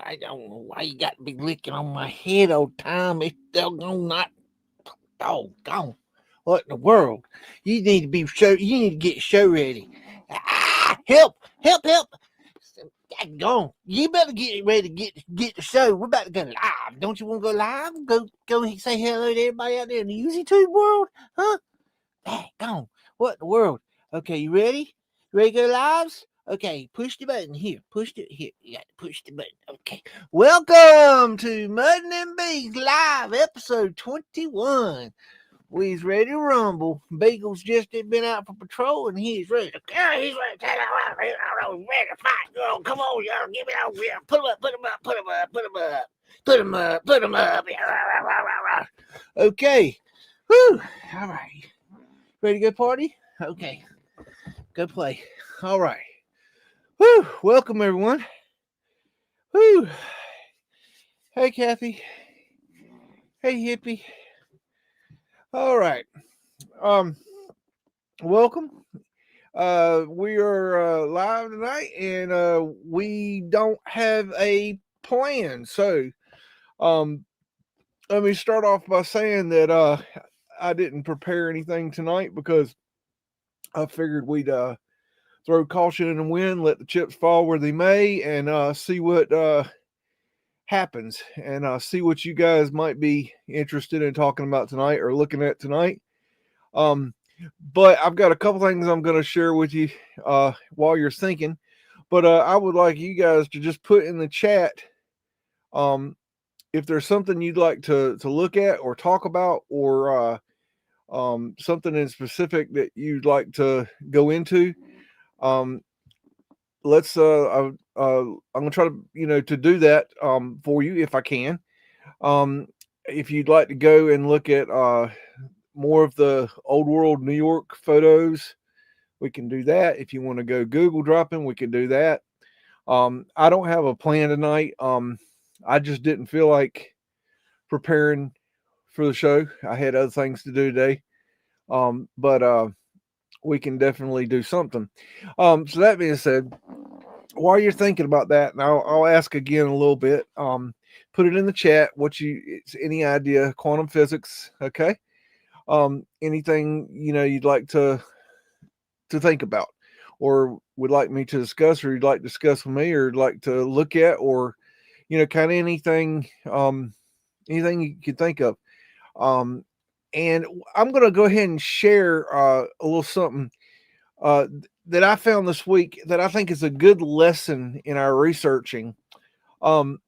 I don't know why you got to be licking on my head all the time. It's doggone not doggone. What in the world? You need to be show. You need to get show ready. Help! Help! Help! Gone. You better get ready to get the show. We're about to go live. Don't you want to go live? Go say hello to everybody out there in the YouTube world, huh? Gone. What in the world? Okay, you ready? Ready to go live? Okay, push the button here. Push it here. You got to push the button. Okay. Welcome to Muddin and BEAGS Live, episode 21. We's ready to rumble. Beagle's just been out for patrol and he's ready to he's ready to fight. Girl, come on, y'all, give it out here. Put him up, put him up, put him up, put him up, put him up, put him up. Okay. Whew. All right. Ready to go party? Okay. Go play. All right. Whew. Welcome everyone. Whew. Hey Kathy. Hey hippie. All right. Welcome. We are live tonight, and we don't have a plan. So, let me start off by saying that I didn't prepare anything tonight because I figured we'd throw caution in the wind, let the chips fall where they may, and see what happens, and see what you guys might be interested in talking about tonight or looking at tonight. But I've got a couple things I'm going to share with you while you're thinking. But I would like you guys to just put in the chat if there's something you'd like to look at or talk about, or something in specific that you'd like to go into. Let's I'm gonna try to do that for you if I can. If you'd like to go and look at more of the old world New York photos, we can do that. If you want to go Google dropping, we can do that. I don't have a plan tonight. I just didn't feel like preparing for the show. I had other things to do today. But we can definitely do something. So that being said, while you're thinking about that, and I'll ask again a little bit, put it in the chat. It's any idea, quantum physics, okay? Anything you'd like to think about, or would like me to discuss, or you'd like to discuss with me, or like to look at, or kind of anything, anything you could think of. And I'm going to go ahead and share a little something that I found this week that I think is a good lesson in our researching. I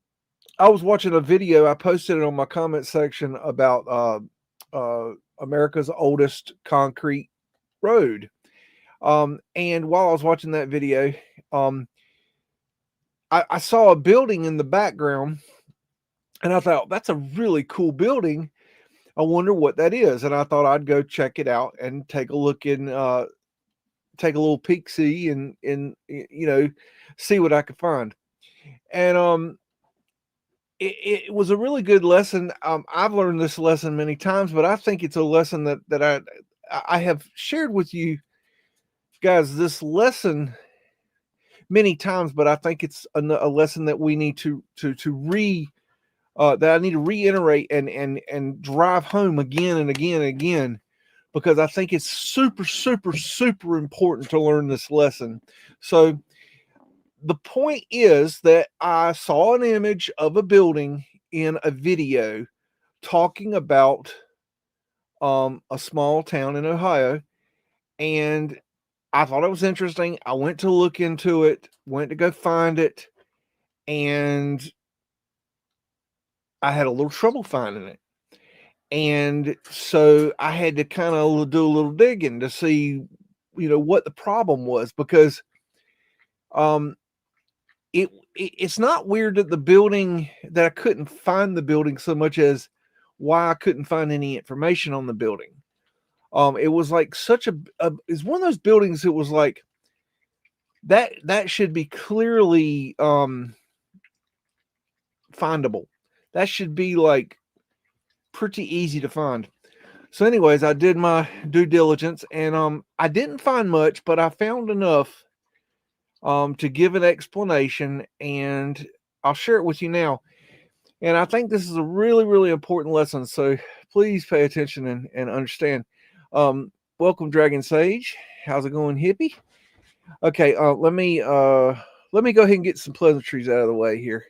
was watching a video. I posted it on my comment section about America's oldest concrete road. And while I was watching that video, I saw a building in the background, and I thought, that's a really cool building. I wonder what that is. And I thought I'd go check it out and take a look in, take a little peek see and see what I could find. And it was a really good lesson. I've learned this lesson many times, but I think it's a lesson that I have shared with you guys this lesson many times, but I think it's a lesson that we need to that I need to reiterate and drive home again and again and again, because I think it's super, super, super important to learn this lesson. So the point is that I saw an image of a building in a video talking about a small town in Ohio, and I thought it was interesting. I went to look into it, went to go find it, and I had a little trouble finding it. And so I had to kind of do a little digging to see, what the problem was, because it's not weird that I couldn't find the building so much as why I couldn't find any information on the building. It was like it's one of those buildings. It was like that should be clearly findable. That should be like pretty easy to find. So anyways, I did my due diligence, and I didn't find much, but I found enough to give an explanation, and I'll share it with you now. And I think this is a really, really important lesson. So please pay attention and understand. Welcome, Dragon Sage. How's it going, hippie? Okay, let me go ahead and get some pleasantries out of the way here.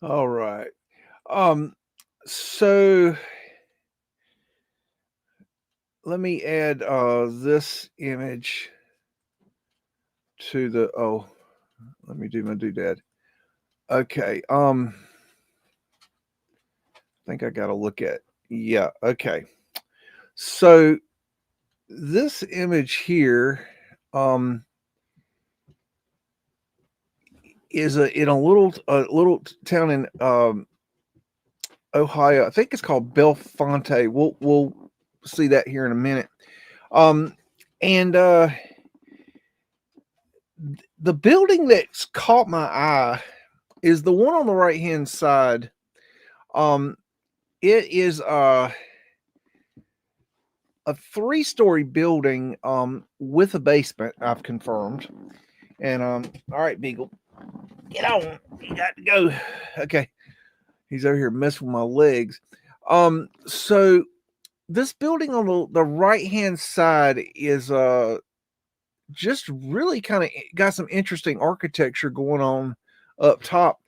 All right. So let me add this image to the let me do my doodad. Okay. I think I gotta look at okay. So this image here is in a little town in Ohio. I think it's called Bellefonte. We'll see that here in a minute. And the building that's caught my eye is the one on the right hand side. It is a 3-story building with a basement. I've confirmed. And all right, Beagle, get on. You got to go. Okay. He's over here messing with my legs. So this building on the right hand side is just really kind of got some interesting architecture going on up top.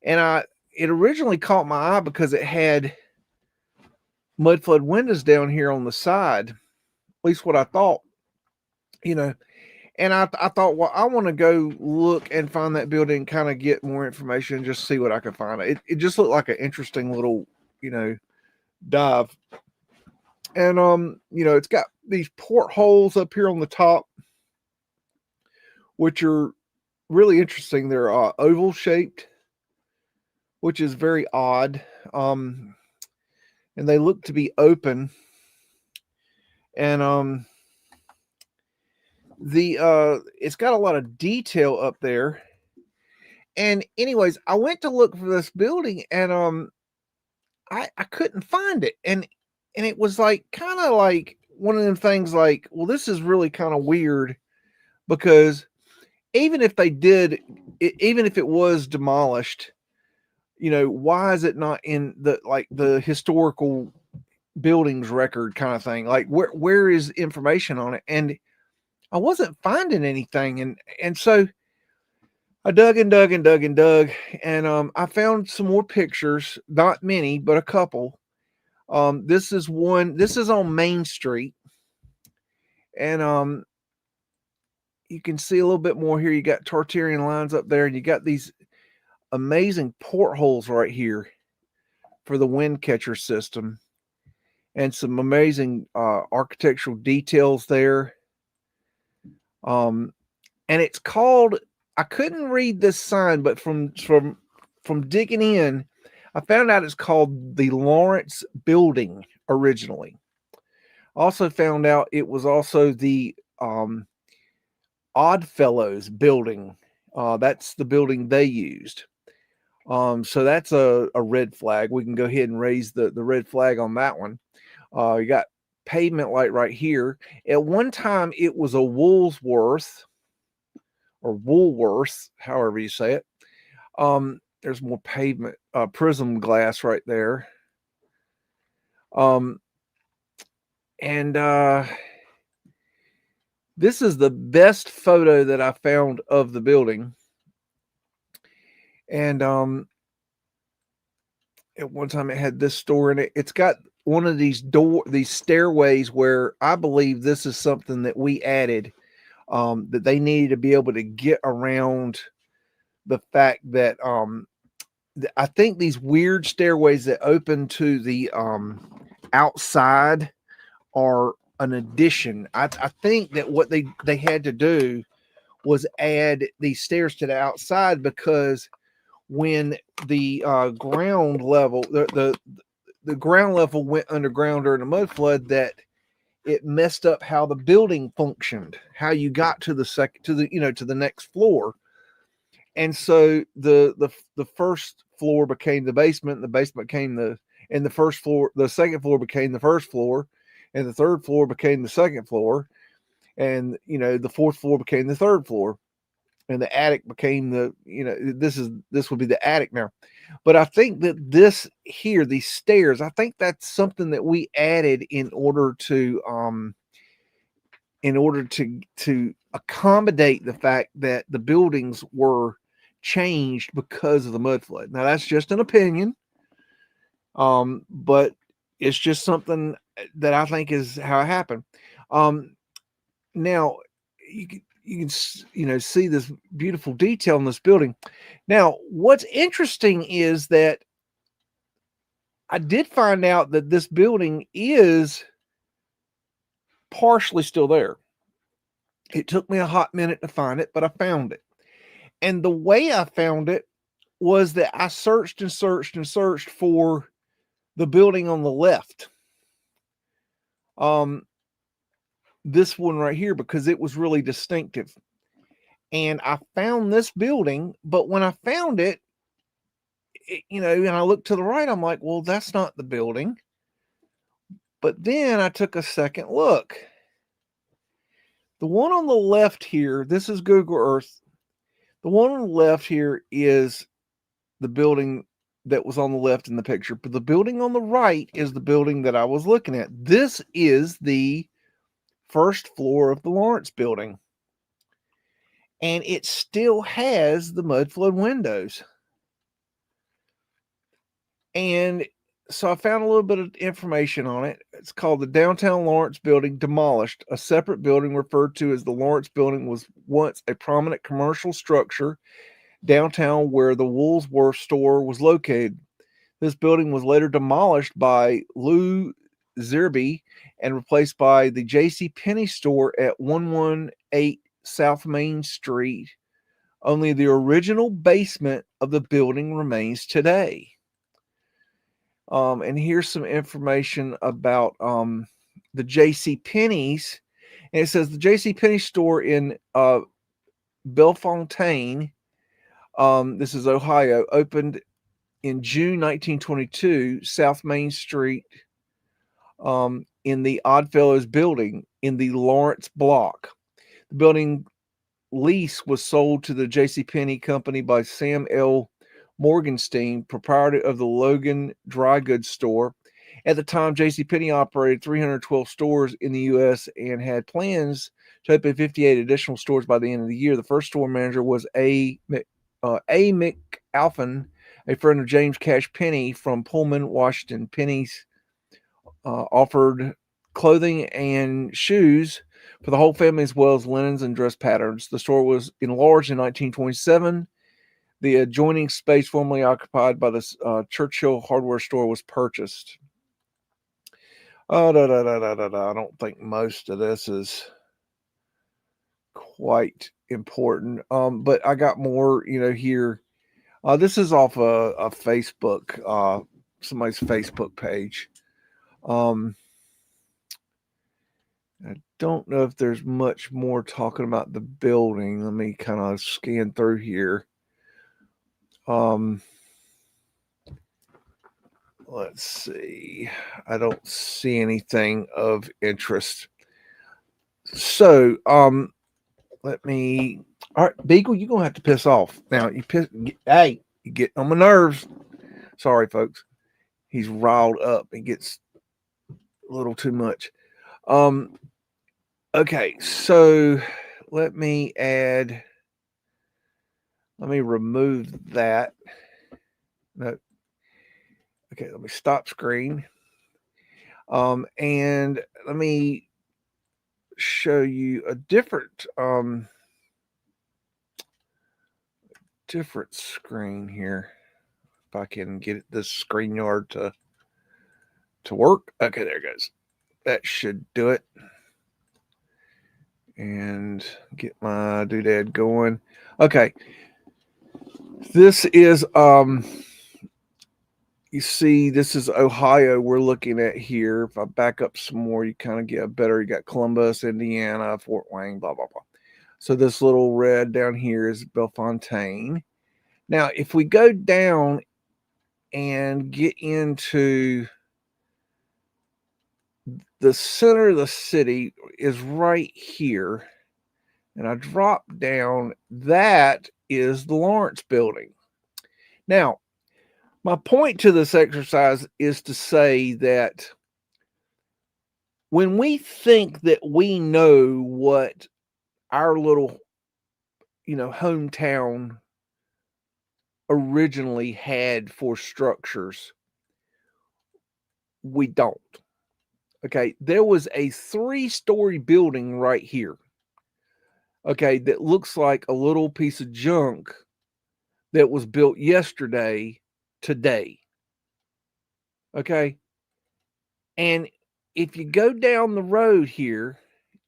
And it originally caught my eye because it had Mudflood windows down here on the side, at least what I thought, you know. And I thought, well, I want to go look and find that building, kind of get more information, and just see what I could find. It just looked like an interesting little, dive. And it's got these portholes up here on the top, which are really interesting. They're oval shaped, which is very odd. And they look to be open. And it's got a lot of detail up there. And anyways, I went to look for this building, and I couldn't find it. And it was like kind of like one of them things like, well, this is really kind of weird, because even if even if it was demolished, why is it not in the historical buildings record kind of thing? Like, where is information on it? And I wasn't finding anything. And so I dug and dug and dug and dug, and I found some more pictures, not many, but a couple. This is on Main Street, and you can see a little bit more here. You got Tartarian lines up there, and you got these amazing portholes right here for the wind catcher system, and some amazing architectural details there. And it's called, I couldn't read this sign, but from digging in, I found out it's called the Lawrence Building originally. Also found out it was also the Oddfellows Building. That's the building they used. So that's a red flag. We can go ahead and raise the red flag on that one. You got pavement light right here. At one time, it was a Woolworth, or Woolworth, however you say it. There's more pavement, prism glass right there. And this is the best photo that I found of the building. And at one time it had this store in it. It's got one of these stairways where I believe this is something that we added, that they needed to be able to get around the fact that I think these weird stairways that open to the outside are an addition. I think that what they had to do was add these stairs to the outside, because when the ground level the ground level went underground during the mud flood, that it messed up how the building functioned, how you got to the to the next floor. And so the first floor became the basement, and the basement became the first floor, the second floor became the first floor, and the third floor became the second floor, and the fourth floor became the third floor, and the attic became this would be the attic now. But I think that these stairs, I think that's something that we added in order to accommodate the fact that the buildings were changed because of the mud flood. Now that's just an opinion, but it's just something that I think is how it happened. Now you can see this beautiful detail in this building. Now, what's interesting is that I did find out that this building is partially still there. It took me a hot minute to find it, but I found it. And the way I found it was that I searched and searched and searched for the building on the left. This one right here, because it was really distinctive. And I found this building, but when I found it, and I looked to the right, I'm like, well, that's not the building. But then I took a second look. The one on the left here, this is Google Earth. The one on the left here is the building that was on the left in the picture, but the building on the right is the building that I was looking at. This is the first floor of the Lawrence building, and it still has the mud flood windows. And so I found a little bit of information on it. It's called the Downtown Lawrence Building Demolished. A separate building referred to as the Lawrence Building was once a prominent commercial structure downtown where the Woolworth store was located. This building was later demolished by Lou Zerby and replaced by the J.C. Penney store at 118 South Main Street. Only the original basement of the building remains today. And here's some information about the J.C. Penney's. And it says the J.C. Penney store in Bellefontaine, this is Ohio, opened in June 1922, South Main Street, in the Oddfellows building in the Lawrence block. The building lease was sold to the J.C. Penney Company by Sam L. Morgenstein, proprietor of the Logan Dry Goods store. At the time, J.C. Penney operated 312 stores in the U.S. and had plans to open 58 additional stores by the end of the year. The first store manager was A. McAlphin, a friend of James Cash Penney from Pullman, Washington. Penney's offered clothing and shoes for the whole family, as well as linens and dress patterns. The store was enlarged in 1927. The adjoining space formerly occupied by the Churchill hardware store was purchased. I don't think most of this is quite important. But I got more, here. This is off a Facebook, somebody's Facebook page. I don't know if there's much more talking about the building. Let me kind of scan through here. Let's see. I don't see anything of interest. So, let me. All right, Beagle, you're gonna have to piss off now. Hey, you get on my nerves. Sorry, folks. He's riled up. He gets a little too much. Okay, so let me remove that. No. Okay, let me stop screen. And let me show you a different screen here. If I can get this StreamYard to work. Okay, there it goes. That should do it. And get my doodad going. Okay. This is you see, this is Ohio we're looking at here. If I back up some more, you kind of get a better. You got Columbus, Indiana, Fort Wayne, blah blah blah. So this little red down here is Bellefontaine. Now, if we go down and get into the center of the city is right here, and I drop down, that is the Lawrence Building. Now, my point to this exercise is to say that when we think that we know what our little, hometown originally had for structures, we don't. Okay, there was a 3-story building right here. Okay, that looks like a little piece of junk that was built yesterday, today. Okay, and if you go down the road here,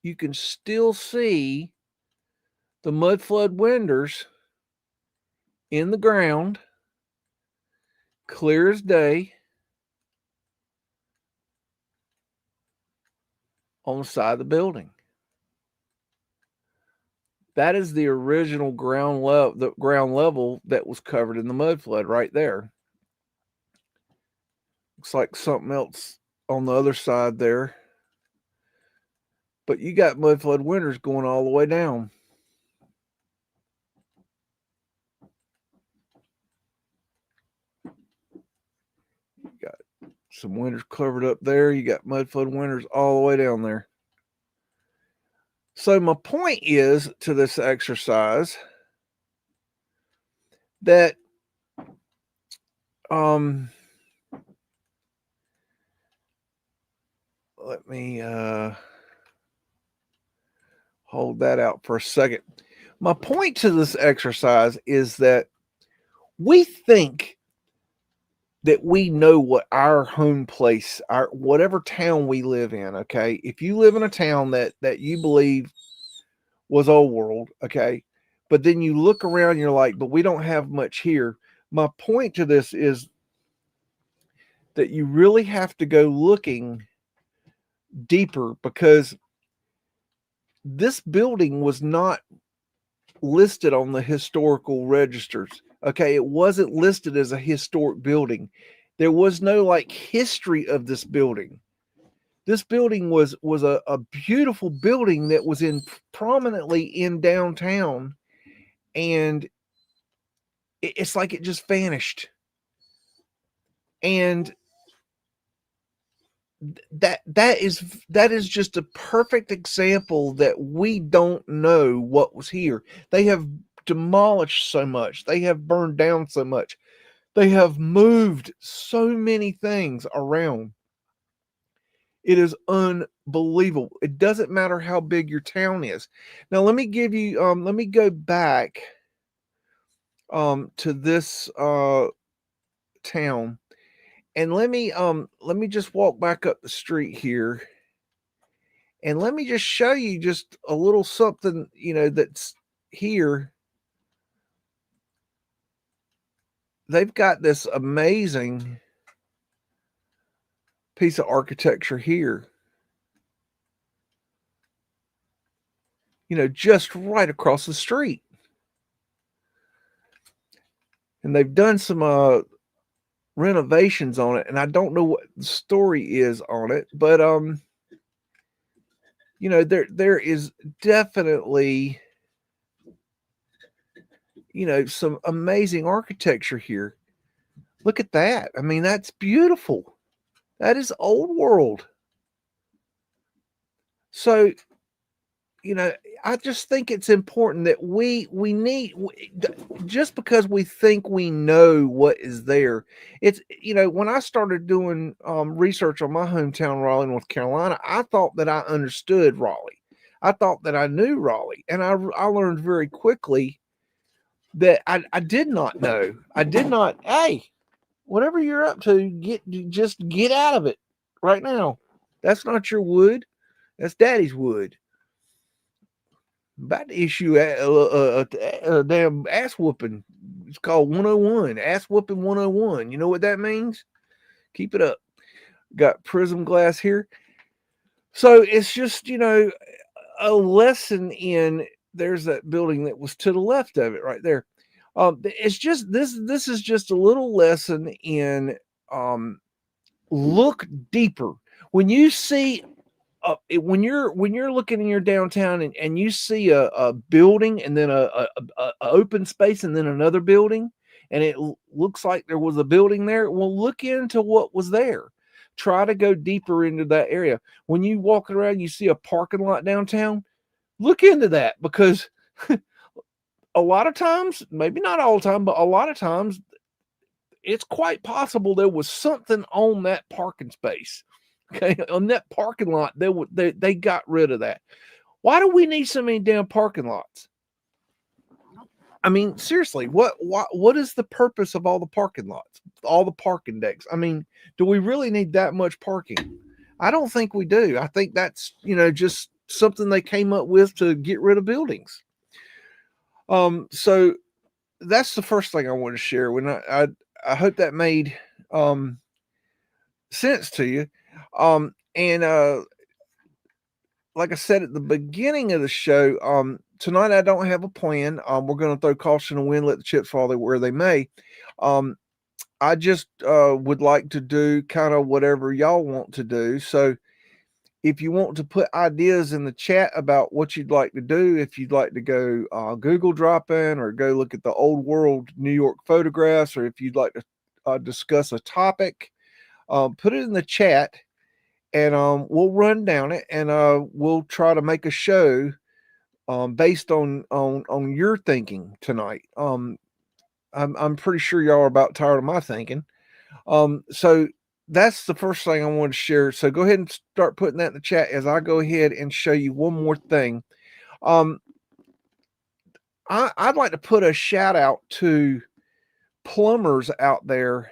you can still see the Mudflood windows in the ground, clear as day, on the side of the building. That is the original ground level that was covered in the mud flood right there. Looks like something else on the other side there. But you got mud flood windows going all the way down. You got some windows covered up there. You got mud flood windows all the way down there. So my point is to this exercise that let me hold that out for a second. My point to this exercise is that we think that we know what our home place, our whatever town we live in, okay? If you live in a town that you believe was old world, okay, but then you look around and you're like, but we don't have much here. My point to this is that you really have to go looking deeper, because this building was not listed on the historical registers. Okay, it wasn't listed as a historic building. There was no like history of this building. This building was a beautiful building that was in prominently in downtown, and it's like it just vanished. And that is just a perfect example that we don't know what was here. They have demolished so much. They have burned down so much. They have moved so many things around. It is unbelievable. It doesn't matter how big your town is. Now, let me give you, let me go back to this town, and let me just walk back up the street here, and let me just show you just a little something, that's here. They've got this amazing piece of architecture here, just right across the street. And they've done some renovations on it, and I don't know what the story is on it, but there is definitely some amazing architecture here. Look at that. I mean, that's beautiful. That is old world. So you know, I just think it's important that just because we think we know what is there, it's, you know, when I started doing research on my hometown, Raleigh, North Carolina, I thought that I understood Raleigh. I thought that I knew Raleigh, and I learned very quickly that I did not know. I did not. Hey, whatever you're up to, just get out of it right now. That's not your wood. That's Daddy's wood. About to issue a damn ass whooping. It's called 101. Ass whooping 101. You know what that means? Keep it up. Got prism glass here. So it's just, you know, a lesson in, there's that building that was to the left of it right there. It's just this is just a little lesson in look deeper. When you see when you're looking in your downtown and you see a building and then a open space and then another building, and it looks like there was a building there, well, look into what was there. Try to go deeper into that area. When you walk around, you see a parking lot downtown, look into that, because a lot of times, maybe not all the time, but a lot of times, it's quite possible there was something on that parking space. Okay, on that parking lot, they got rid of that. Why do we need so many damn parking lots? I mean, seriously, what is the purpose of all the parking lots, all the parking decks? I mean, do we really need that much parking? I don't think we do. I think that's, you know, just something they came up with to get rid of buildings. So that's the first thing I want to share. When I hope that made sense to you. And like I said at the beginning of the show, tonight I don't have a plan. We're going to throw caution to the wind, let the chips fall where they may. I just would like to do kind of whatever y'all want to do. So if you want to put ideas in the chat about what you'd like to do, if you'd like to go Google dropping or go look at the old world New York photographs, or if you'd like to discuss a topic, put it in the chat, and we'll run down it, and we'll try to make a show based on your thinking tonight. I'm pretty sure y'all are about tired of my thinking. So that's the first thing I want to share. So go ahead and start putting that in the chat as I go ahead and show you one more thing. I'd like to put a shout out to plumbers out there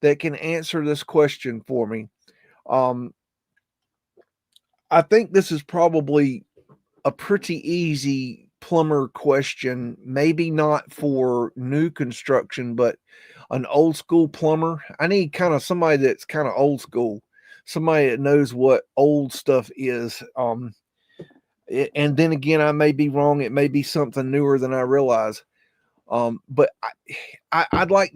that can answer this question for me. I think this is probably a pretty easy plumber question, maybe not for new construction, but an old school plumber. I need kind of somebody that's kind of old school, somebody that knows what old stuff is. And then again, I may be wrong. It may be something newer than I realize. But I'd like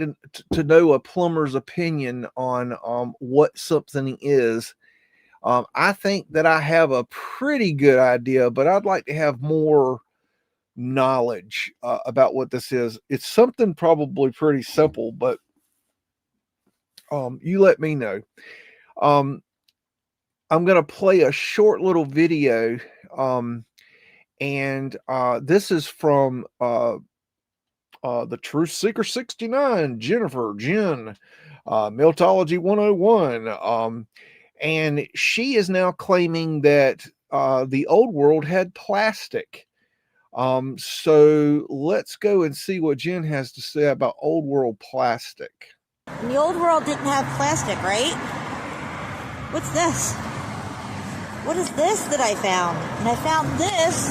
to know a plumber's opinion on what something is. I think that I have a pretty good idea, but I'd like to have more knowledge about what this is. It's something probably pretty simple, but you let me know. I'm going to play a short little video, and this is from the Truth Seeker 69, Jen, Meltology 101. And she is now claiming that the old world had plastic. So let's go and see what Jen has to say about old world plastic. And the old world didn't have plastic, right? What's this? What is this that I found? And I found this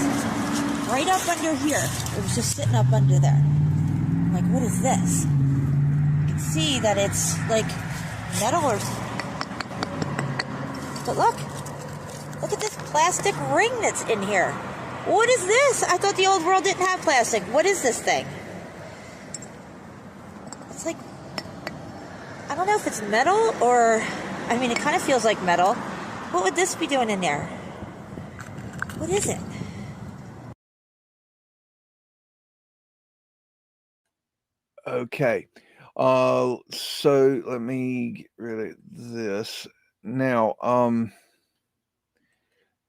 right up under here. It was just sitting up under there. I'm like, what is this? You can see that it's like metal or... But look at this plastic ring that's in here. What is this? I thought the old world didn't have plastic. What is this thing? It's like, I don't know if it's metal or, I mean, it kind of feels like metal. What would this be doing in there? What is it? Okay. So let me get rid of this. Now,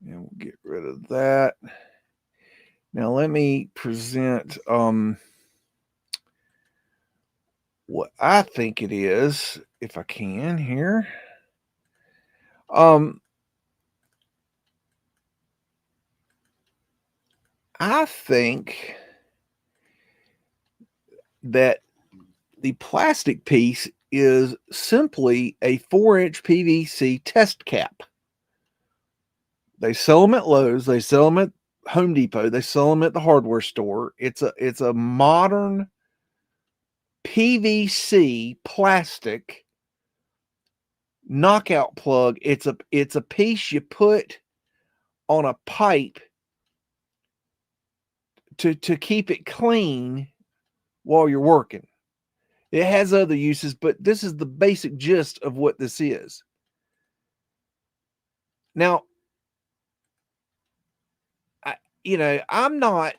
we'll get rid of that. Now let me present what I think it is, if I can here. Um, I think that the plastic piece is simply a 4-inch PVC test cap. They sell them at Lowe's, they sell them at Home Depot, they sell them at the hardware store. It's a modern PVC plastic knockout plug. It's a piece you put on a pipe to keep it clean while you're working. It has other uses, but this is the basic gist of what this is. Now, I'm not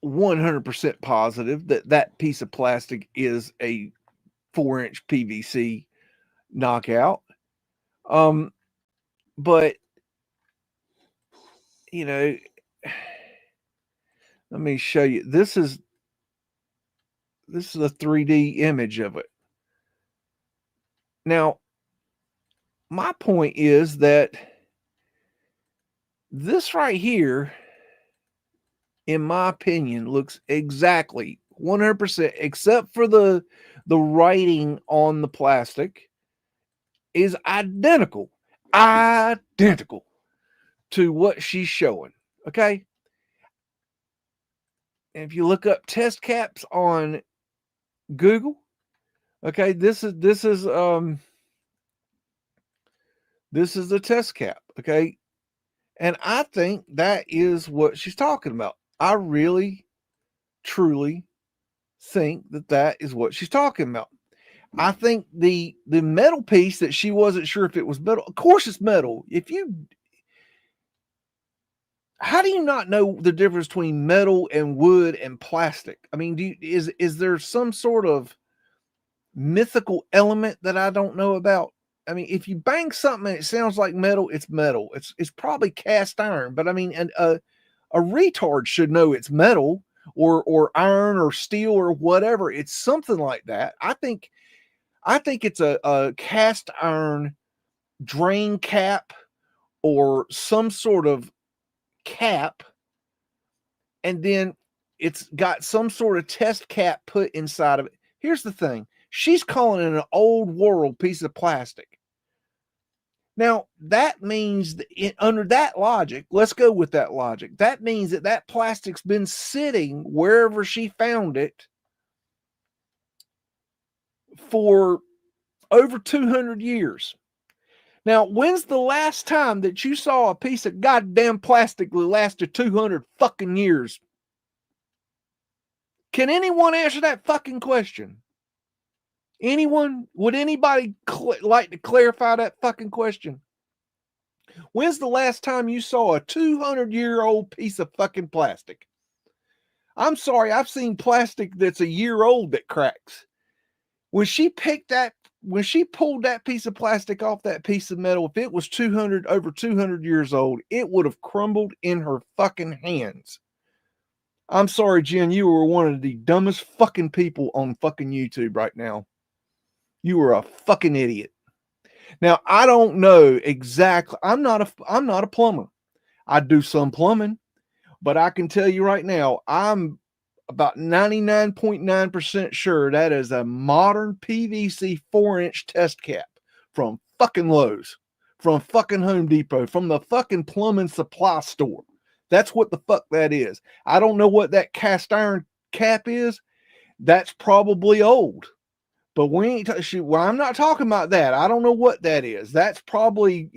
100% positive that that piece of plastic is a 4-inch PVC knockout. But let me show you. This is a 3D image of it. Now, my point is that this right here, in my opinion, looks exactly 100%, except for the writing on the plastic, is identical to what she's showing. Okay. And if you look up test caps on Google, okay, this is the test cap. Okay. And I think that is what she's talking about. I really, truly think that that is what she's talking about. I think the metal piece that she wasn't sure if it was metal. Of course it's metal. How do you not know the difference between metal and wood and plastic? I mean, is there some sort of mythical element that I don't know about? I mean, if you bang something and it sounds like metal, it's metal. It's probably cast iron, but I mean, a retard should know it's metal or iron or steel or whatever. It's something like that. I think it's a cast iron drain cap or some sort of cap, and then it's got some sort of test cap put inside of it. Here's the thing. She's calling it an old world piece of plastic. Now, that means that under that logic, let's go with that logic. That means that plastic's been sitting wherever she found it for over 200 years. Now, when's the last time that you saw a piece of goddamn plastic that lasted 200 fucking years? Can anyone answer that fucking question? Anyone? Would anybody like to clarify that fucking question? When's the last time you saw a 200-year-old piece of fucking plastic? I'm sorry, I've seen plastic that's a year old that cracks. When she pulled that piece of plastic off that piece of metal, if it was over 200 years old, it would have crumbled in her fucking hands. I'm sorry, Jen, you were one of the dumbest fucking people on fucking YouTube right now. You were a fucking idiot. Now, I don't know exactly. I'm not a plumber. I do some plumbing, but I can tell you right now, I'm about 99.9% sure that is a modern PVC 4-inch test cap from fucking Lowe's, from fucking Home Depot, from the fucking plumbing supply store. That's what the fuck that is. I don't know what that cast iron cap is. That's probably old. But we ain't. I'm not talking about that. I don't know what that is. That's probably,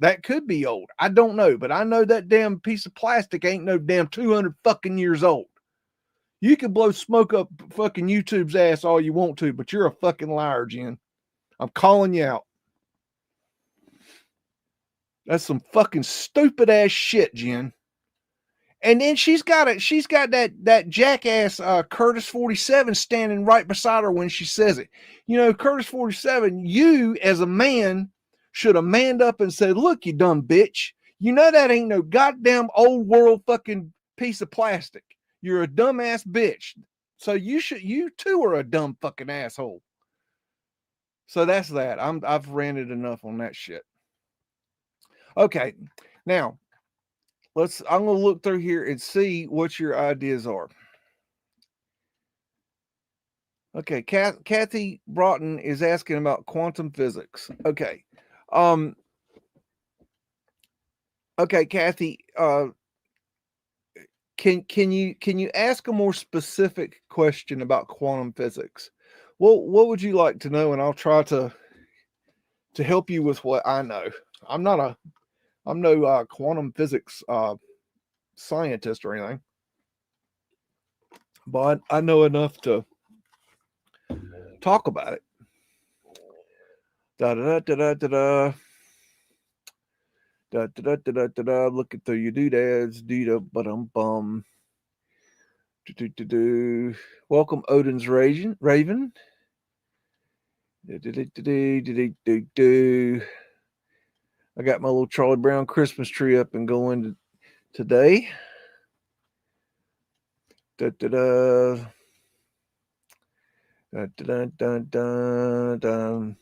that could be old. I don't know, but I know that damn piece of plastic ain't no damn 200 fucking years old. You can blow smoke up fucking YouTube's ass all you want to, but you're a fucking liar, Jen. I'm calling you out. That's some fucking stupid ass shit, Jen. And then she's got that jackass Curtis 47 standing right beside her when she says it. Curtis 47, you as a man should have manned up and said, "Look, you dumb bitch. You know that ain't no goddamn old world fucking piece of plastic. You're a dumbass bitch. So you too are a dumb fucking asshole. So that's that. I've ranted enough on that shit. Okay. Now, I'm going to look through here and see what your ideas are. Okay, Kathy Broughton is asking about quantum physics. Okay. Okay, Kathy, can you ask a more specific question about quantum physics? Well, what would you like to know, and I'll try to help you with what I know. I'm no quantum physics scientist or anything, but I know enough to talk about it. Da da da da da da. Da da da da da da. Looking through your doodads, doo bum. Welcome, Odin's Raven. I got my little Charlie Brown Christmas tree up and going today. Da da da. Da da da da da.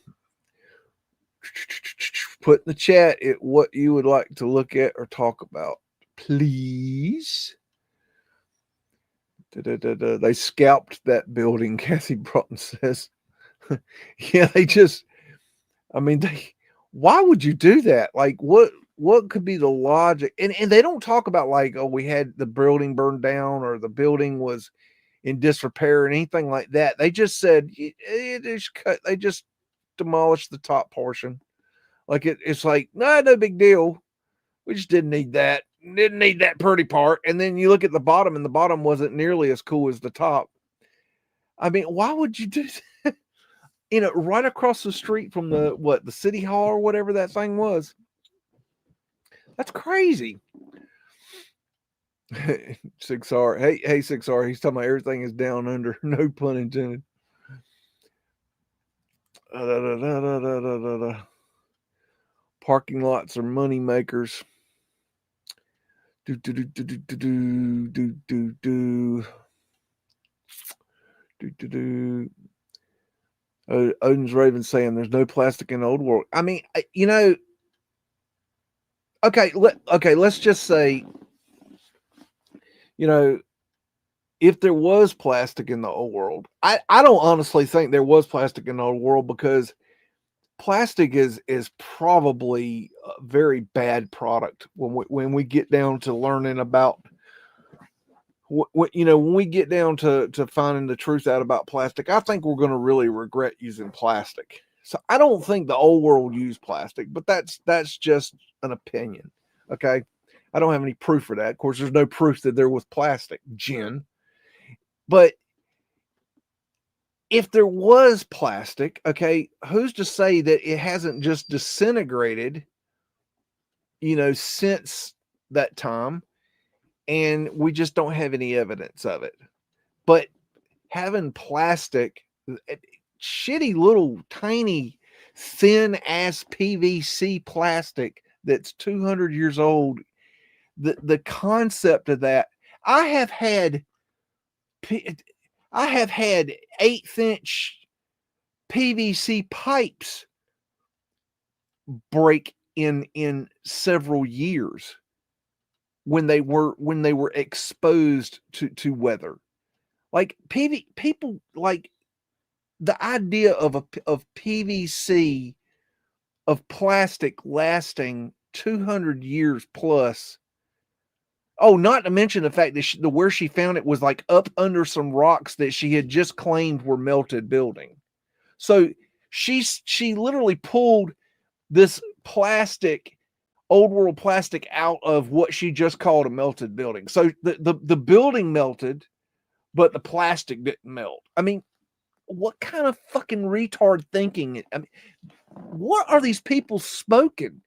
Put in the chat what you would like to look at or talk about, please. They scalped that building, Kathy Broughton says. Yeah, why would you do that? Like, what could be the logic? And they don't talk about like, oh, we had the building burned down or the building was in disrepair or anything like that. They just said they just demolished the top portion. Like it's like, no big deal. We just didn't need that. Didn't need that pretty part. And then you look at the bottom, and the bottom wasn't nearly as cool as the top. I mean, why would you do that? Right across the street from the city hall or whatever that thing was. That's crazy. 6R. Hey, 6R. He's talking about everything is down under. No pun intended. Parking lots are money makers. Odin's Raven saying there's no plastic in the old world. I mean, okay, let's just say, if there was plastic in the old world, I don't honestly think there was plastic in the old world, because plastic is probably a very bad product when we get down to learning about when we get down to finding the truth out about plastic. I think we're going to really regret using plastic. So I don't think the old world used plastic, but that's just an opinion. Okay, I don't have any proof for that. Of course, there's no proof that there was plastic, Jen. But if there was plastic, okay, who's to say that it hasn't just disintegrated, since that time, and we just don't have any evidence of it? But having plastic, shitty little tiny thin ass PVC plastic that's 200 years old, the concept of that, I have had 1/8-inch PVC pipes break in several years when they were exposed to weather. Like people like the idea of PVC, of plastic lasting 200 years plus. Oh, not to mention the fact that where she found it was like up under some rocks that she had just claimed were melted building. So she literally pulled this old world plastic out of what she just called a melted building. So the building melted, but the plastic didn't melt. I mean, what kind of fucking retard thinking? I mean, what are these people smoking?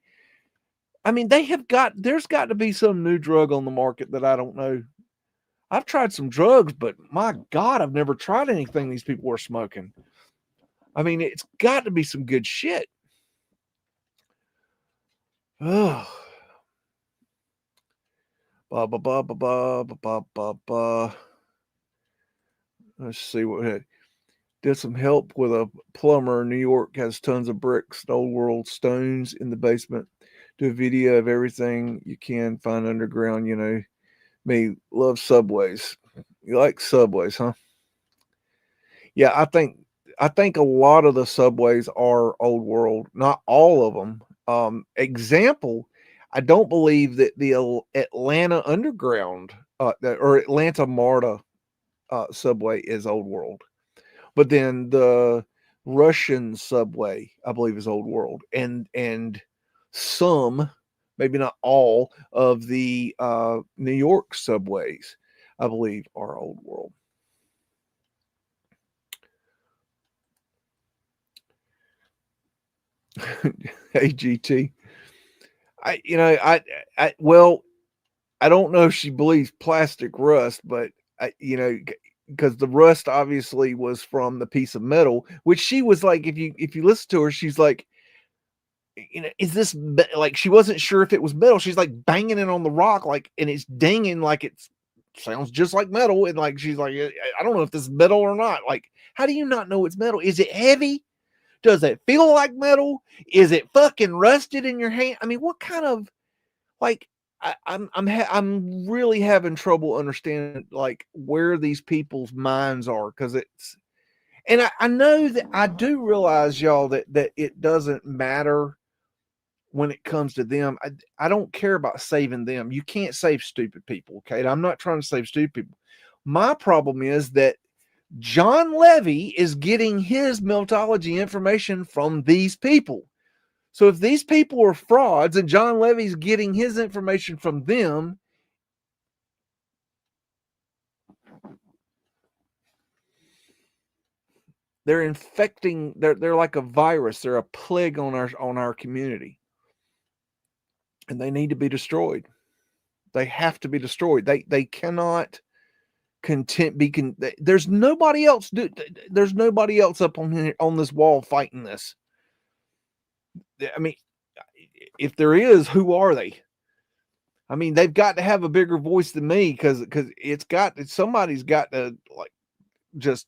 I mean, there's got to be some new drug on the market that I don't know. I've tried some drugs, but my God, I've never tried anything these people are smoking. I mean, it's got to be some good shit. Oh. Blah blah blah blah blah blah blah blah. Let's see what did some help with a plumber in New York, has tons of bricks, old world stones in the basement. Do a video of everything you can find underground. You know, me love subways. You like subways, huh? Yeah, I think a lot of the subways are old world. Not all of them. Example, I don't believe that the Atlanta Underground or Atlanta MARTA subway is old world. But then the Russian subway, I believe, is old world, and some, maybe not all, of the New York subways, I believe, are old world. AGT. Well, I don't know if she believes plastic rust, but because the rust obviously was from the piece of metal, which she was like, if you listen to her, she's like, is this like, she wasn't sure if it was metal. She's like banging it on the rock, like, and it's dinging like it sounds just like metal, and like she's like, I don't know if this is metal or not. Like, how do you not know it's metal? Is it heavy? Does it feel like metal? Is it fucking rusted in your hand? I mean, what kind of, like, I'm really having trouble understanding like where these people's minds are, because and I know that I do realize, y'all, that it doesn't matter when it comes to them. I don't care about saving them. You can't save stupid people, okay? I'm not trying to save stupid people. My problem is that John Levy is getting his Meltology information from these people. So if these people are frauds and John Levy's getting his information from them, they're infecting, they're like a virus, they're a plague on our community. And they need to be destroyed. They have to be destroyed. They cannot there's nobody else there's nobody else up on this wall fighting this. I mean, if there is, who are they? I mean, they've got to have a bigger voice than me, because somebody's got to, like, just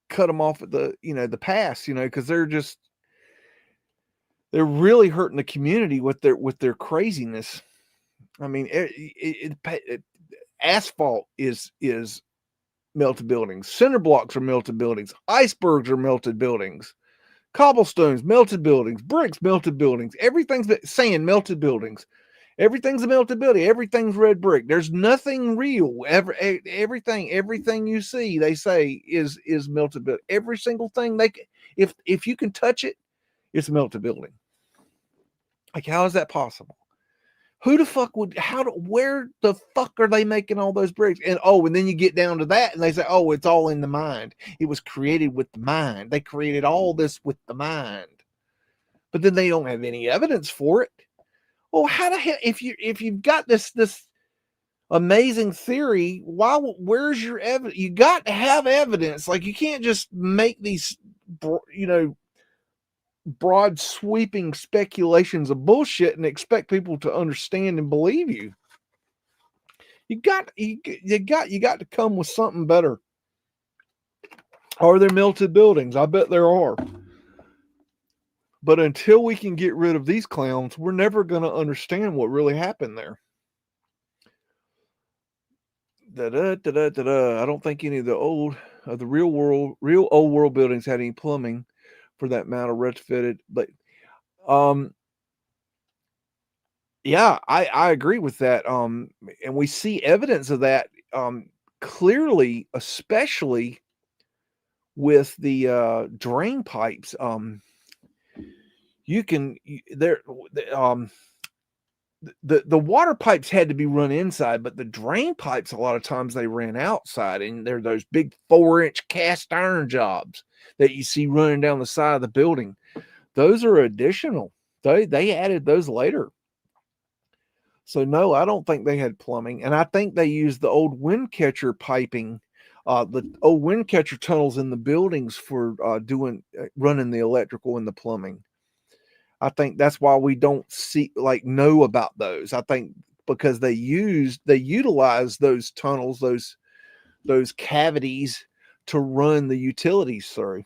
cut them off at the pass, because they're really hurting the community with their craziness. I mean, asphalt is melted buildings, cinder blocks are melted buildings, icebergs are melted buildings, cobblestones melted buildings, bricks melted buildings, everything's sand melted buildings. Everything's a melted building. Everything's red brick. There's nothing real. Everything you see, they say is melted building. Every single thing if you can touch it, it's a melted building. Like, how is that possible? Who the fuck where the fuck are they making all those bricks? And then you get down to that and they say, it's all in the mind. It was created with the mind. They created all this with the mind. But then they don't have any evidence for it. Well, how the hell, if you've got this amazing theory, where's your evidence? You got to have evidence. Like, you can't just make these broad sweeping speculations of bullshit and expect people to understand and believe you. You got to come with something better. Are there melted buildings? I bet there are. But until we can get rid of these clowns, we're never going to understand what really happened there. I don't think any of the real old world buildings had any plumbing, for that matter, retrofitted. But yeah, I agree with that. And we see evidence of that clearly, especially with the drain pipes. The water pipes had to be run inside, but the drain pipes, a lot of times they ran outside, and they're those big 4-inch cast iron jobs that you see running down the side of the building. Those are additional. They added those later. So no, I don't think they had plumbing, and I think they used the old wind catcher piping, the old wind catcher tunnels in the buildings for running the electrical and the plumbing. I think that's why we don't know about those. I think because they utilize those tunnels, those cavities to run the utilities through.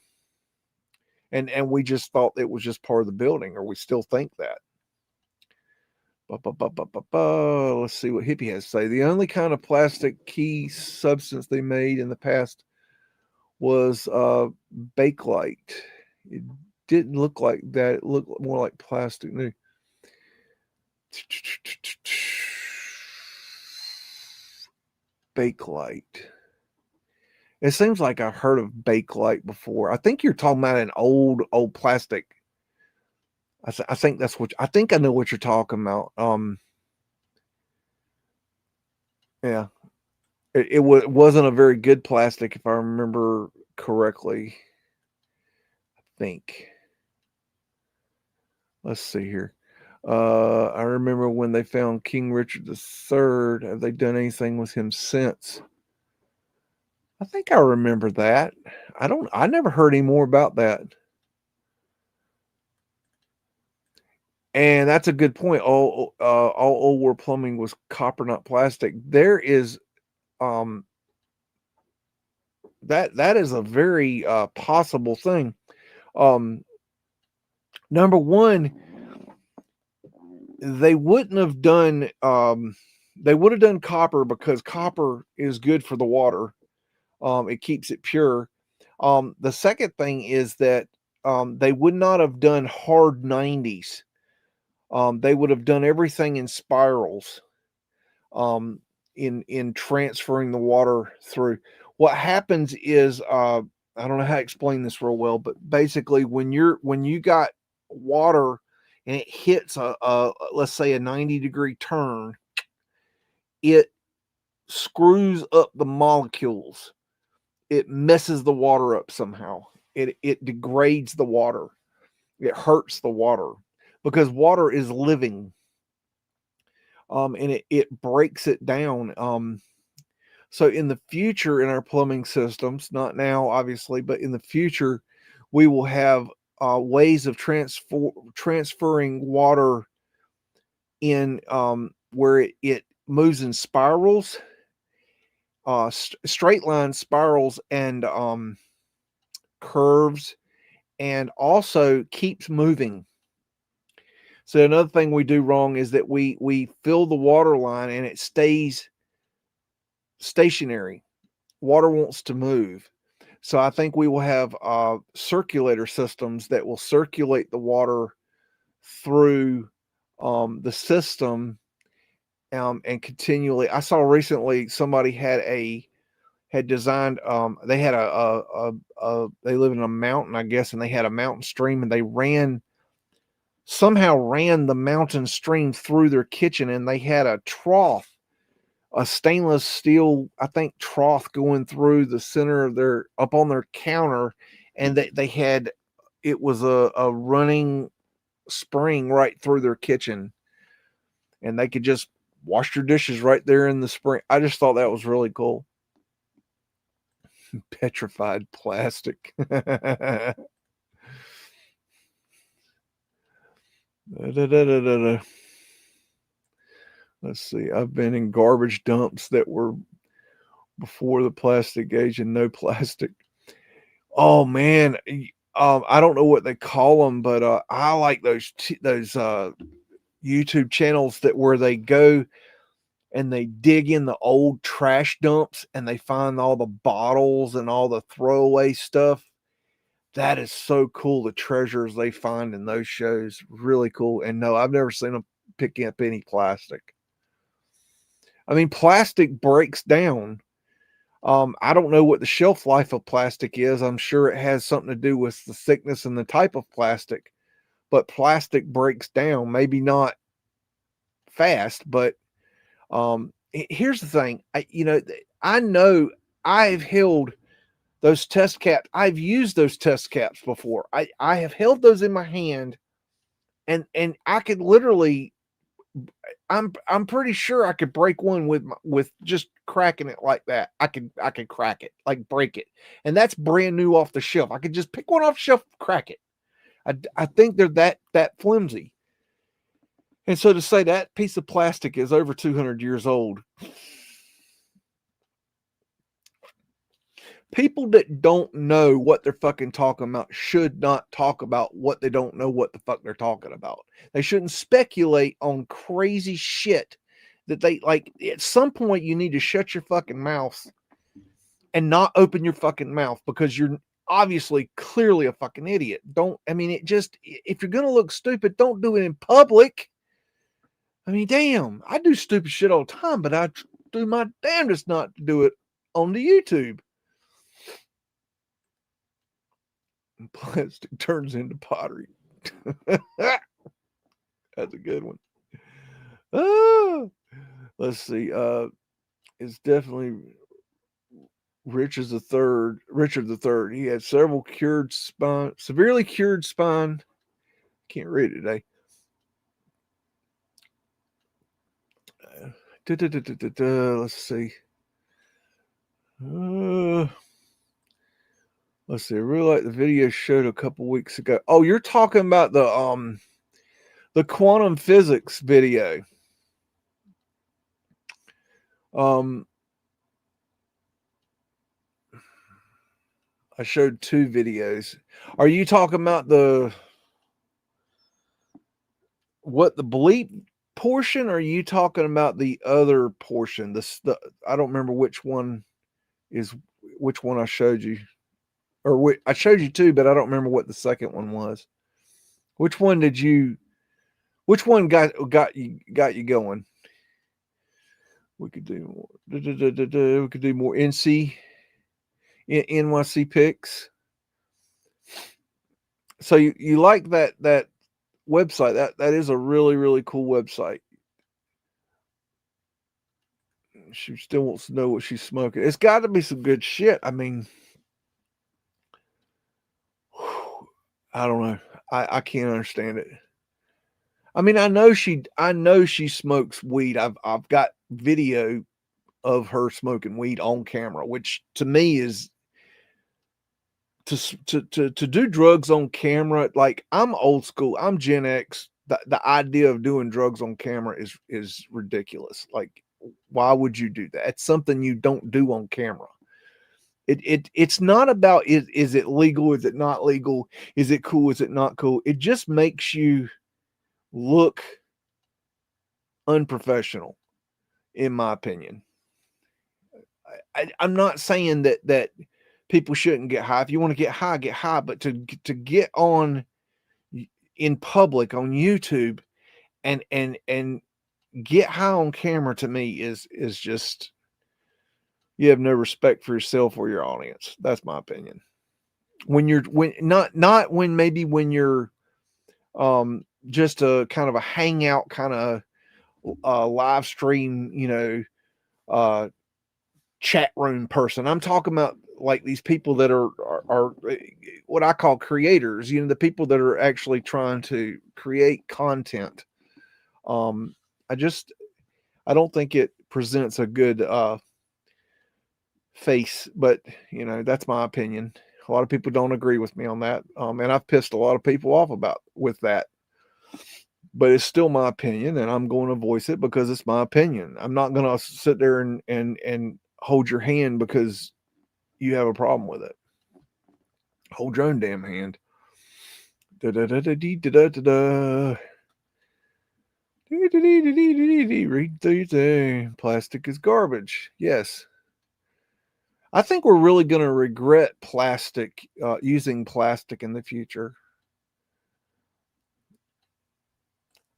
And we just thought it was just part of the building, or we still think that. Let's see what Hippie has to say. The only kind of plastic key substance they made in the past was Bakelite. It didn't look like that. It looked more like plastic. New. Bakelite. It seems like I heard of Bakelite before. I think you're talking about an old plastic. I think that's what I think I know what you're talking about. Yeah, it wasn't a very good plastic if I remember correctly. I think. Let's see here. I remember when they found King Richard III. Have they done anything with him since? I think I remember that. I never heard any more about that. And that's a good point. All old war plumbing was copper, not plastic. There is that is a very possible thing. Number one, they wouldn't have done they would have done copper because copper is good for the water. It keeps it pure. The second thing is that they would not have done hard 90s. They would have done everything in spirals, in transferring the water through. What happens is I don't know how to explain this real well, but basically when you got water and it hits a let's say a 90-degree turn, it screws up the molecules. It messes the water up somehow. It degrades the water. It hurts the water because water is living. And it breaks it down. So in the future, in our plumbing systems, not now obviously, but in the future, we will have ways of transferring water in where it moves in spirals, straight line spirals, and curves, and also keeps moving. So another thing we do wrong is that we fill the water line and it stays stationary. Water wants to move. So I think we will have circulator systems that will circulate the water through the system and continually. I saw recently somebody had designed. They had they live in a mountain, I guess, and they had a mountain stream, and they somehow ran the mountain stream through their kitchen, and they had a trough, a stainless steel, I think, trough going through the center of up on their counter, and they had, it was a running spring right through their kitchen, and they could just wash their dishes right there in the spring. I just thought that was really cool. Petrified plastic. Let's see. I've been in garbage dumps that were before the plastic age and no plastic. Oh man, I don't know what they call them, but I like those YouTube channels where they go and they dig in the old trash dumps and they find all the bottles and all the throwaway stuff. That is so cool. The treasures they find in those shows, really cool. And no, I've never seen them picking up any plastic. I mean, plastic breaks down. I don't know what the shelf life of plastic is. I'm sure it has something to do with the thickness and the type of plastic, but plastic breaks down, maybe not fast, but here's the thing. I know I've held those test caps. I've used those test caps before. I have held those in my hand, and I could literally, I'm pretty sure I could break one with just cracking it like that. I could crack it, like break it, and that's brand new off the shelf. I could just pick one off the shelf, crack it. I think they're that flimsy. And so to say that piece of plastic is over 200 years old, people that don't know what they're fucking talking about should not talk about what they don't know what the fuck they're talking about. They shouldn't speculate on crazy shit that they like. At some point, you need to shut your fucking mouth and not open your fucking mouth, because you're obviously clearly a fucking idiot. Don't, I mean, it just, if you're going to look stupid, don't do it in public. I mean, damn, I do stupid shit all the time, but I do my damnedest not to do it on the YouTube. Plastic turns into pottery. That's a good one. Let's see. It's definitely Richard the Third. He had several severely cured spine. Can't read it today. Let's see. Let's see. I really like the video showed a couple weeks ago. Oh, you're talking about the quantum physics video. I showed two videos. Are you talking about the bleep portion, or are you talking about the other portion? I don't remember which one I showed you. Or I showed you two, but I don't remember what the second one was. Which one got you going? We could do more. We could do more NYC picks. So you like that website? That is a really, really cool website. She still wants to know what she's smoking. It's got to be some good shit. I mean, I don't know. I can't understand it. I mean, I know she smokes weed. I've got video of her smoking weed on camera, which to me is to do drugs on camera. Like, I'm old school. I'm Gen X. The idea of doing drugs on camera is ridiculous. Like, why would you do that? It's something you don't do on camera. It's not about is it legal? Is it not legal? Is it cool? Is it not cool? It just makes you look unprofessional, in my opinion. I'm not saying that people shouldn't get high. If you want to get high, but to get on in public on YouTube and get high on camera, to me is just, you have no respect for yourself or your audience. That's my opinion. When you're not when you're just a kind of a hangout kind of live stream, chat room person. I'm talking about like these people that are what I call creators, the people that are actually trying to create content. I don't think it presents a good face, but that's my opinion. A lot of people don't agree with me on that. And I've pissed a lot of people off with that. But it's still my opinion, and I'm going to voice it because it's my opinion. I'm not going to sit there and hold your hand because you have a problem with it. Hold your own damn hand. Read through your thing. Plastic is garbage. Yes. I think we're really going to regret using plastic in the future.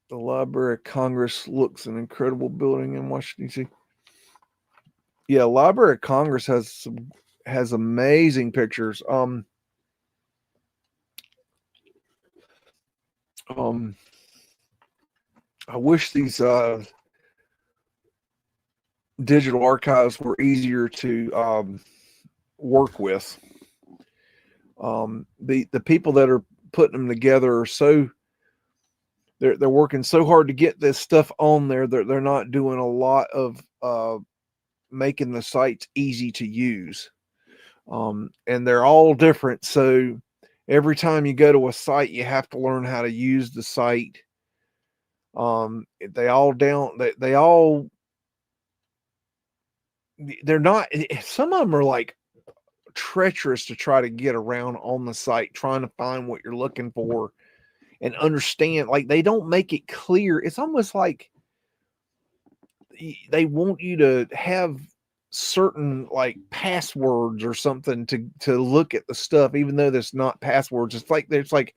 The Library of Congress looks an incredible building in Washington, D.C. Yeah, Library of Congress has amazing pictures. I wish these digital archives were easier to work with. The people that are putting them together are they're working so hard to get this stuff on there. They're not doing a lot of making the sites easy to use. And they're all different. So every time you go to a site, you have to learn how to use the site. They all down. They all. They're not. Some of them are like treacherous to try to get around on the site, trying to find what you're looking for and understand. Like they don't make it clear. It's almost like they want you to have certain like passwords or something to look at the stuff, even though there's not passwords. It's like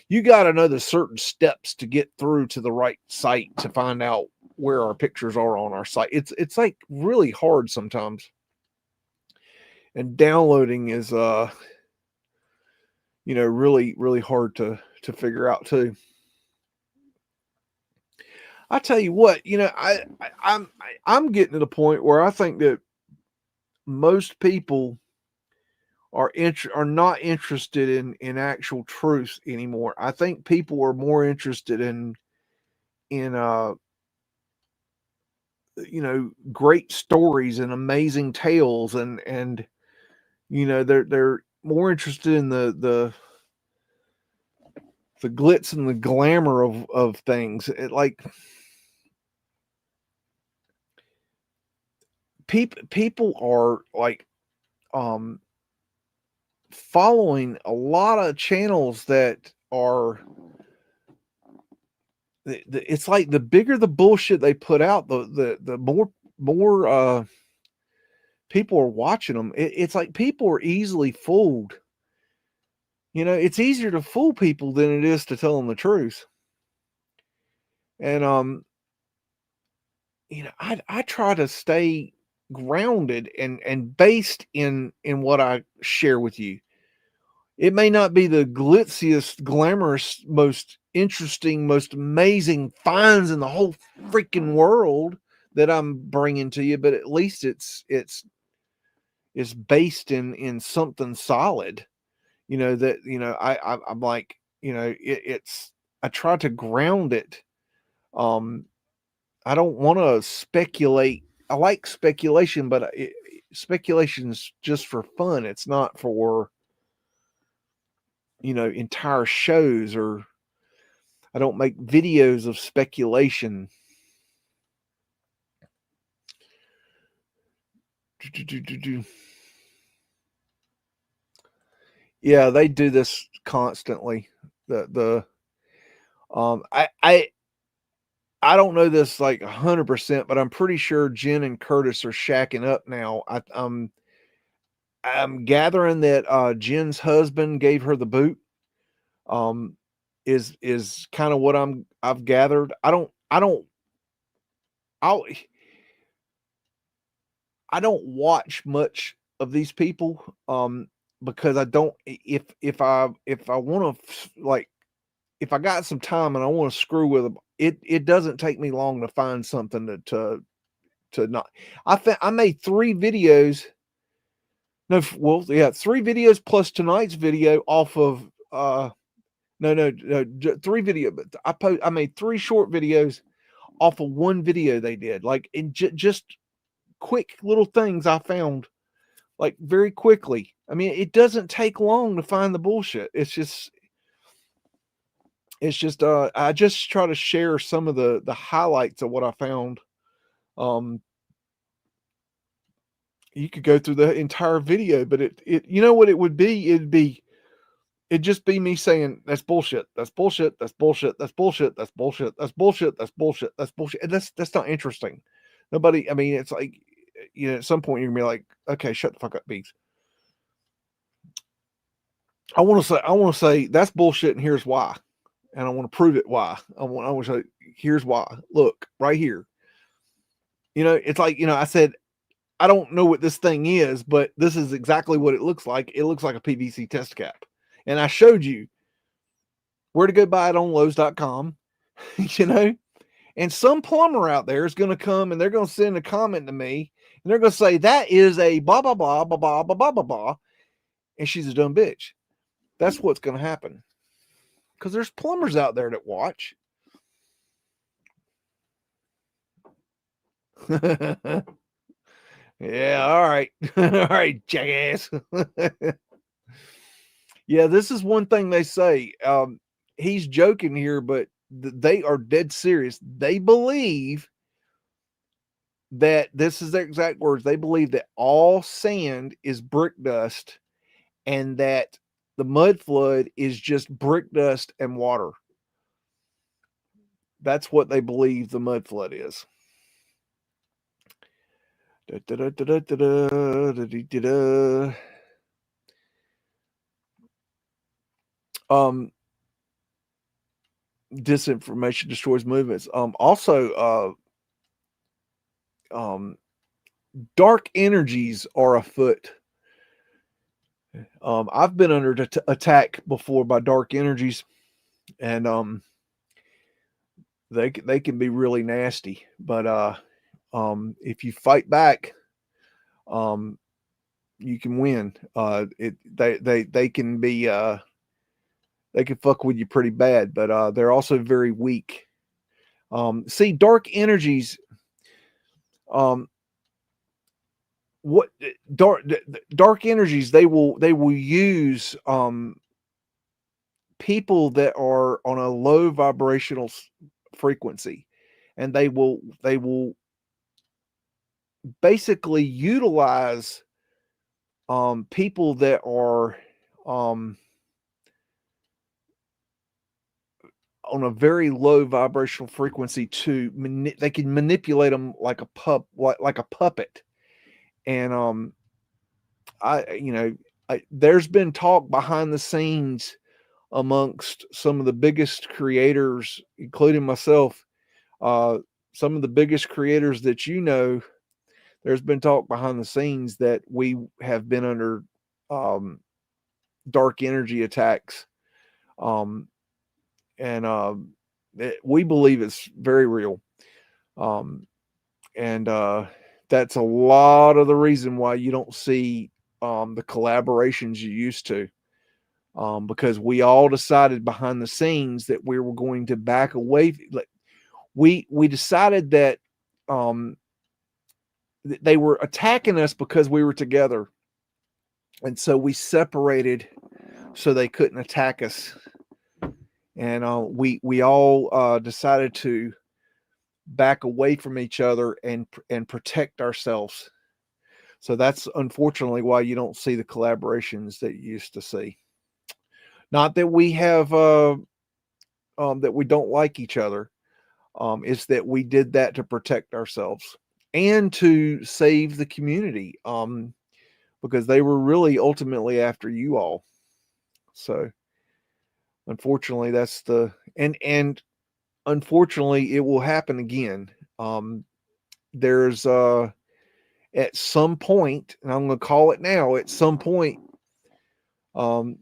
you got to know the certain steps to get through to the right site to find out where our pictures are on our site. It's like really hard sometimes, and downloading is really hard to figure out too. I tell you what, I'm getting to the point where I think that most people are not interested in actual truth anymore. I think people are more interested in great stories and amazing tales, and they're more interested in the glitz and the glamour of things. Like people are like following a lot of channels that are it's like the bigger the bullshit they put out, the more people are watching them. It's like people are easily fooled. It's easier to fool people than it is to tell them the truth. And I try to stay grounded and based in what I share with you. It may not be the glitziest, glamorous, most interesting, most amazing finds in the whole freaking world that I'm bringing to you, but at least it's based in something solid. I'm like, it's I try to ground it. I don't want to speculate. I like speculation, but speculation's just for fun. It's not for entire shows, or I don't make videos of speculation. Yeah, they do this constantly. I don't know this like 100%, but I'm pretty sure Jen and Curtis are shacking up now. I'm gathering that Jen's husband gave her the boot. Is kind of what I've gathered. I'll I don't watch much of these people because I don't if I want to like if I got some time and I want to screw with them, it doesn't take me long to find something to not. I made 3 videos. No, well, yeah, 3 videos plus tonight's video off of no 3 video, but I made 3 short videos off of 1 video they did, like in just quick little things I found like very quickly. I mean, it doesn't take long to find the bullshit. I just try to share some of the highlights of what I found. You could go through the entire video, but it you know what it would be? It'd just be me saying that's bullshit. That's bullshit. That's bullshit. That's bullshit. That's bullshit. That's bullshit. That's bullshit. That's bullshit. And that's not interesting. Nobody. I mean, it's like at some point you're gonna be like, okay, shut the fuck up, Beags. I want to say that's bullshit, and here's why, and I want to prove it why. I want to say here's why. Look right here. It's like I said I don't know what this thing is, but this is exactly what it looks like. It looks like a PVC test cap, and I showed you where to go buy it on Lowe's.com. And some plumber out there is going to come and they're going to send a comment to me and they're going to say that is a blah blah blah blah blah blah blah blah blah, and she's a dumb bitch. That's what's going to happen because there's plumbers out there that watch. Yeah, all right, all right, jackass. Yeah, this is one thing they say. He's joking here, but they are dead serious. They believe that, this is their exact words, they believe that all sand is brick dust and that the mud flood is just brick dust and water. That's what they believe the mud flood is. Disinformation destroys movements. Also, dark energies are afoot. I've been under attack before by dark energies, and they can be really nasty. But if you fight back, you can win. They can be they can fuck with you pretty bad, but they're also very weak. See, dark energies. What dark energies? They will use people that are on a low vibrational frequency, and they will basically utilize people that are on a very low vibrational frequency to they can manipulate them like a puppet. And there's been talk behind the scenes amongst some of the biggest creators, including myself, some of the biggest creators that there's been talk behind the scenes that we have been under dark energy attacks. And we believe it's very real. And that's a lot of the reason why you don't see the collaborations you used to. Because we all decided behind the scenes that we were going to back away. We decided that they were attacking us because we were together, and so we separated so they couldn't attack us. And we all decided to back away from each other and protect ourselves. So that's unfortunately why you don't see the collaborations that you used to see. Not that we have that we don't like each other. It's that we did that to protect ourselves and to save the community, because they were really ultimately after you all. So unfortunately, that's and unfortunately it will happen again. There's at some point, and I'm going to call it now, at some point,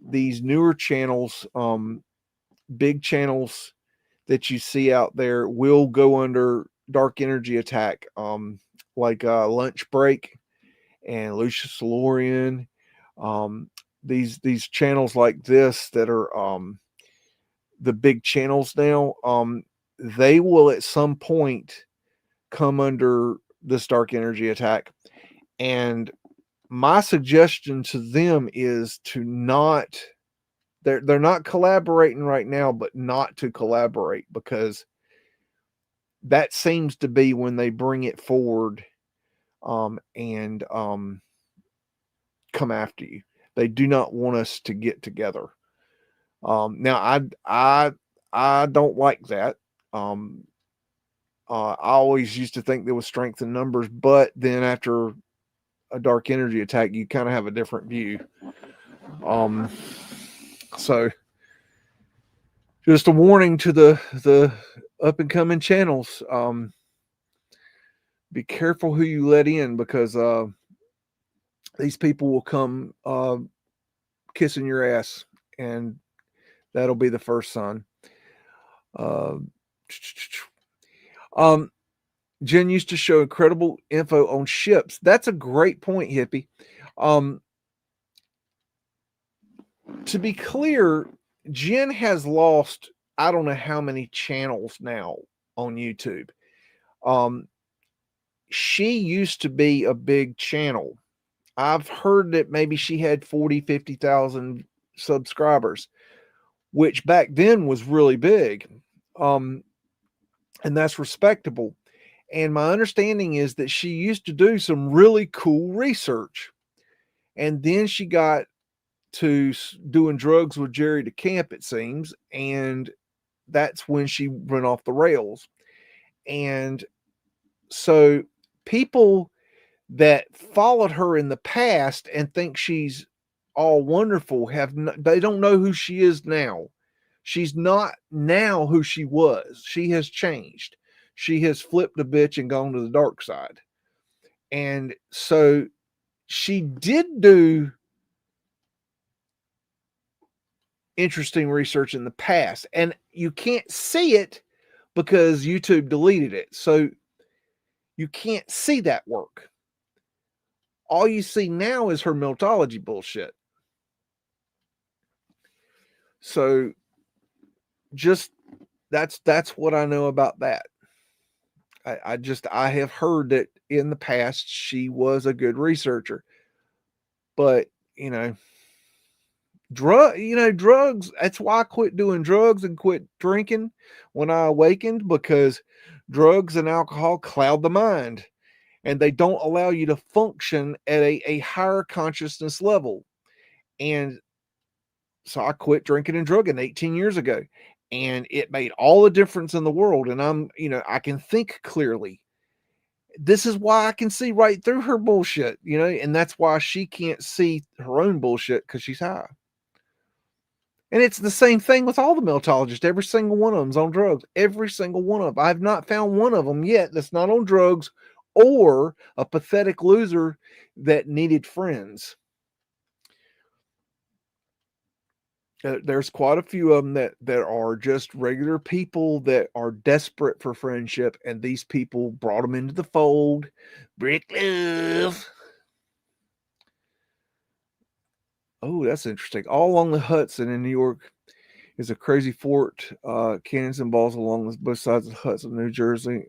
these newer channels, big channels that you see out there will go under dark energy attack, like Lunch Break and Lucius Lorian. These channels like this that are the big channels now, they will at some point come under this dark energy attack. And my suggestion to them is to not, they're not collaborating right now, but not to collaborate, because that seems to be when they bring it forward and come after you. They do not want us to get together. Now I don't like that. I always used to think there was strength in numbers, but then after a dark energy attack, you kind of have a different view. So just a warning to the up and coming channels. Be careful who you let in, because these people will come kissing your ass, and that'll be the first sign. Jen used to show incredible info on ships. That's a great point, Hippie. To be clear, Jen has lost, I don't know how many channels now on YouTube. She used to be a big channel. I've heard that maybe she had 40, 50,000 subscribers, which back then was really big. Um, and that's respectable. And my understanding is that she used to do some really cool research. And then she got to doing drugs with Jerry DeCamp, it seems. And that's when she went off the rails. And so people that followed her in the past and think she's all wonderful they don't know who she is now. She's not now who she was. She has changed. She has flipped a bitch and gone to the dark side. And so she did do interesting research in the past, and you can't see it because YouTube deleted it. So you can't see that work. All you see now is her Meltology bullshit. So just that's what I know about that. I have heard that in the past she was a good researcher, but drugs. That's why I quit doing drugs and quit drinking when I awakened, because drugs and alcohol cloud the mind and they don't allow you to function at a higher consciousness level. And so I quit drinking and drugging 18 years ago, and it made all the difference in the world. And I can think clearly. This is why I can see right through her bullshit, and that's why she can't see her own bullshit, because she's high. And it's the same thing with all the meltologists. Every single one of them's on drugs. Every single one of them. I've not found one of them yet that's not on drugs or a pathetic loser that needed friends. There's quite a few of them that are just regular people that are desperate for friendship, and these people brought them into the fold. Brick love. Oh, that's interesting. All along the Hudson in New York is a crazy fort, cannons and balls along both sides of the Hudson, New Jersey,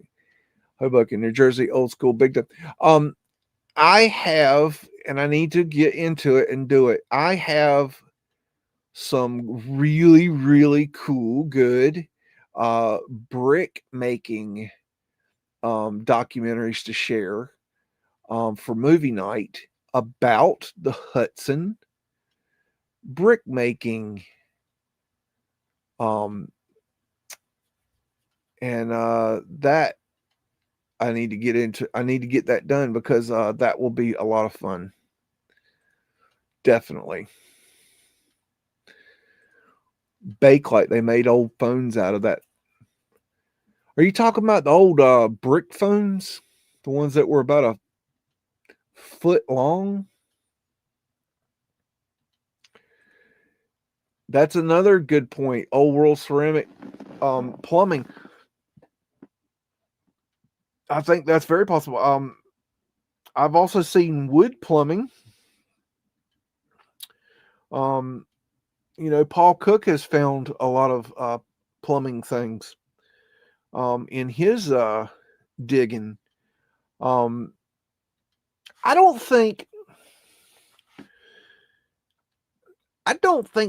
Hoboken, New Jersey, old school, big time. I have, and I need to get into it and do it. I have some really, really cool, good brick making documentaries to share for movie night about the Hudson brick making. And that I need to get into. I need to get that done, because that will be a lot of fun. Definitely. Bakelite, they made old phones out of that. Are you talking about the old brick phones? The ones that were about a foot long? That's another good point. Old world ceramic plumbing. I think that's very possible. I've also seen wood plumbing. Paul Cook has found a lot of plumbing things in his digging. I don't think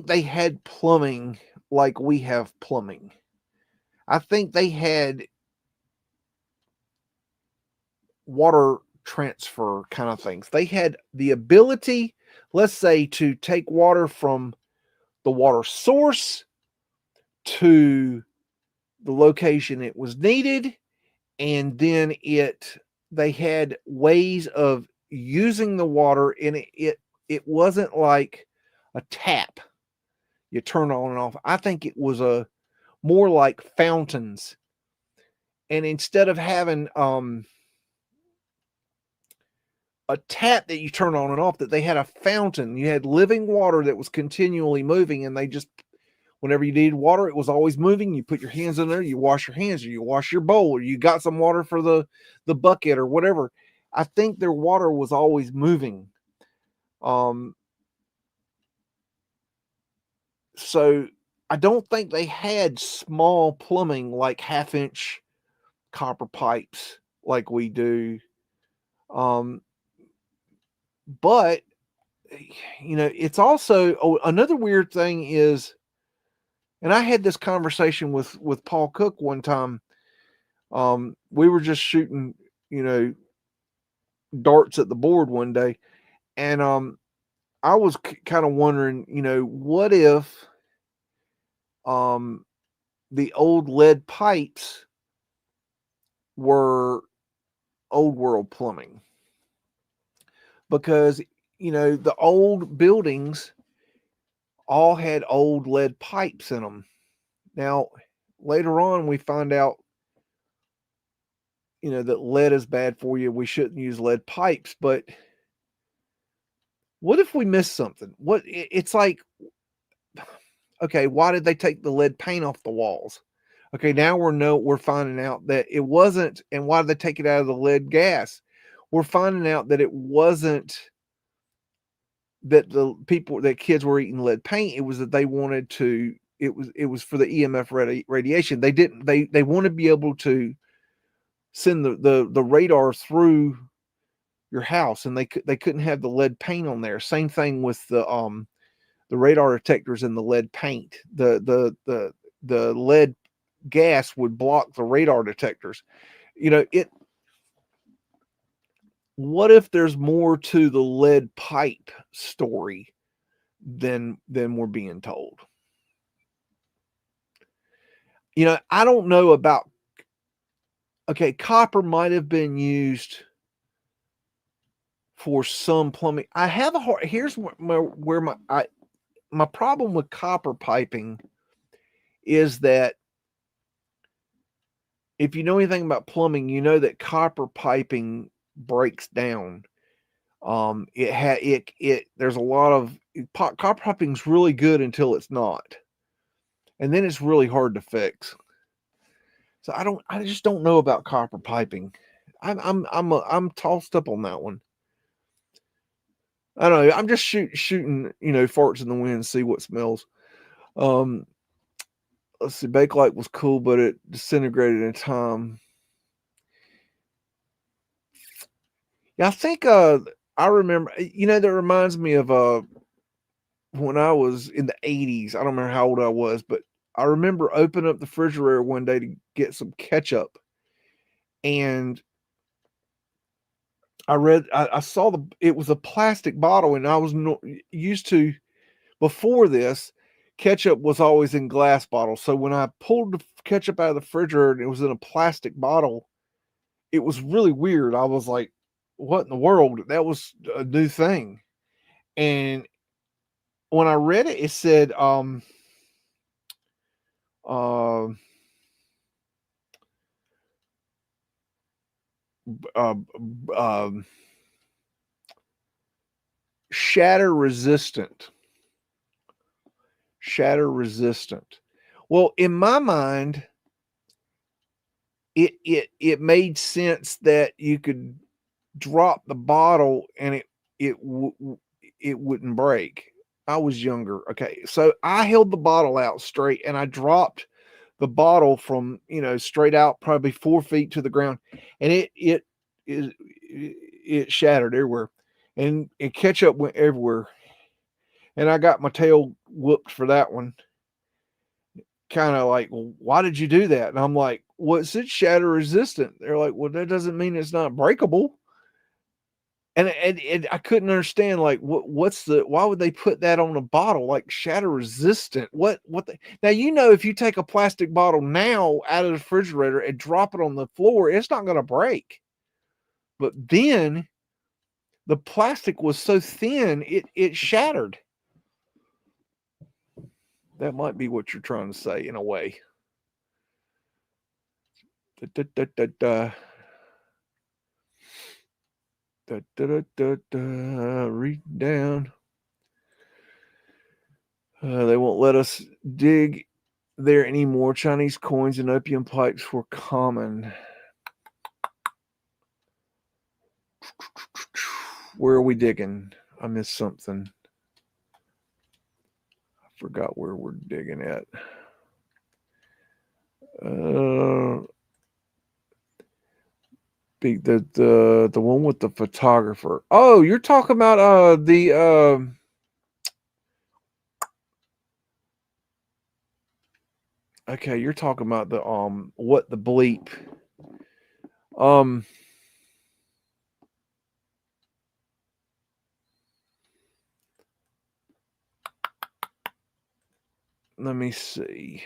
they had plumbing like we have plumbing. I think they had water transfer kind of things. They had the ability, let's say, to take water from the water source to the location it was needed, and then they had ways of using the water, and it wasn't like a tap you turn on and off. I think it was more like fountains. And instead of having a tap that you turn on and off, that they had a fountain. You had living water that was continually moving, and they just, whenever you needed water, it was always moving. You put your hands in there, you wash your hands, or you wash your bowl, or you got some water for the bucket or whatever. I think their water was always moving. So I don't think they had small plumbing like 1/2-inch copper pipes like we do. But it's also another weird thing is And I had this conversation with Paul Cook one time. We were just shooting, you know, darts at the board one day, and I was kind of wondering, you know, what if um, the old lead pipes were old world plumbing? Because, you know, the old buildings all had old lead pipes in them. Now, later on, we find out, you know, that lead is bad for you. We shouldn't use lead pipes. But what if we missed something? It's like, okay, why did they take the lead paint off the walls? Okay, now we're finding out that it wasn't, and why did they take it out of the lead gas? We're finding out that it wasn't that the people that kids were eating lead paint. It was that they wanted to. It was for the EMF radiation. They didn't. They want to be able to send the radar through your house, and they couldn't have the lead paint on there. Same thing with the radar detectors and the lead paint. The lead gas would block the radar detectors. You know, it what if there's more to the lead pipe story than we're being told? You know, I don't know about, okay, copper might have been used for some plumbing. I have a hard, here's where my problem with copper piping is that if you know anything about plumbing, you know that copper piping breaks down. There's a lot of copper piping's really good until it's not, and then it's really hard to fix. So I just don't know about copper piping. I'm tossed up on that one. I don't know. I'm just shooting, you know, farts in the wind, see what smells. Um, let's see. Bakelite was cool, but it disintegrated in time. Yeah, I think I remember. You know, that reminds me of when I was in the 80s. I don't remember how old I was, but I remember opening up the refrigerator one day to get some ketchup, and I saw it was a plastic bottle, and I was used to, before this, ketchup was always in glass bottles. So when I pulled the ketchup out of the refrigerator and it was in a plastic bottle, it was really weird. I was like, what in the world? That was a new thing. And when I read it, it said, uh, uh, um, shatter resistant. Shatter resistant. Well, in my mind, it made sense that you could drop the bottle and it wouldn't break. I was younger. Okay, so I held the bottle out straight and I dropped the bottle from, you know, straight out probably 4 feet to the ground, and it shattered everywhere, and ketchup went everywhere, and I got my tail whooped for that one. Kind of like, well, why did you do that? And I'm like, well, it's shatter resistant. They're like, well, that doesn't mean it's not breakable. And I couldn't understand, like, why would they put that on a bottle, like shatter resistant? Now, you know, if you take a plastic bottle now out of the refrigerator and drop it on the floor, it's not going to break. But then the plastic was so thin, it shattered. That might be what you're trying to say in a way. Da, da, da, da, da, da, da, da, read down. They won't let us dig there anymore. Chinese coins and opium pipes were common. Where are we digging? I missed something. I forgot where we're digging at. The one with the photographer. Oh, you're talking about the Okay, you're talking about the what the bleep. Um let me see.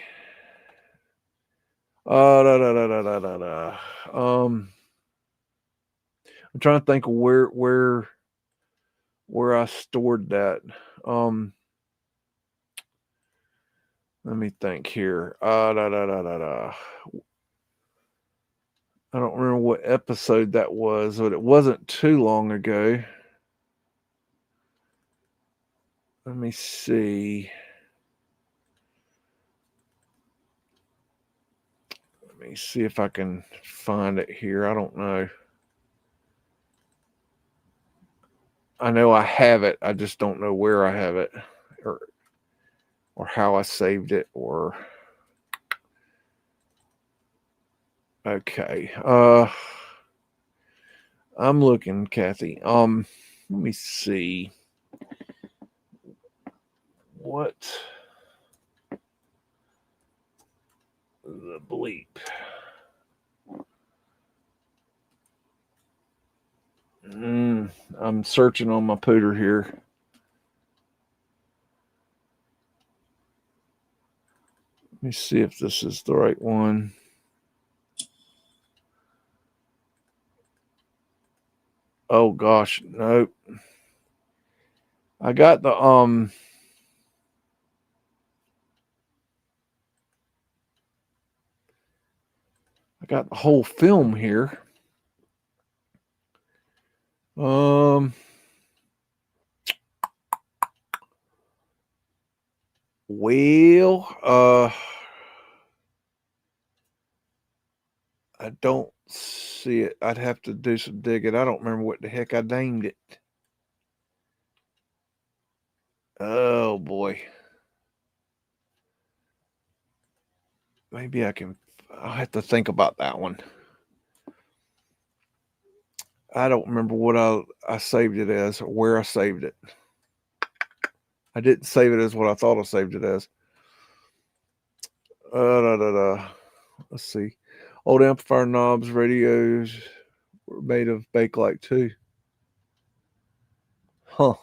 Da, da, da, da, da, da, da. I'm trying to think of where I stored that. Um let me think here. Da, da, da, da, da. I don't remember what episode that was, but it wasn't too long ago. Let me see. Let me see if I can find it here. I don't know. I know I have it. I just don't know where I have it or how I saved it or okay. I'm looking, Kathy. Let me see. What the bleep? I'm searching on my pooter here. Let me see if this is the right one. Oh gosh, nope. I got the whole film here. Well, I don't see it. I'd have to do some digging. I don't remember what the heck I named it. Oh boy. Maybe I'll have to think about that one. I don't remember what I saved it as or where I saved it. I didn't save it as what I thought I saved it as. Da, da, da. Let's see. Old amplifier knobs, radios were made of Bakelite too. Huh.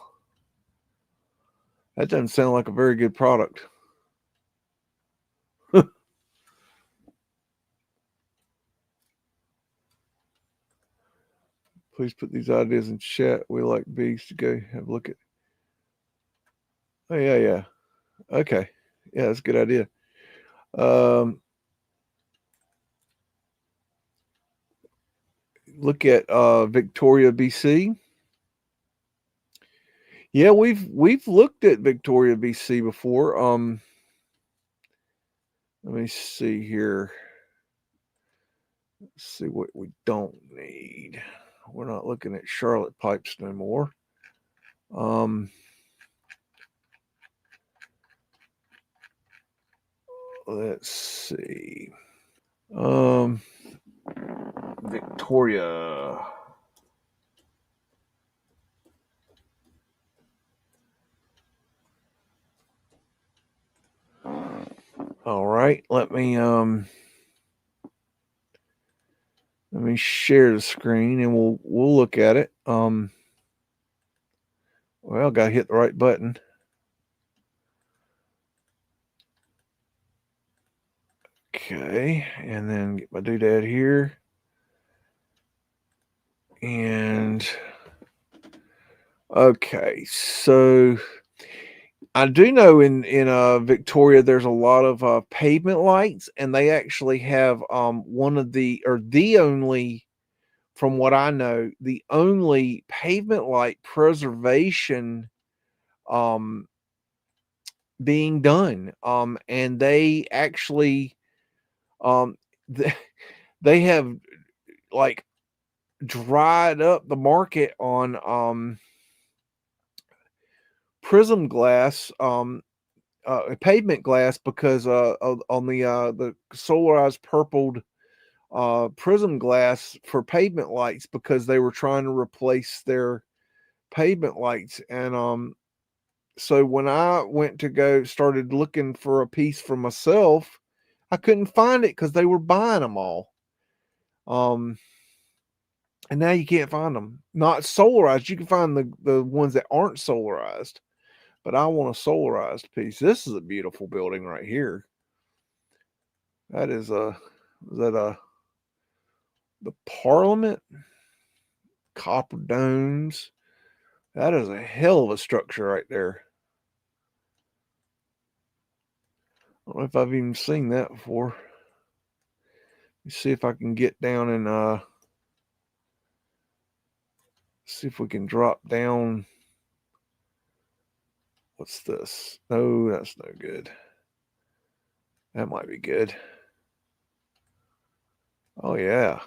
That doesn't sound like a very good product. Please put these ideas in chat. We like BEAGS to go have a look at. Oh yeah, yeah. Okay. Yeah, that's a good idea. Look at Victoria, BC. Yeah, we've looked at Victoria, BC before. Let me see here. Let's see what we don't need. We're not looking at Charlotte pipes no more. Let's see. Victoria. All right, let me share the screen and we'll look at it. Well, gotta hit the right button. Okay, and then get my doodad here. And okay, so I do know in Victoria there's a lot of pavement lights, and they actually have one of the only, from what I know, the only pavement light preservation being done. And they actually they have like dried up the market on prism glass, pavement glass, because on the solarized purpled prism glass for pavement lights, because they were trying to replace their pavement lights. And so when I went to go started looking for a piece for myself, I couldn't find it because they were buying them all. And now you can't find them. Not solarized. You can find the ones that aren't solarized, but I want a solarized piece. This is a beautiful building right here. That is the Parliament? Copper domes. That is a hell of a structure right there. I don't know if I've even seen that before. Let me see if I can get down and see if we can drop down. What's this? No, that's no good. That might be good. Oh, yeah.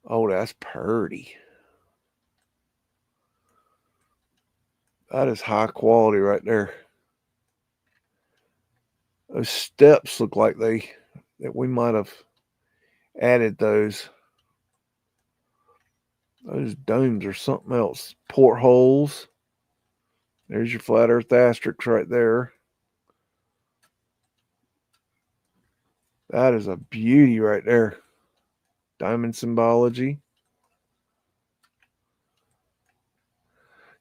Oh, that's pretty. That is high quality right there. Those steps look like that we might have added those. Those domes are something else. Portholes. There's your flat earth asterisk right there. That is a beauty right there. Diamond symbology.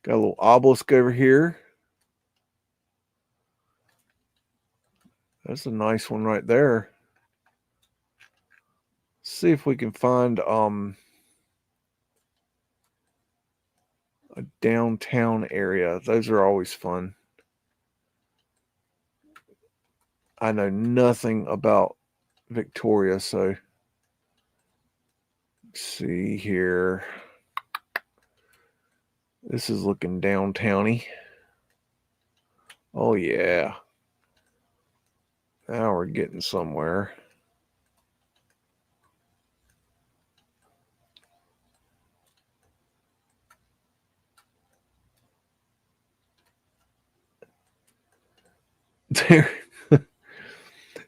Got a little obelisk over here. That's a nice one right there. Let's see if we can find a downtown area. Those are always fun. I know nothing about Victoria, so let's see here. This is looking downtowny. Oh yeah. Now we're getting somewhere.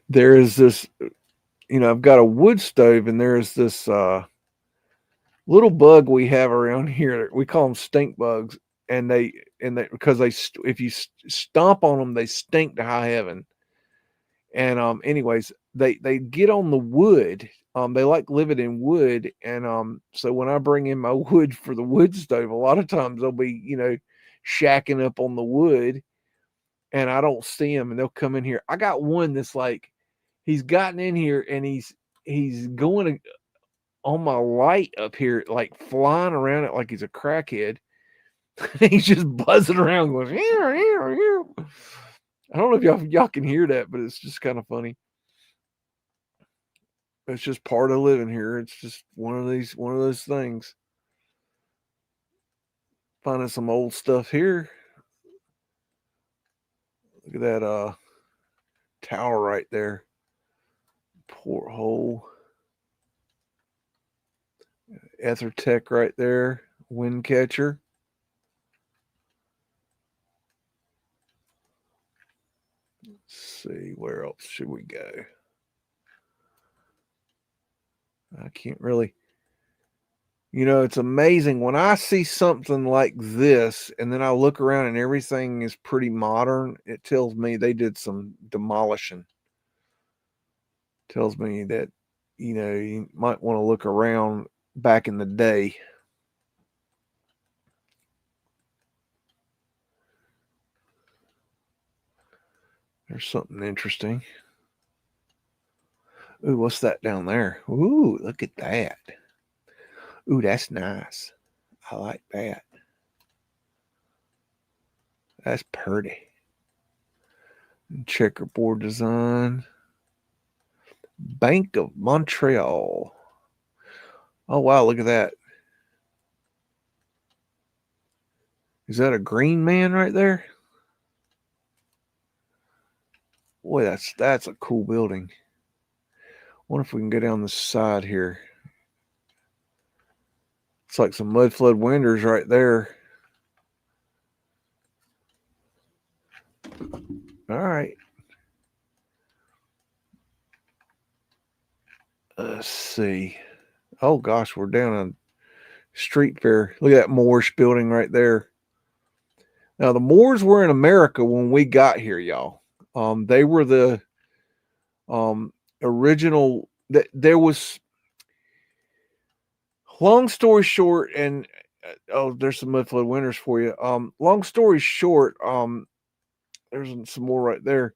There is this, I've got a wood stove, and there is this little bug we have around here. We call them stink bugs, and they because if you stomp on them, they stink to high heaven. And anyways, they get on the wood. They like living in wood, and so when I bring in my wood for the wood stove, a lot of times they'll be shacking up on the wood, and I don't see them, and they'll come in here. I got one that's like, he's gotten in here, and he's going on my light up here, like flying around it like he's a crackhead. He's just buzzing around going, here, here, here. I don't know if y'all can hear that, but it's just kind of funny. It's just part of living here. It's just one of those things. Finding some old stuff here. Look at that tower right there. Porthole. EtherTech right there. Wind catcher. Let's see, where else should we go? I can't really. It's amazing when I see something like this and then I look around and everything is pretty modern. It tells me they did some demolishing. It tells me that, you might want to look around back in the day. There's something interesting. Ooh, what's that down there? Ooh, look at that. Ooh, that's nice. I like that. That's pretty. Checkerboard design. Bank of Montreal. Oh, wow, look at that. Is that a green man right there? Boy, that's a cool building. Wonder if we can go down the side here. It's like some Mudflood windows right there. All right. Let's see. Oh gosh, we're down on Street Fair. Look at that Moorish building right there. Now the Moors were in America when we got here, y'all. They were the original. That there was, long story short, and oh, there's some Mudflood winners for you. Long story short, there's some more right there,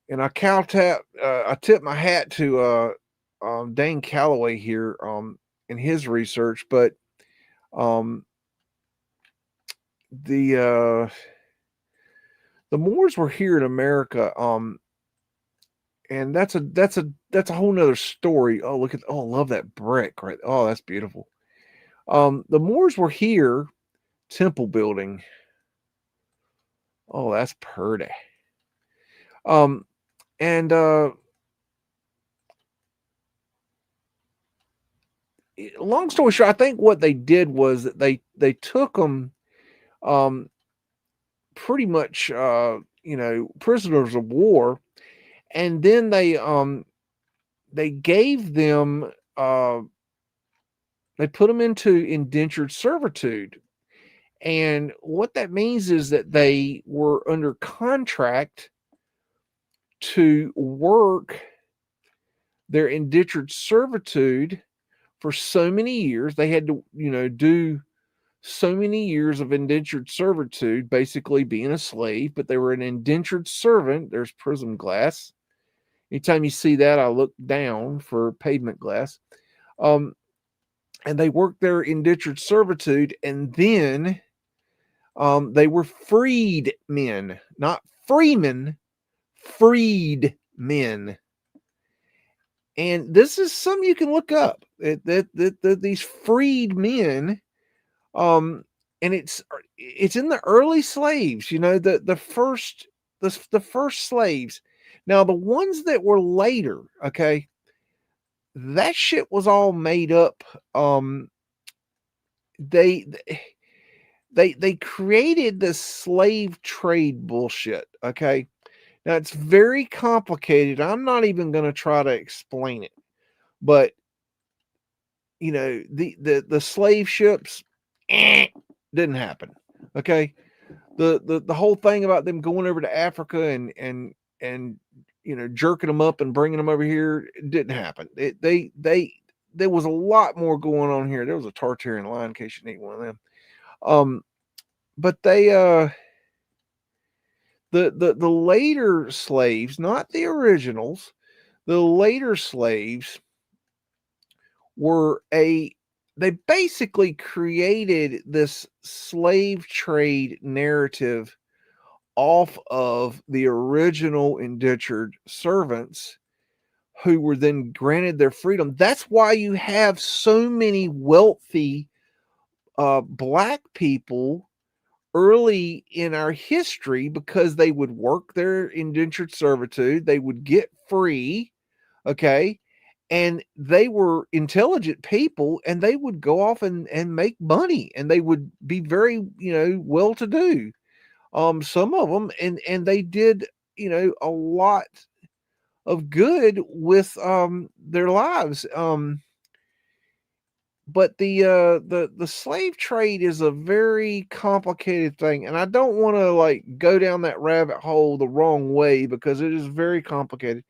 and I tip my hat to Dane Calloway here, in his research, but um, the the Moors were here in America, and that's a whole nother story. Oh, look at, oh, I love that brick, right? Oh, that's beautiful. The Moors were here temple building. Oh, that's pretty. Um, and long story short, I think what they did was that they took them, um, pretty much, prisoners of war, and then they gave them, they put them into indentured servitude. And what that means is that they were under contract to work their indentured servitude for so many years. They had to, do so many years of indentured servitude, basically being a slave, but they were an indentured servant. There's prism glass. Anytime you see that, I look down for pavement glass. And they worked their indentured servitude, and then they were freed men, not freemen, freed men. And this is something you can look up. These freed men, um, and it's in the early slaves. The first slaves. Now the ones that were later, okay, that shit was all made up. They they created this slave trade bullshit. Okay, now it's very complicated. I'm not even going to try to explain it, but the slave ships, didn't happen. Okay, the whole thing about them going over to Africa and jerking them up and bringing them over here, it didn't happen. They there was a lot more going on here. There was a Tartarian line, in case you need one of them. But they the later slaves, not the originals, the later slaves were they basically created this slave trade narrative off of the original indentured servants who were then granted their freedom. That's why you have so many wealthy black people early in our history, because they would work their indentured servitude, they would get free, okay, and they were intelligent people, and they would go off and make money, and they would be very, well to do. Some of them, and they did, a lot of good with their lives. But the slave trade is a very complicated thing, and I don't want to like go down that rabbit hole the wrong way, because it is very complicated.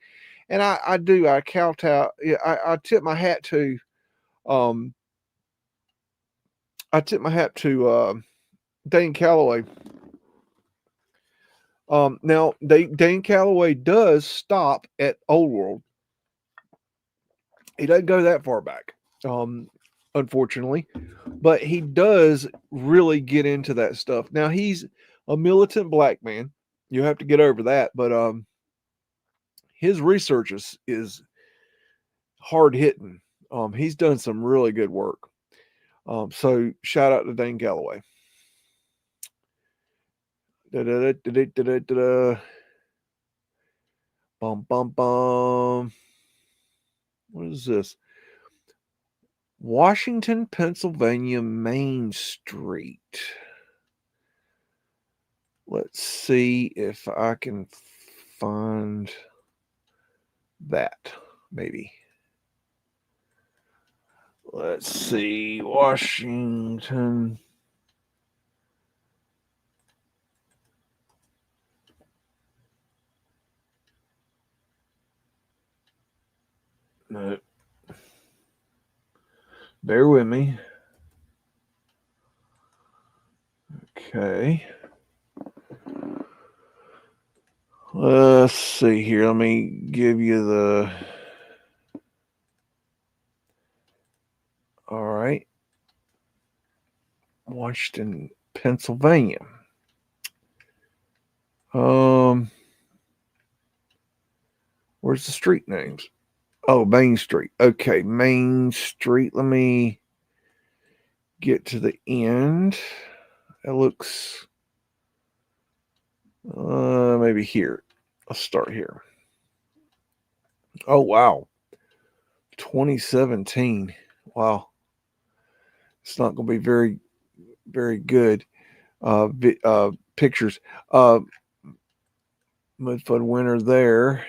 And I kowtow. Yeah, I tip my hat to um Dane Calloway. Now Dane Calloway does stop at Old World. He doesn't go that far back, unfortunately, but he does really get into that stuff. Now he's a militant black man. You have to get over that, but his research is hard hitting. He's done some really good work. So shout out to Dane Calloway. Bum bum bum. What is this? Washington, Pennsylvania, Main Street. Let's see if I can find that, maybe. Let's see, Washington. Bear with me. Okay. Let's see here. Let me give you the. All right. Washington, Pennsylvania. Where's the street names? Oh, Main Street. Okay, Main Street. Let me get to the end. It looks maybe here. Let's start here. Oh wow, 2017. Wow, it's not going to be very good. Pictures. Mudflood winter there.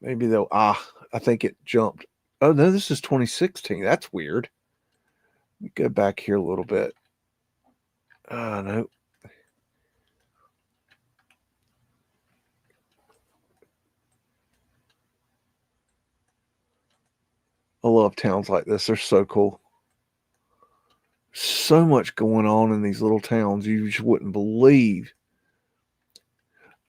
Maybe they'll. I think it jumped. Oh no, this is 2016. That's weird. Let me go back here a little bit. No. I love towns like this. They're so cool. So much going on in these little towns you just wouldn't believe.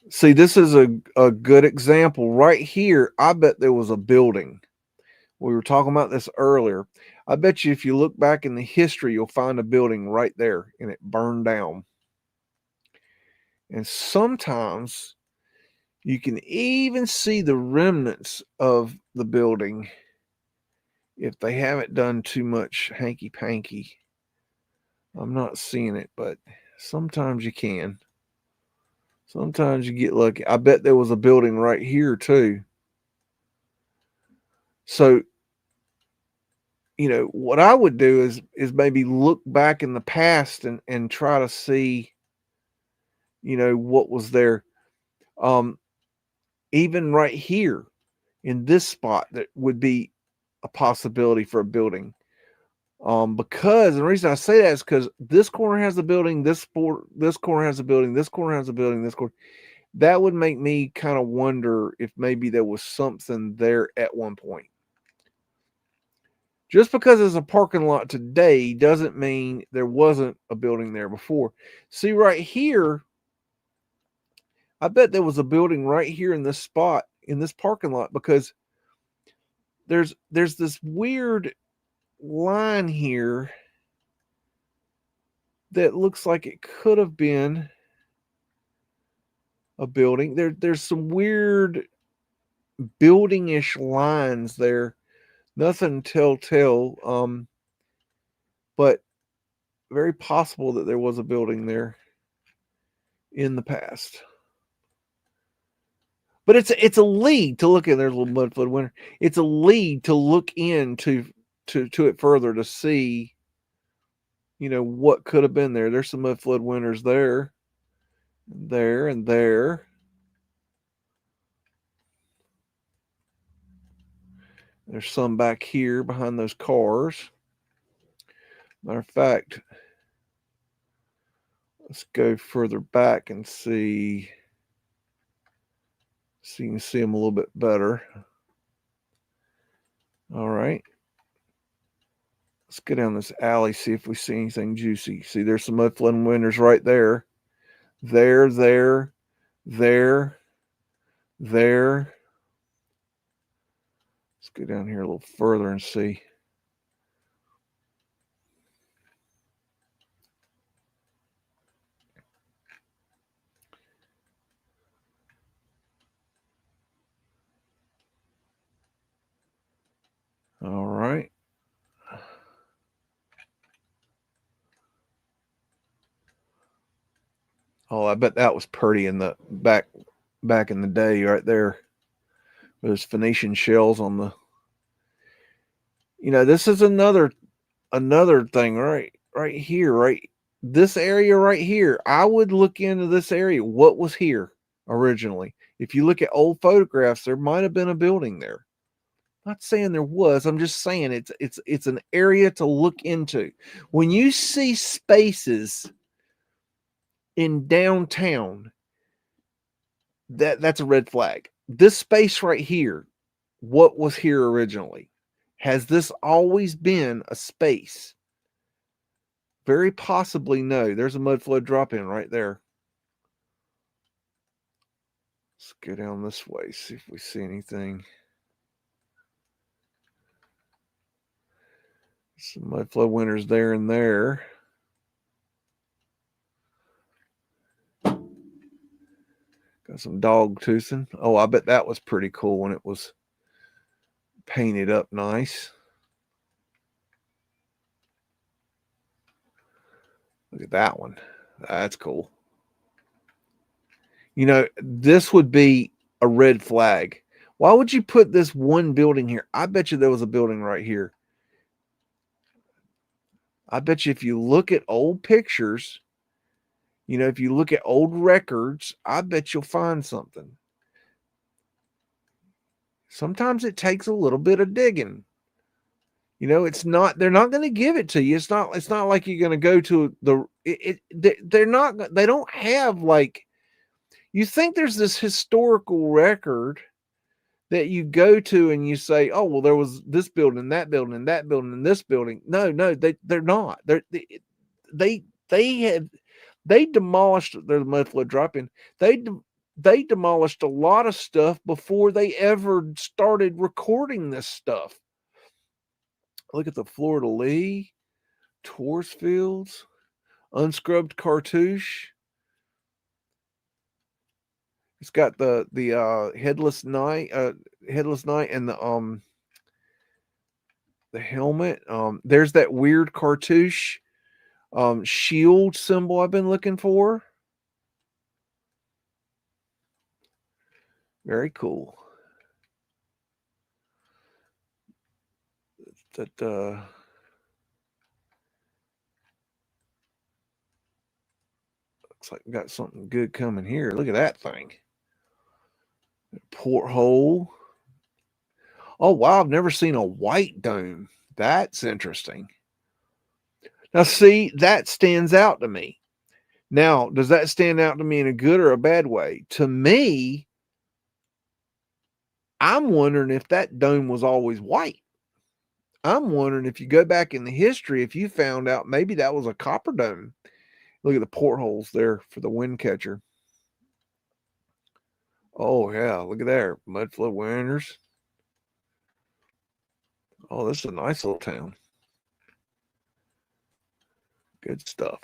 See, this is a good example. Right here, I bet there was a building. We were talking about this earlier. I bet you if you look back in the history, you'll find a building right there and it burned down. And sometimes you can even see the remnants of the building if they haven't done too much hanky panky. I'm not seeing it, but sometimes you can. Sometimes you get lucky. I bet there was a building right here too. So, what I would do is maybe look back in the past and try to see, what was there. Even right here in this spot, that would be a possibility for a building. Because the reason I say that is because this corner has a building, this corner has a building, this corner has a building, this corner. That would make me kind of wonder if maybe there was something there at one point. Just because there's a parking lot today doesn't mean there wasn't a building there before. See right here, I bet there was a building right here in this spot, in this parking lot, because there's this weird line here that looks like it could have been a building. There's some weird building-ish lines there. Nothing telltale, but very possible that there was a building there in the past. But it's a lead to look in. There's a little Mudflood winter. It's a lead to look into to it further to see, what could have been there. There's some Mudflood winters there, and there. There's some back here behind those cars. Matter of fact, let's go further back and see. So you can see them a little bit better. All right. Let's go down this alley, see if we see anything juicy. See, there's some Mudflood winters right there. There. Let's go down here a little further and see. All right. Oh, I bet that was pretty in the back in the day right there. Those Phoenician shells on the. This is another thing right here, right? This area right here. I would look into this area. What was here originally? If you look at old photographs, there might have been a building there. I'm not saying there was. I'm just saying it's an area to look into. When you see spaces in downtown, that's a red flag. This space right here, what was here originally? Has this always been a space? Very possibly no. There's a mudflood drop-in right there. Let's go down this way, see if we see anything. Some mudflood winters there and there. Got some dog toothing. Oh, I bet that was pretty cool when it was painted up nice. Look at that one. That's cool. You know, this would be a red flag. Why would you put this one building here? I bet you there was a building right here. I bet you if you look at old pictures, you know, if you look at old records, I bet you'll find something. Sometimes it takes a little bit of digging. You know, it's not, they're not going to give it to you. It's not like you're going to go to they're not, they don't have like, you think there's this historical record that you go to and you say, oh, well, there was this building, that building, and that building, and this building. No, they're not. They demolished their mudflood drop-in. They demolished a lot of stuff before they ever started recording this stuff. Look at the Florida Lee, Taurus Fields, unscrubbed cartouche. It's got the headless knight and the helmet. There's that weird cartouche shield symbol I've been looking for. Very cool. That looks like we got something good coming here. Look at that thing. Porthole. Oh wow, I've never seen a white dome. That's interesting. Now see, that stands out to me. Now, does that stand out to me in a good or a bad way? To me, I'm wondering if that dome was always white. I'm wondering if you go back in the history, if you found out maybe that was a copper dome. Look at the portholes there for the wind catcher. Oh, yeah, look at there. Mudflood winters. Oh, this is a nice little town. Good stuff.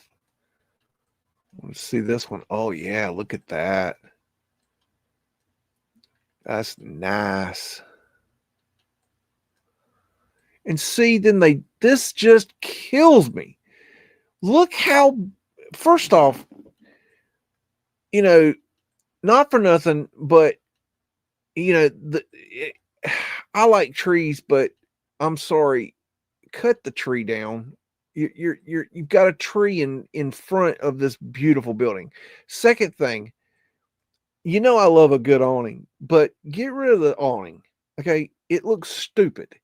Let's see this one. Oh, yeah, look at that. That's nice. And see, then this just kills me. Look how, first off, you know, not for nothing, but, you know, I like trees, but I'm sorry, cut the tree down. You've got a tree in front of this beautiful building. Second thing, you know, I love a good awning, but get rid of the awning. Okay. It looks stupid.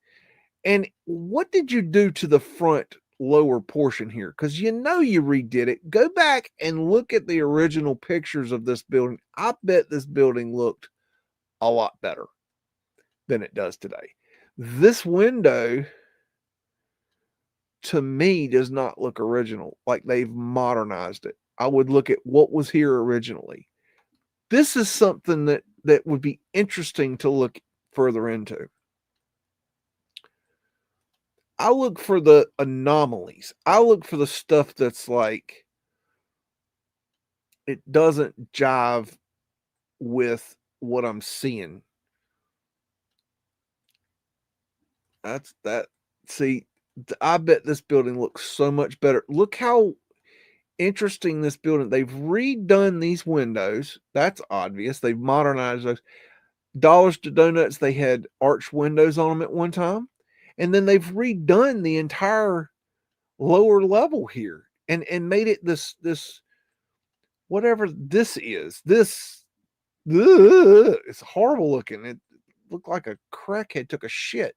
And what did you do to the front lower portion here? Because you know you redid it. Go back and look at the original pictures of this building. I bet this building looked a lot better than it does today. This window, to me, does not look original, like they've modernized it. I would look at what was here originally. This is something that would be interesting to look further into. I look for the anomalies. I look for the stuff that's like, it doesn't jive with what I'm seeing. That's that. See, I bet this building looks so much better. Look how interesting this building. They've redone these windows. That's obvious. They've modernized those. Dollars to Donuts, they had arched windows on them at one time. And then they've redone the entire lower level here and made it this whatever this is. This it's horrible looking. It looked like a crackhead took a shit.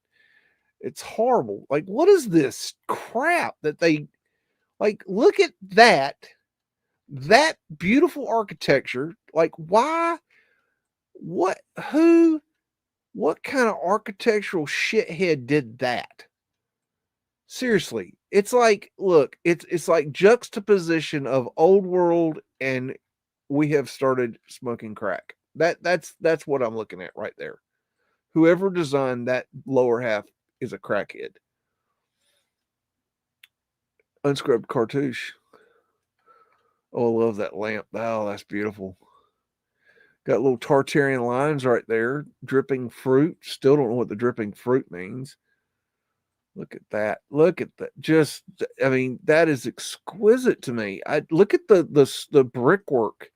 It's horrible. Like, what is this crap that they like? Look at that beautiful architecture. Like, why? What? Who What kind of architectural shithead did that? Seriously, it's like, look, it's like juxtaposition of old world and we have started smoking crack. That's what I'm looking at right there. Whoever designed that lower half is a crackhead. Unscrubbed cartouche. Oh, I love that lamp. Oh, that's beautiful. Got little Tartarian lines right there. Dripping fruit. Still don't know what the dripping fruit means. Look at that. Look at that. Just, I mean, that is exquisite to me. I look at the brickwork.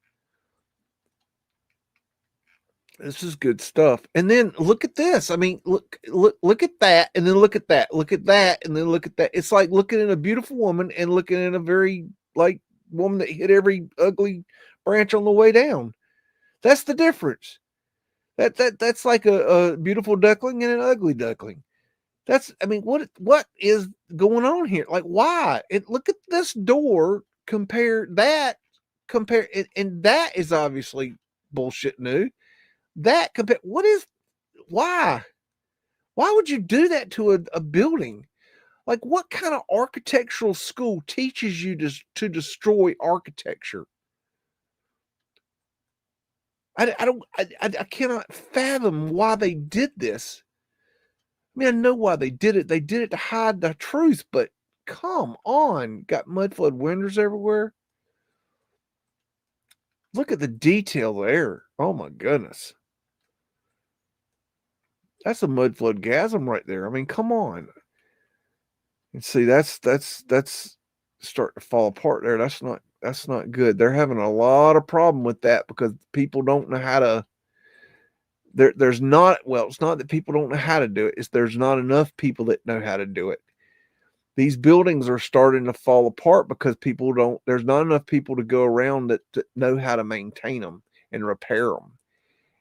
This is good stuff. And then look at this. I mean, look at that, and then look at that. Look at that, and then look at that. It's like looking at a beautiful woman and looking at a very like woman that hit every ugly branch on the way down. That's the difference. That's like a beautiful duckling and an ugly duckling. That's, I mean, what is going on here? Like, why? And look at this door. Compare and that is obviously bullshit new. That compare what is why? Why would you do that to a building? Like, what kind of architectural school teaches you to destroy architecture? I don't I cannot fathom why they did this. I mean, I know why they did it. They did it to hide the truth, but come on. Got mudflood windows everywhere. Look at the detail there. Oh my goodness. That's a mudflood gasm right there. I mean, come on. And see, that's starting to fall apart there. That's not good. They're having a lot of problem with that because people don't know how to there's not, well, it's not that people don't know how to do it. It's there's not enough people that know how to do it. These buildings are starting to fall apart because people don't, there's not enough people to go around that know how to maintain them and repair them.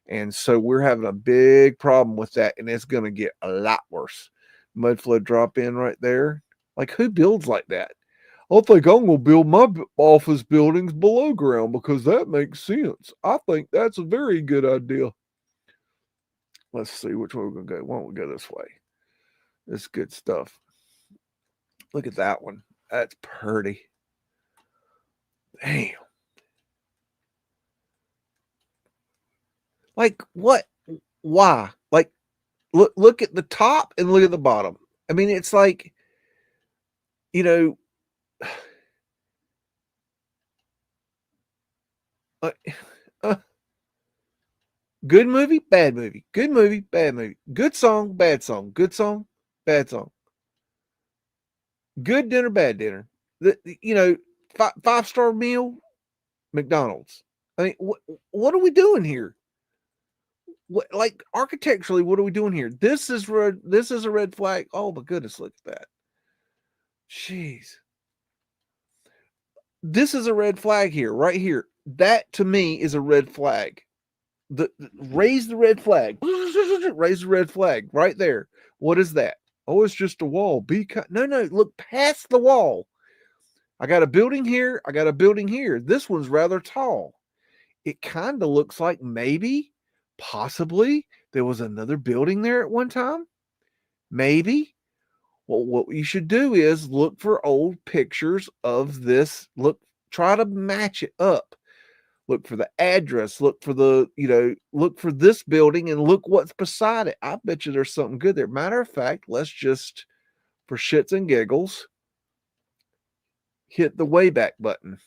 And so we're having a big problem with that, and it's going to get a lot worse. Mud flood drop in right there. Like, who builds like that? I think I'm going to build my office buildings below ground because that makes sense. I think that's a very good idea. Let's see which way we're going to go. Why don't we go this way? This is good stuff. Look at that one. That's pretty. Damn. Like, what? Why? Like, look at the top and look at the bottom. I mean, it's like, you know, uh, uh, good movie, bad movie. Good movie, bad movie. Good song, bad song. Good song, bad song. Good dinner, bad dinner. You know, five-star meal, McDonald's. I mean, what are we doing here? What, like, architecturally, what are we doing here? This is red. This is a red flag. Oh my goodness, look at that. Jeez. This is a red flag here, right here. That to me is a red flag. Raise the red flag. Raise the red flag right there. What is that? Oh, it's just a wall. No, look past the wall. I got a building here. I got a building here. This one's rather tall. It kind of looks like maybe, possibly, there was another building there at one time. Maybe. Well, what you should do is look for old pictures of this. Try to match it up. Look for the address. Look for look for this building and look what's beside it. I bet you there's something good there. Matter of fact, let's just, for shits and giggles, hit the Wayback button.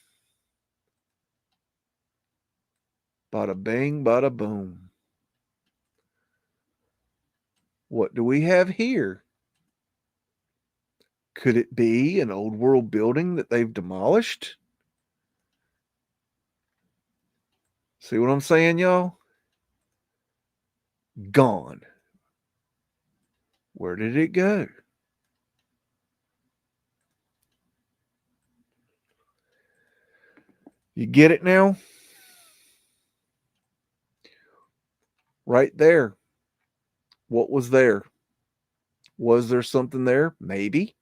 Bada bing, bada boom. What do we have here? Could it be an old world building that they've demolished? See what I'm saying, y'all? Gone. Where did it go? You get it now? Right there. What was there? Was there something there? Maybe.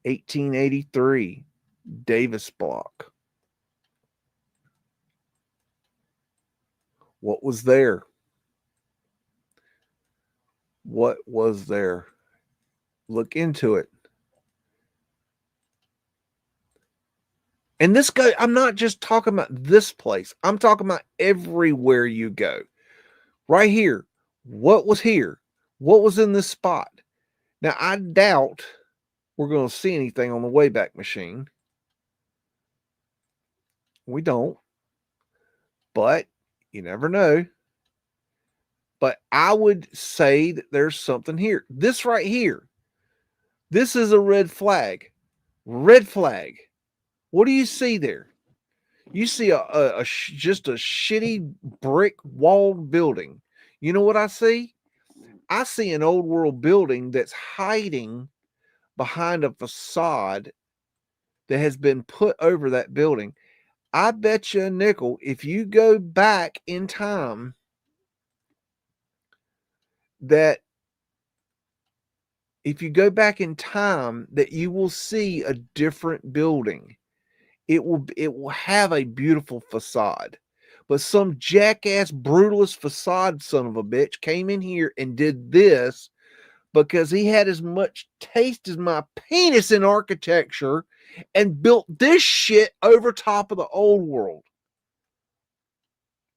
1883, Davis block. What was there? What was there? Look into it. And this guy, I'm not just talking about this place. I'm talking about everywhere you go. Right here. What was here? What was in this spot? Now, I doubt we're going to see anything on the Wayback Machine. We don't. But you never know. But I would say that there's something here. This right here. This is a red flag. Red flag. What do you see there? You see just a shitty brick walled building. You know what I see? I see an old world building that's hiding behind a facade that has been put over that building. I bet you a nickel, if you go back in time, that you will see a different building. It will have a beautiful facade. But some jackass brutalist facade son of a bitch came in here and did this because he had as much taste as my penis in architecture and built this shit over top of the old world.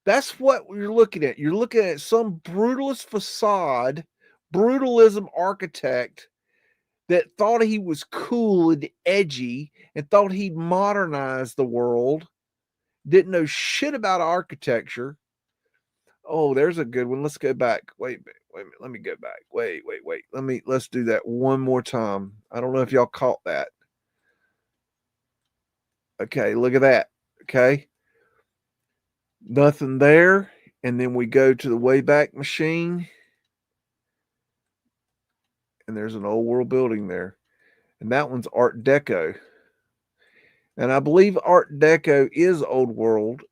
That's what you're looking at. You're looking at some brutalist facade, brutalism architect that thought he was cool and edgy and thought he'd modernize the world, didn't know shit about architecture. Oh, there's a good one. Let's go back. Wait a minute. Let me go back. Wait. Let's do that one more time. I don't know if y'all caught that. Okay, look at that. Okay. Nothing there. And then we go to the Wayback Machine. And there's an old world building there. And that one's Art Deco. And I believe Art Deco is old world.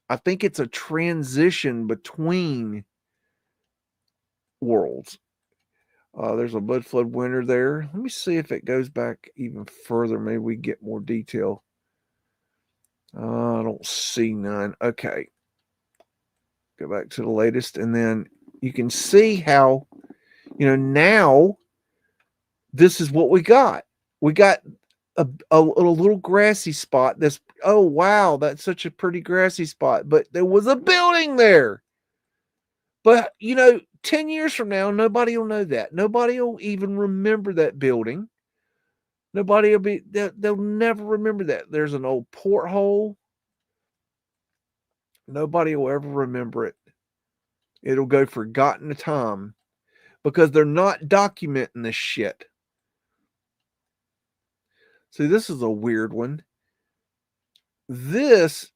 I think it's a transition between worlds. There's a Mudflood winter there. Let me see if it goes back even further. Maybe we get more detail. I don't see none. Okay. Go back to the latest. And then you can see how, now this is what we got. We got a little grassy spot. Oh, wow, that's such a pretty grassy spot. But there was a building there. But, 10 years from now, nobody will know that. Nobody will even remember that building. Nobody will they'll never remember that. There's an old porthole. Nobody will ever remember it. It'll go forgotten to time because they're not documenting this shit. See, this is a weird one. This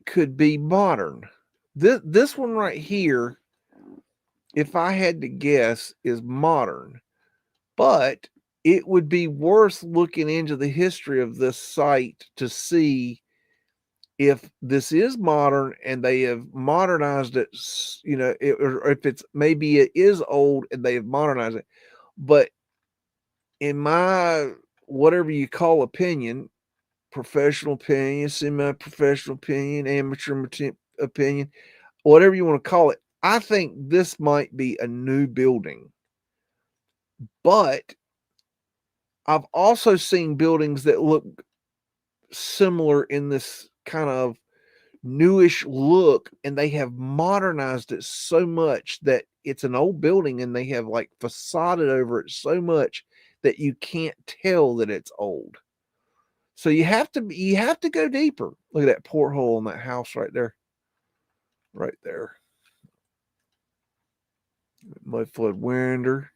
could be modern. This one right here, if I had to guess, is modern. But it would be worth looking into the history of this site to see if this is modern and they have modernized it, or if it's maybe it is old and they have modernized it. But in my whatever you call opinion, professional opinion, semi-professional opinion, amateur opinion, whatever you want to call it, I think this might be a new building. But I've also seen buildings that look similar in this kind of newish look, and they have modernized it so much that it's an old building and they have like facaded over it so much that you can't tell that it's old. So you have to go deeper. Look at that porthole in that house right there. Right there. Mudflood winter.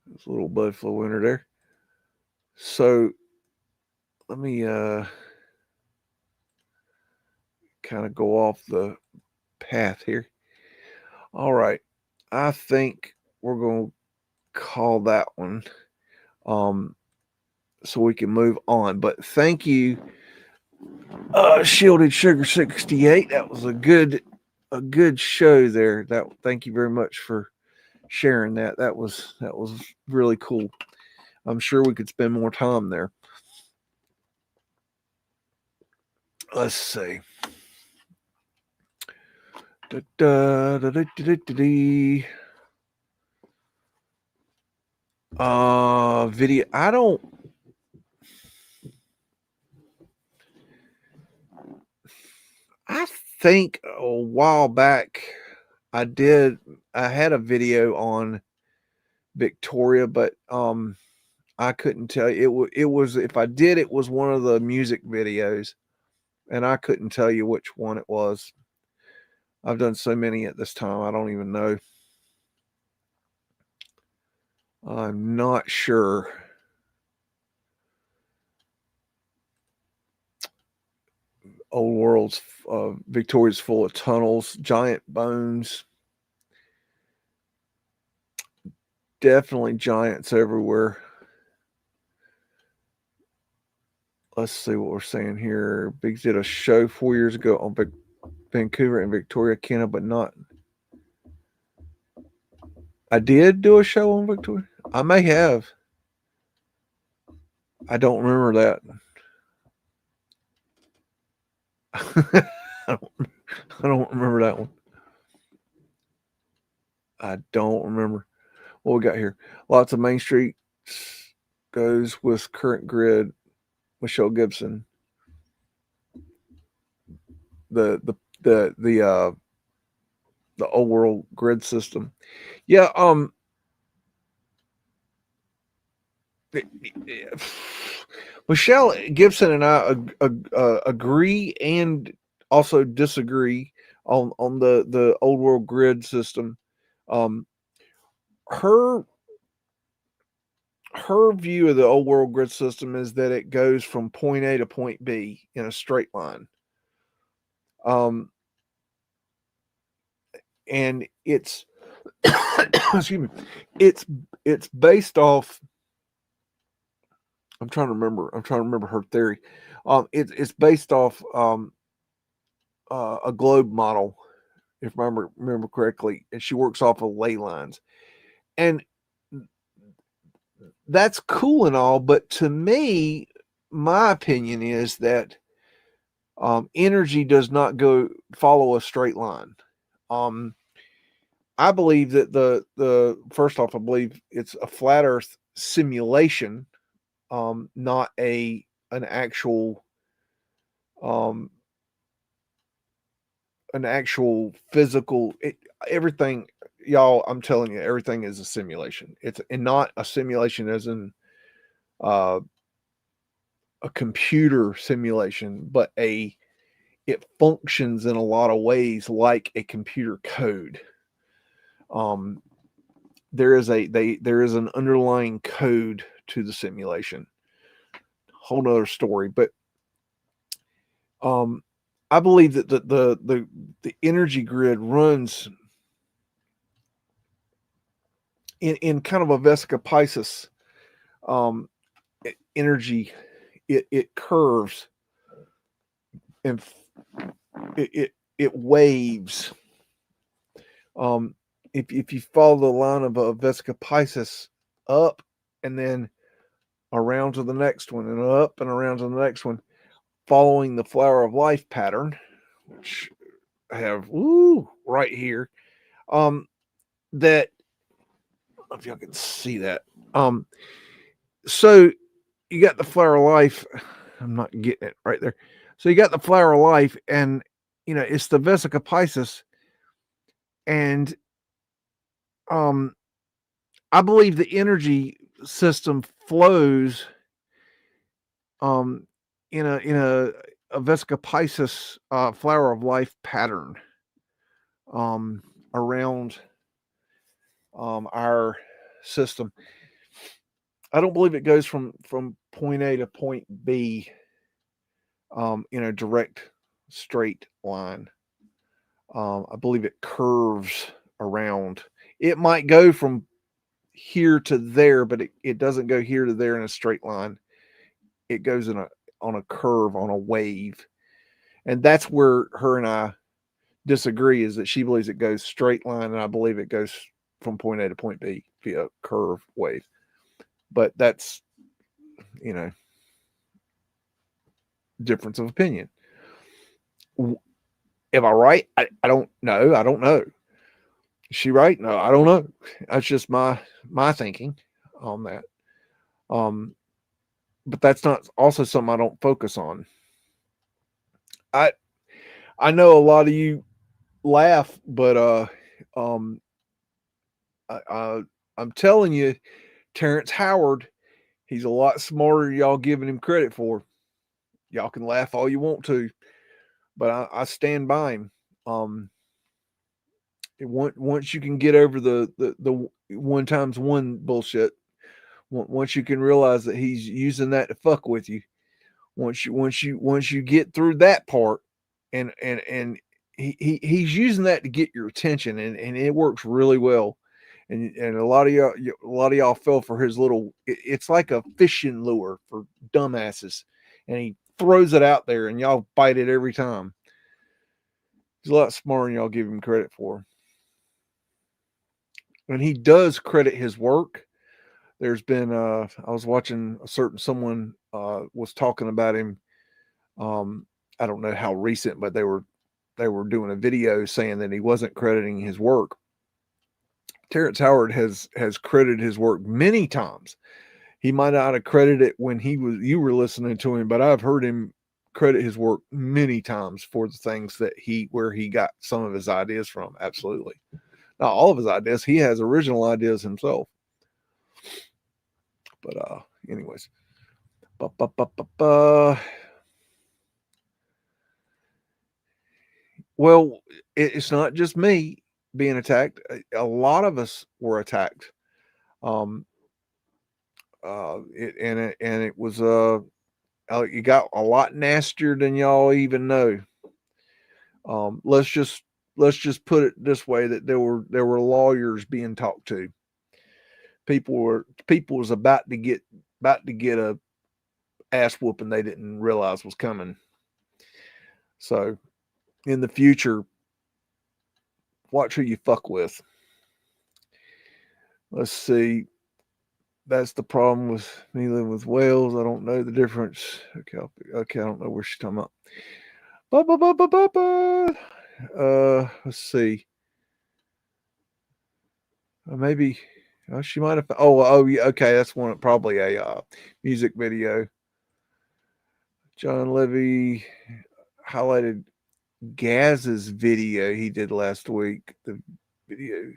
There's a little Mudflood winter there. So let me kind of go off the path here. All right. I think we're going to call that one so we can move on. But thank you, Shielded Sugar 68. That was a good show there. Thank you very much for sharing that. That was really cool. I'm sure we could spend more time there. Let's see. Video. I don't. I think a while back I did. I had a video on Victoria, but I couldn't tell you. It was if I did, it was one of the music videos, and I couldn't tell you which one it was. I've done so many at this time, I don't even know. I'm not sure. Old World's Victoria's full of tunnels, giant bones. Definitely giants everywhere. Let's see what we're saying here. Biggs did a show 4 years ago on Vancouver and Victoria, Canada, but not. I did do a show on Victoria. I may have. I don't remember that. I don't remember that one. I don't remember. What we got here? Lots of Main Street goes with current grid. Michelle Gibson. The old world grid system. Yeah. Michelle Gibson and I agree and also disagree on the old world grid system. Her view of the old world grid system is that it goes from point A to point B in a straight line. And it's excuse me, it's based off. I'm trying to remember her theory. It's based off a globe model, if I remember correctly, and she works off of ley lines, and that's cool and all. But to me, my opinion is that energy does not follow a straight line. I believe that the first off, I believe it's a flat Earth simulation, not an actual physical. Everything, y'all. I'm telling you, everything is a simulation. It's and not a simulation as in a computer simulation, but it functions in a lot of ways like a computer code. There is an underlying code to the simulation. Whole nother story, but I believe that the energy grid runs in kind of a Vesica Pisces energy. It curves and it waves. If you follow the line of a Vesica Pisces up and then around to the next one and up and around to the next one, following the flower of life pattern, which I have right here, that I don't know if y'all can see that. So you got the flower of life. I'm not getting it right there. So you got the flower of life, and it's the Vesica Pisces, and I believe the energy system flows in a Vesica Pisces flower of life pattern around our system. I don't believe it goes from point A to point B in a direct straight line. I believe it curves around. It might go from here to there, but it doesn't go here to there in a straight line. It goes on a curve, on a wave. And that's where her and I disagree, is that she believes it goes straight line, and I believe it goes from point A to point B via curve wave. But that's, difference of opinion. Am I right? I don't know. I don't know. Is she right? No, I don't know. That's just my thinking on that. Um, but that's not also something I don't focus on. I I know a lot of you laugh, but um, I'm telling you, Terrence Howard, he's a lot smarter than y'all giving him credit for. Y'all can laugh all you want to, but I stand by him. Um, once you can get over the one times one bullshit, once you can realize that he's using that to fuck with you, once you get through that part, and he's using that to get your attention, and it works really well. And a lot of y'all fell for his little. It's like a fishing lure for dumbasses, and he throws it out there, and y'all bite it every time. He's a lot smarter than y'all give him credit for. And he does credit his work. There's been I was watching a certain someone was talking about him. Um, I don't know how recent, but they were doing a video saying that he wasn't crediting his work. Terrence Howard has credited his work many times. He might not have credited it when you were listening to him, but I've heard him credit his work many times for the things that where he got some of his ideas from. Absolutely. Not all of his ideas. He has original ideas himself. But anyways. Well, it's not just me being attacked. A lot of us were attacked. Um, it was it got a lot nastier than y'all even know. Let's just put it this way: that there were lawyers being talked to. People was about to get a ass whooping they didn't realize was coming. So in the future, watch who you fuck with. Let's see. That's the problem with me living with whales. I don't know the difference. Okay, I don't know where she's talking about. Let's see. Maybe she might have. Oh, yeah. Okay, that's one. Probably a music video. John Levy highlighted Gaz's video he did last week. The video.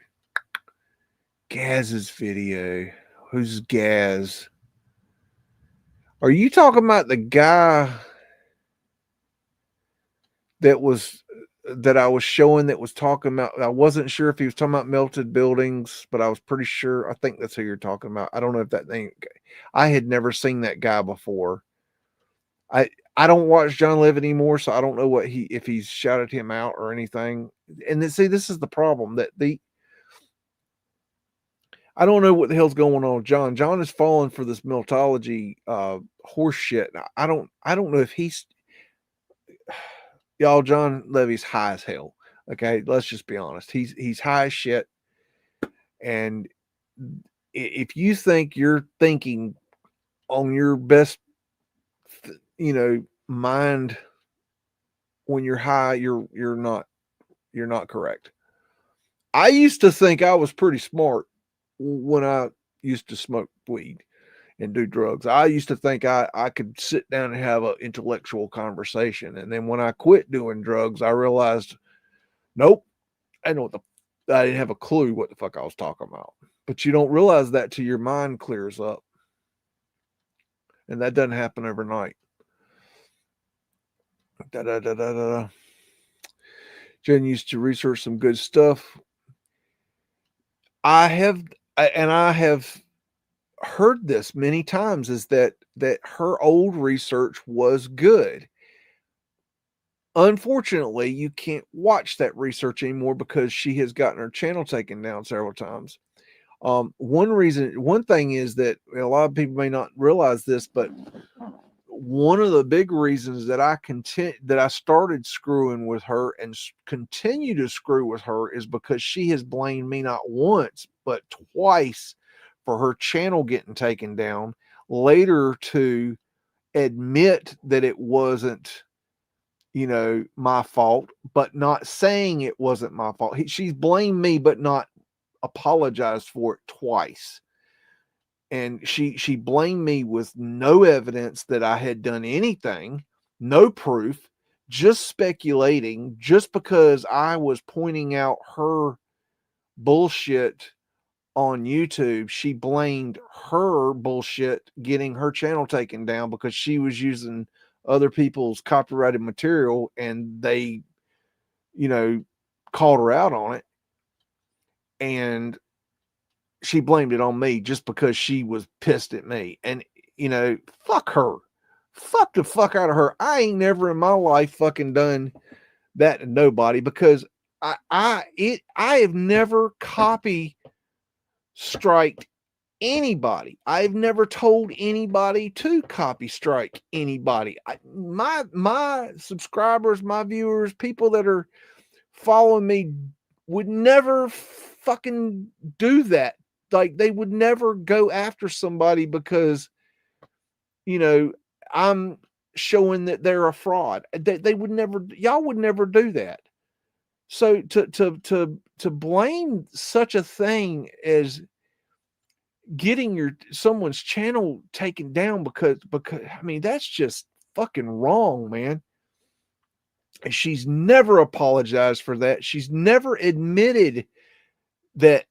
Gaz's video. Who's Gaz? Are you talking about the guy that I was showing that was talking about? I wasn't sure if he was talking about melted buildings, but I was pretty sure. I think that's who you're talking about. I don't know if that thing. I had never seen that guy before. I don't watch John Levitt anymore, so I don't know if he's shouted him out or anything. And then, see, this is the problem that I don't know what the hell's going on with John. John is falling for this Meltology horse shit. I don't know if he's y'all. John Levy's high as hell. Okay, let's just be honest. He's high as shit. And if you think you're thinking on your best, mind when you're high, you're not correct. I used to think I was pretty smart when I used to smoke weed and do drugs. I used to think I could sit down and have an intellectual conversation. And then when I quit doing drugs, I realized, nope, I didn't have a clue what the fuck I was talking about. But you don't realize that till your mind clears up. And that doesn't happen overnight. Jen used to research some good stuff. I have heard this many times, is that her old research was good. Unfortunately, you can't watch that research anymore because she has gotten her channel taken down several times. One thing is that a lot of people may not realize this, but one of the big reasons that I started screwing with her and continue to screw with her is because she has blamed me not once but twice for her channel getting taken down, later to admit that it wasn't my fault, but not saying it wasn't my fault. She's blamed me, but not apologized for it twice. And she blamed me with no evidence that I had done anything, no proof, just speculating, just because I was pointing out her bullshit on YouTube. She blamed her bullshit getting her channel taken down because she was using other people's copyrighted material, and they, called her out on it. And she blamed it on me just because she was pissed at me. And, fuck her. Fuck the fuck out of her. I ain't never in my life fucking done that to nobody, because I have never copy striked anybody. I've never told anybody to copy strike anybody. My subscribers, my viewers, people that are following me would never fucking do that. Like, they would never go after somebody because, I'm showing that they're a fraud. They would never, y'all would never do that. So to blame such a thing as getting someone's channel taken down because I mean, that's just fucking wrong, man. She's never apologized for that. She's never admitted that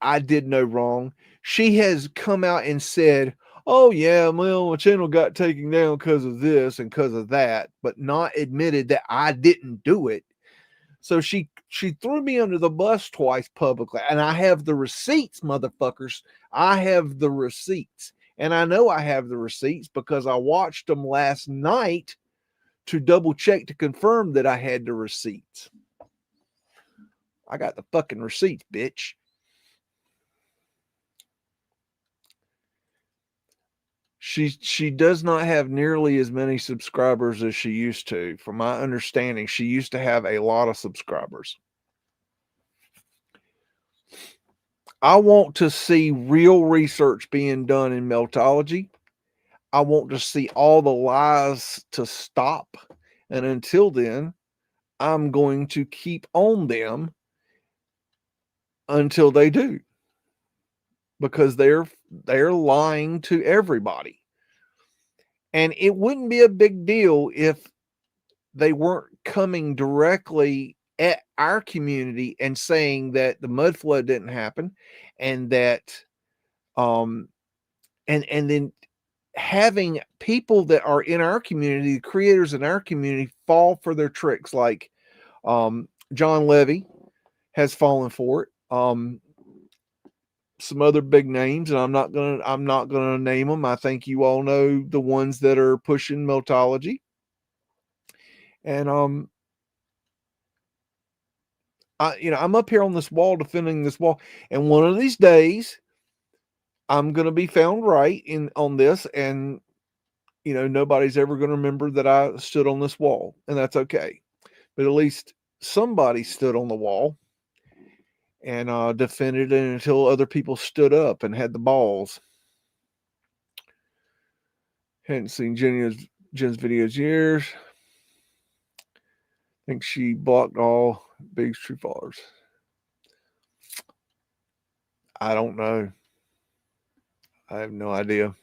I did no wrong. She has come out and said, "Oh yeah, well, my channel got taken down because of this and because of that," but not admitted that I didn't do it. So she threw me under the bus twice publicly, and I have the receipts, motherfuckers. I have the receipts, and I know I have the receipts because I watched them last night to double check to confirm that I had the receipts. I got the fucking receipts, bitch. She does not have nearly as many subscribers as she used to. From my understanding, she used to have a lot of subscribers. I want to see real research being done in Meltology. I want to see all the lies to stop. And until then, I'm going to keep on them until they do. Because they're lying to everybody. And it wouldn't be a big deal if they weren't coming directly at our community and saying that the Mudflood didn't happen, and that and then having people that are in our community, the creators in our community, fall for their tricks. Like John Levy has fallen for it. Some other big names, and I'm not gonna name them. I think you all know the ones that are pushing Meltology. And I'm up here on this wall defending this wall, and one of these days I'm gonna be found right on this, and nobody's ever gonna remember that I stood on this wall, and that's okay. But at least somebody stood on the wall and defended it until other people stood up and had the balls. Hadn't seen Jen's videos years. I think she blocked all BEAGS true followers. I don't know. I have no idea.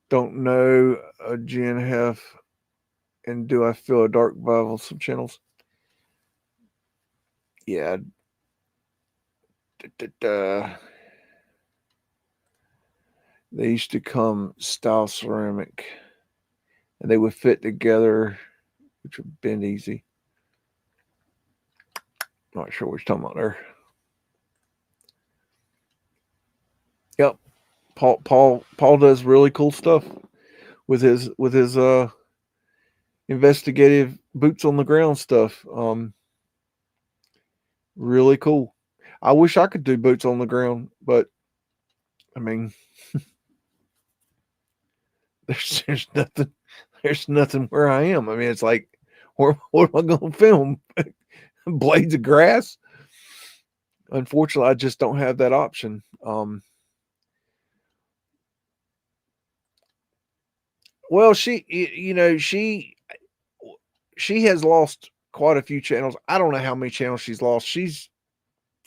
Don't know a Jen have, and do I feel a dark vibe on some channels? Yeah. They used to come style ceramic, and they would fit together, which would bend easy. Not sure what you're talking about there. Yep. Paul does really cool stuff with his investigative boots on the ground stuff. Really cool. I wish I could do boots on the ground, but I mean, there's nothing where I am. I mean, it's like, what am I going to film? Blades of grass? Unfortunately, I just don't have that option. Well, she has lost quite a few channels. I don't know how many channels she's lost. She's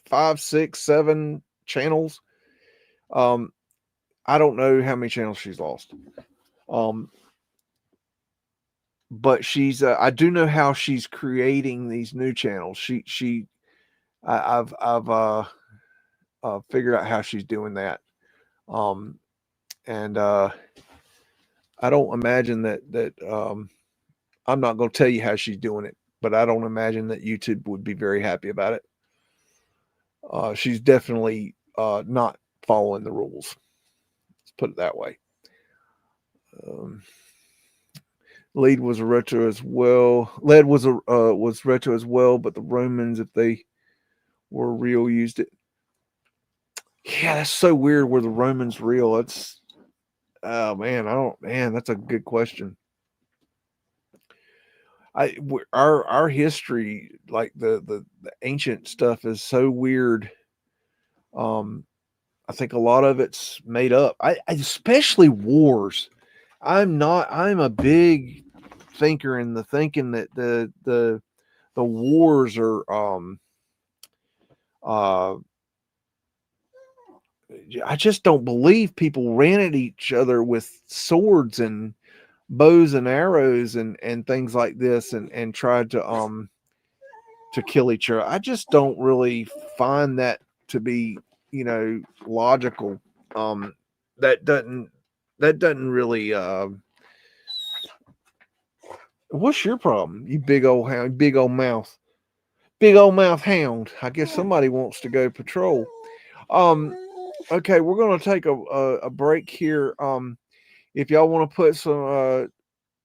5, 6, 7 channels. I don't know how many channels she's lost. But she's I do know how she's creating these new channels. I've figured out how she's doing that. And I don't imagine that I'm not going to tell you how she's doing it, but I don't imagine that YouTube would be very happy about it. She's definitely not following the rules. Let's put it that way. Lead was a retro as well. Lead was retro as well, but the Romans, if they were real, used it. Yeah, that's so weird. Were the Romans real? That's oh man, I don't man. That's a good question. Our history, like the ancient stuff, is so weird. I think a lot of it's made up. I especially wars. I'm a big thinker in the thinking that the wars are I just don't believe people ran at each other with swords and bows and arrows and things like this and tried to kill each other. I just don't really find that to be, logical. That doesn't really what's your problem? You big old hound, big old mouth. Big old mouth hound. I guess somebody wants to go patrol. Okay, we're gonna take a break here. If y'all want to put some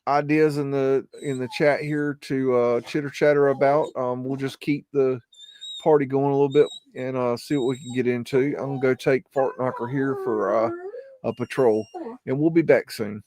ideas in the chat here to chitter chatter about, we'll just keep the party going a little bit and see what we can get into. I'm gonna go take Fart Knocker here for a patrol, and we'll be back soon.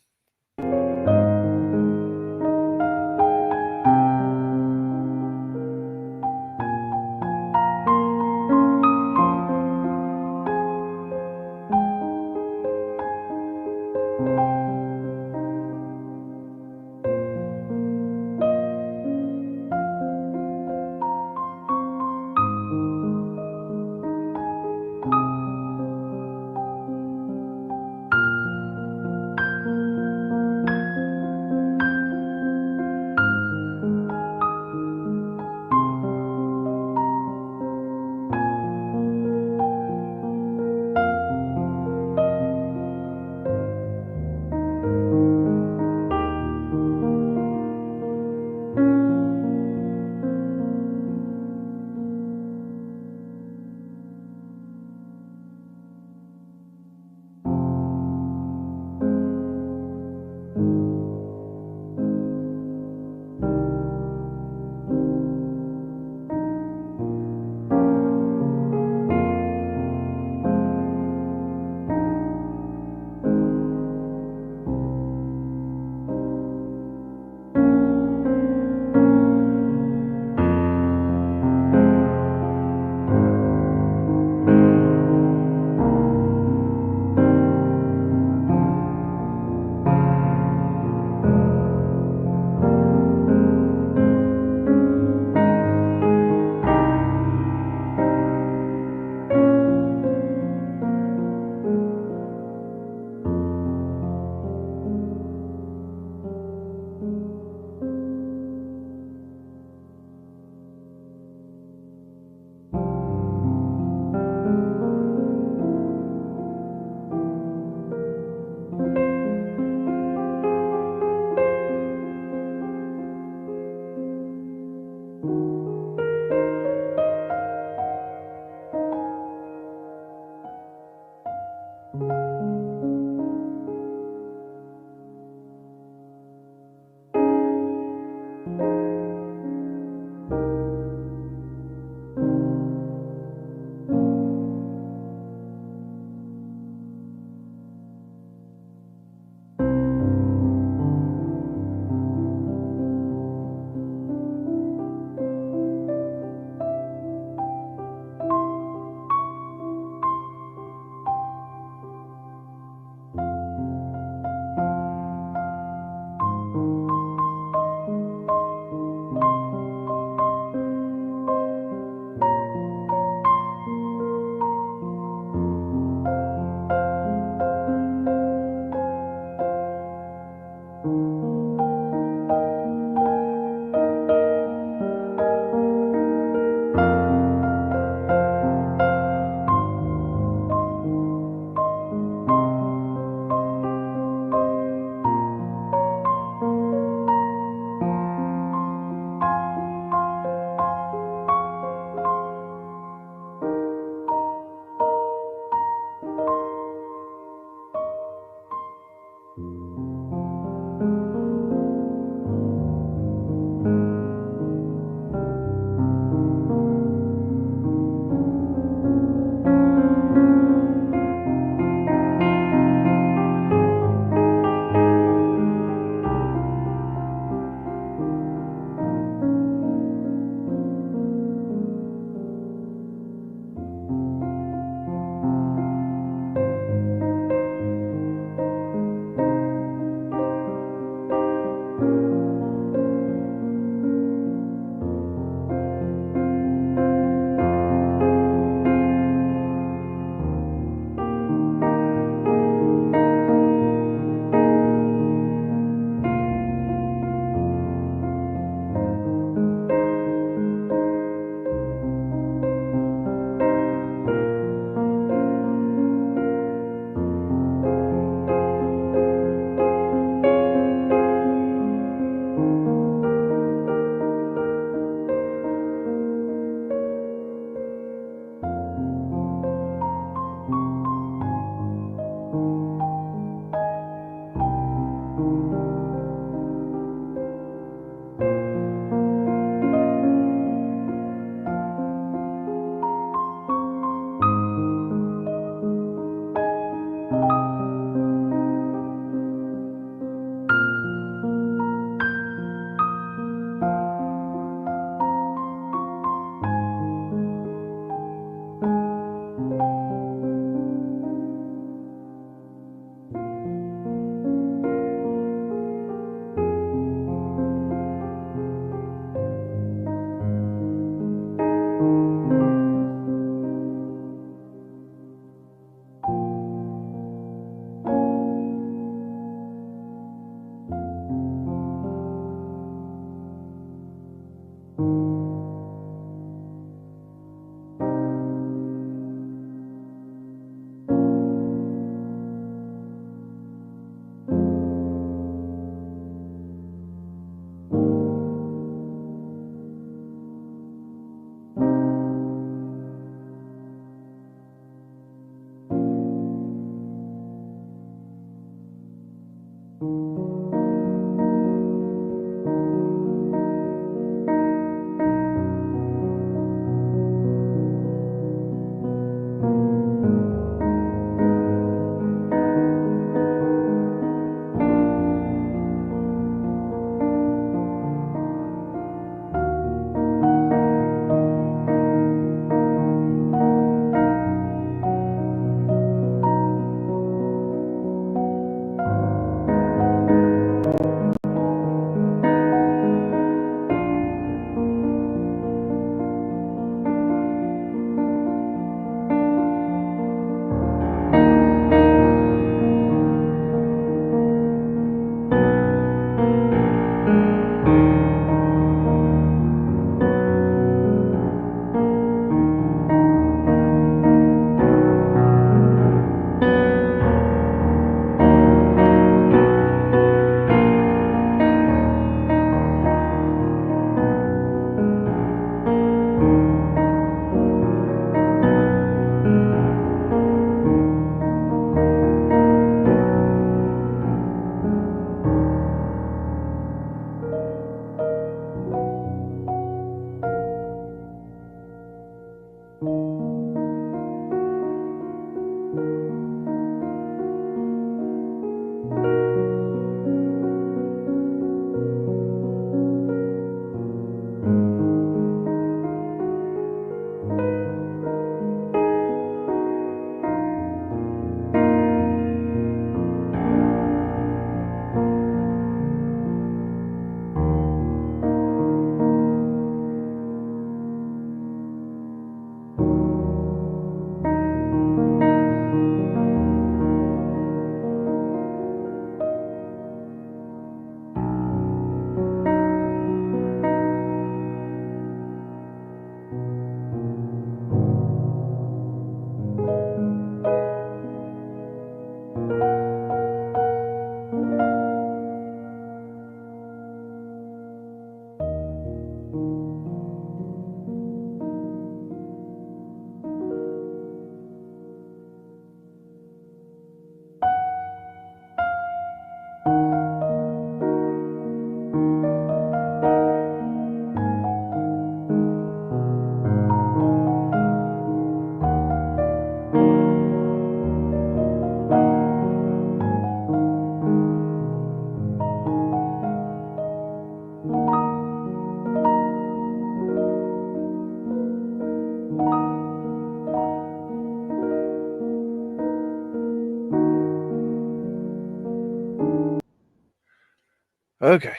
Okay.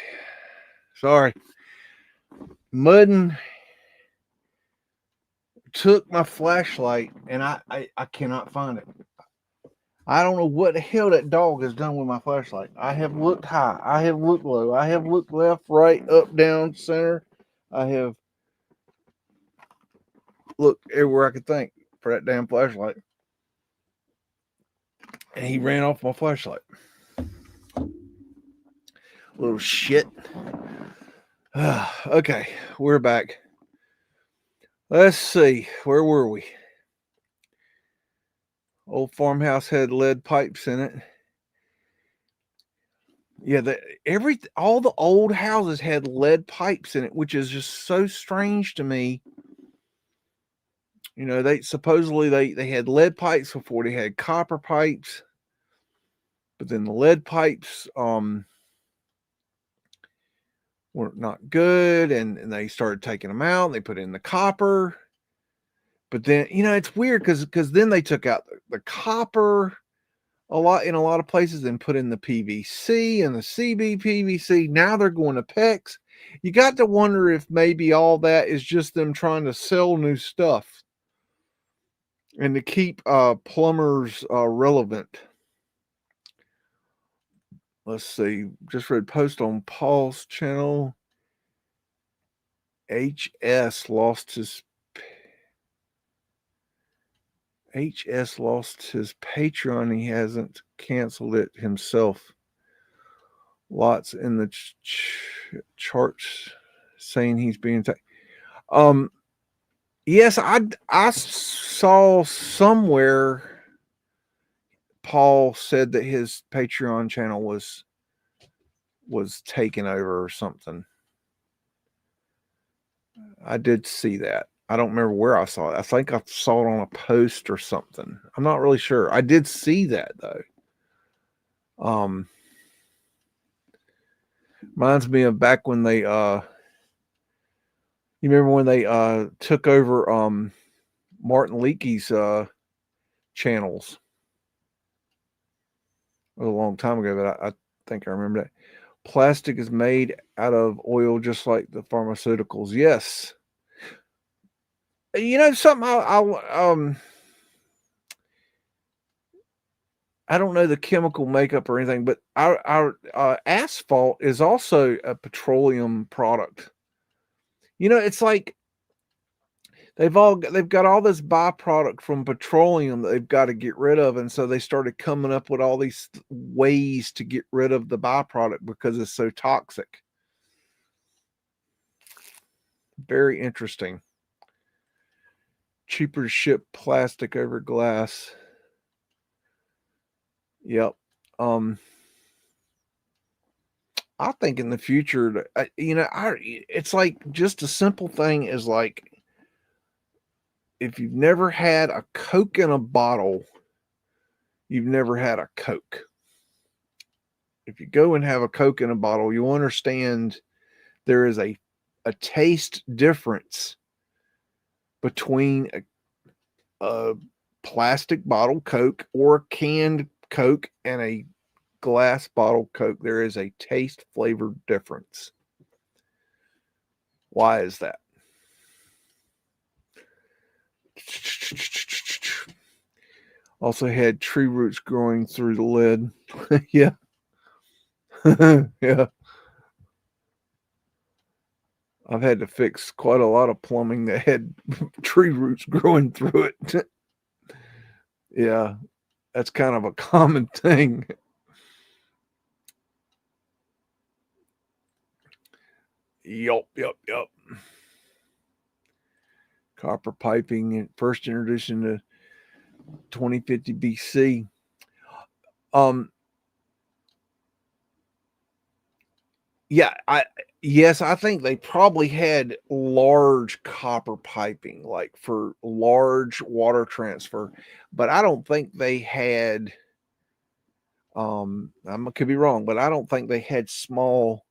Sorry. Muddin took my flashlight and I cannot find it. I don't know what the hell that dog has done with my flashlight. I have looked high. I have looked low. I have looked left, right, up, down, center. I have looked everywhere I could think for that damn flashlight. And he ran off my flashlight. Little shit. Okay, we're back. Let's see. Where were we? Old farmhouse had lead pipes in it. Yeah, all the old houses had lead pipes in it, which is just so strange to me. You know, they supposedly they had lead pipes before they had copper pipes, but then the lead pipes were not good, and they started taking them out. And they put in the copper, but then it's weird because then they took out the copper in a lot of places and put in the PVC and the CBPVC. Now they're going to PEX. You got to wonder if maybe all that is just them trying to sell new stuff and to keep plumbers relevant. Let's see. Just read post on Paul's channel. HS lost his Patreon. He hasn't canceled it himself. Lots in the charts saying he's being yes, I saw somewhere Paul said that his Patreon channel was taken over or something. I did see that. I don't remember where I saw it. I think I saw it on a post or something. I'm not really sure. I did see that though. Reminds me of back when they you remember when they took over Martin Leakey's channels. It was a long time ago, but I think I remember that. Plastic is made out of oil just like the pharmaceuticals. Yes. Something I don't know the chemical makeup or anything, but our asphalt is also a petroleum product. It's like they've got all this byproduct from petroleum that they've got to get rid of, and so they started coming up with all these ways to get rid of the byproduct because it's so toxic. Very interesting. Cheaper to ship plastic over glass. Yep. I think in the future, it's like just a simple thing is like if you've never had a Coke in a bottle, you've never had a Coke. If you go and have a Coke in a bottle, you'll understand there is a taste difference between a plastic bottle Coke or a canned Coke and a glass bottle Coke. There is a taste flavor difference. Why is that? Also had tree roots growing through the lid. Yeah. Yeah. I've had to fix quite a lot of plumbing that had tree roots growing through it. Yeah. That's kind of a common thing. Yup. Copper piping first introduced into 2050 BC. Yeah, I think they probably had large copper piping, like for large water transfer, but I don't think they had. I could be wrong, but I don't think they had small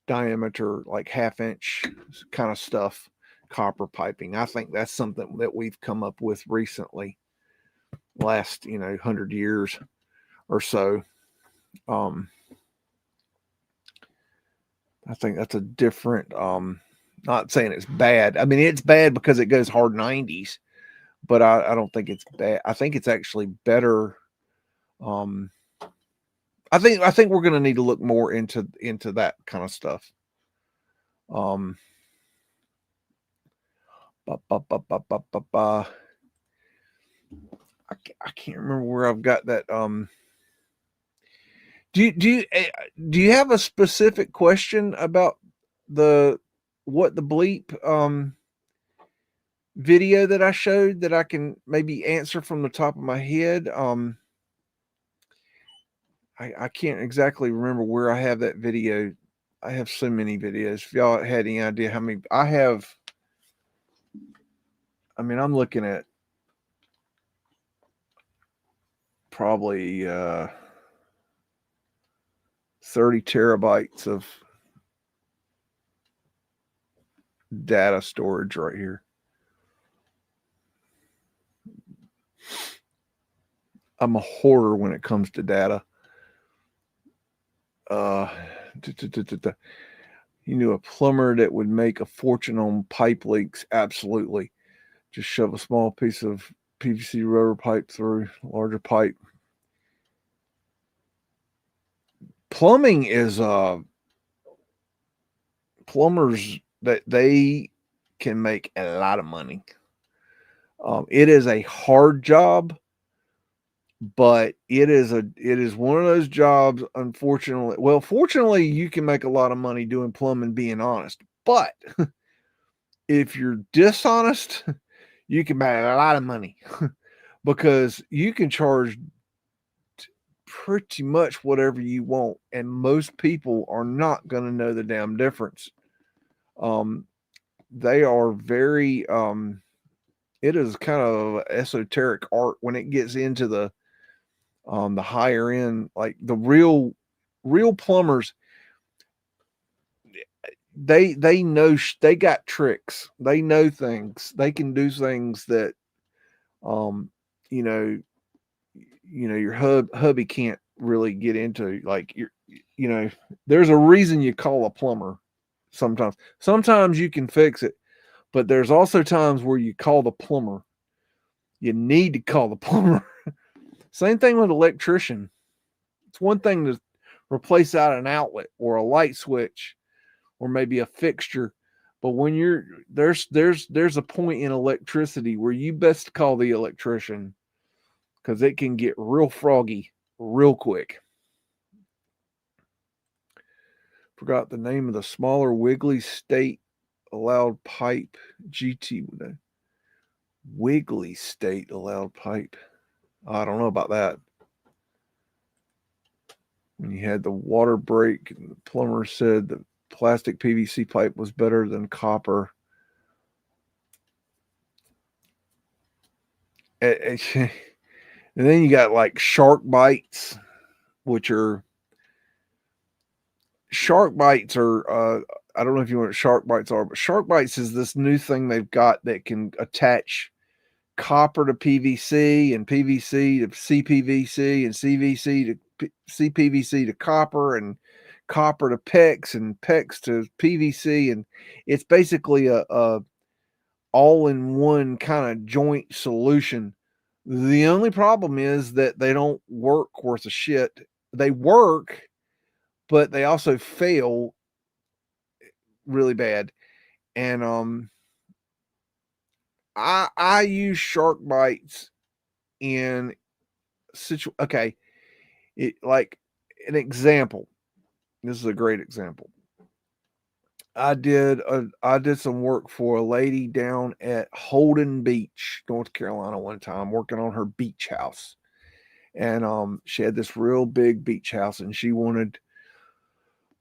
diameter, like half-inch kind of stuff, copper piping. I think that's something that we've come up with recently, last 100 years or so. I think that's a different. Not saying it's bad. I mean, it's bad because it goes hard 90s, but I don't think it's bad. I think it's actually better. Um, I think we're going to need to look more into that kind of stuff. Um, ba, ba, ba, ba, ba, ba, ba. I can't remember where I've got that. Do you have a specific question about the what the bleep video that I showed that I can maybe answer from the top of my head? I can't exactly remember where I have that video. I have so many videos. If y'all had any idea how many I have, I mean, I'm looking at probably 30 terabytes of data storage right here. I'm a hoarder when it comes to data. You knew a plumber that would make a fortune on pipe leaks. Absolutely. Just shove a small piece of PVC rubber pipe through larger pipe. Plumbing is plumbers that they can make a lot of money. It is a hard job, but it is one of those jobs. Unfortunately, well, fortunately, you can make a lot of money doing plumbing. Being honest, but if you're dishonest, you can make a lot of money because you can charge pretty much whatever you want, and most people are not going to know the damn difference. They are very it is kind of esoteric art when it gets into the higher end, like the real plumbers. They know they got tricks. They know things. They can do things that um you know your hubby can't really get into. Like there's a reason you call a plumber. Sometimes you can fix it, but there's also times where you call the plumber. You need to call the plumber. Same thing with electrician. It's one thing to replace out an outlet or a light switch or maybe a fixture, but when there's a point in electricity where you best call the electrician because it can get real froggy real quick. Forgot the name of the smaller wiggly state allowed pipe. GT wiggly state allowed pipe. I don't know about that. When you had the water break, and the plumber said the plastic PVC pipe was better than copper. And then you got like shark bites, which are I don't know if you know what shark bites are, but shark bites is this new thing they've got that can attach copper to PVC and PVC to CPVC and CVC to CPVC to copper and copper to PEX and PEX to PVC, and it's basically a all-in-one kind of joint solution. The only problem is that they don't work worth a shit. They work, but they also fail really bad. And I use shark bites in okay. It like an example. This is a great example. I did some work for a lady down at Holden Beach, North Carolina one time, working on her beach house. And she had this real big beach house and she wanted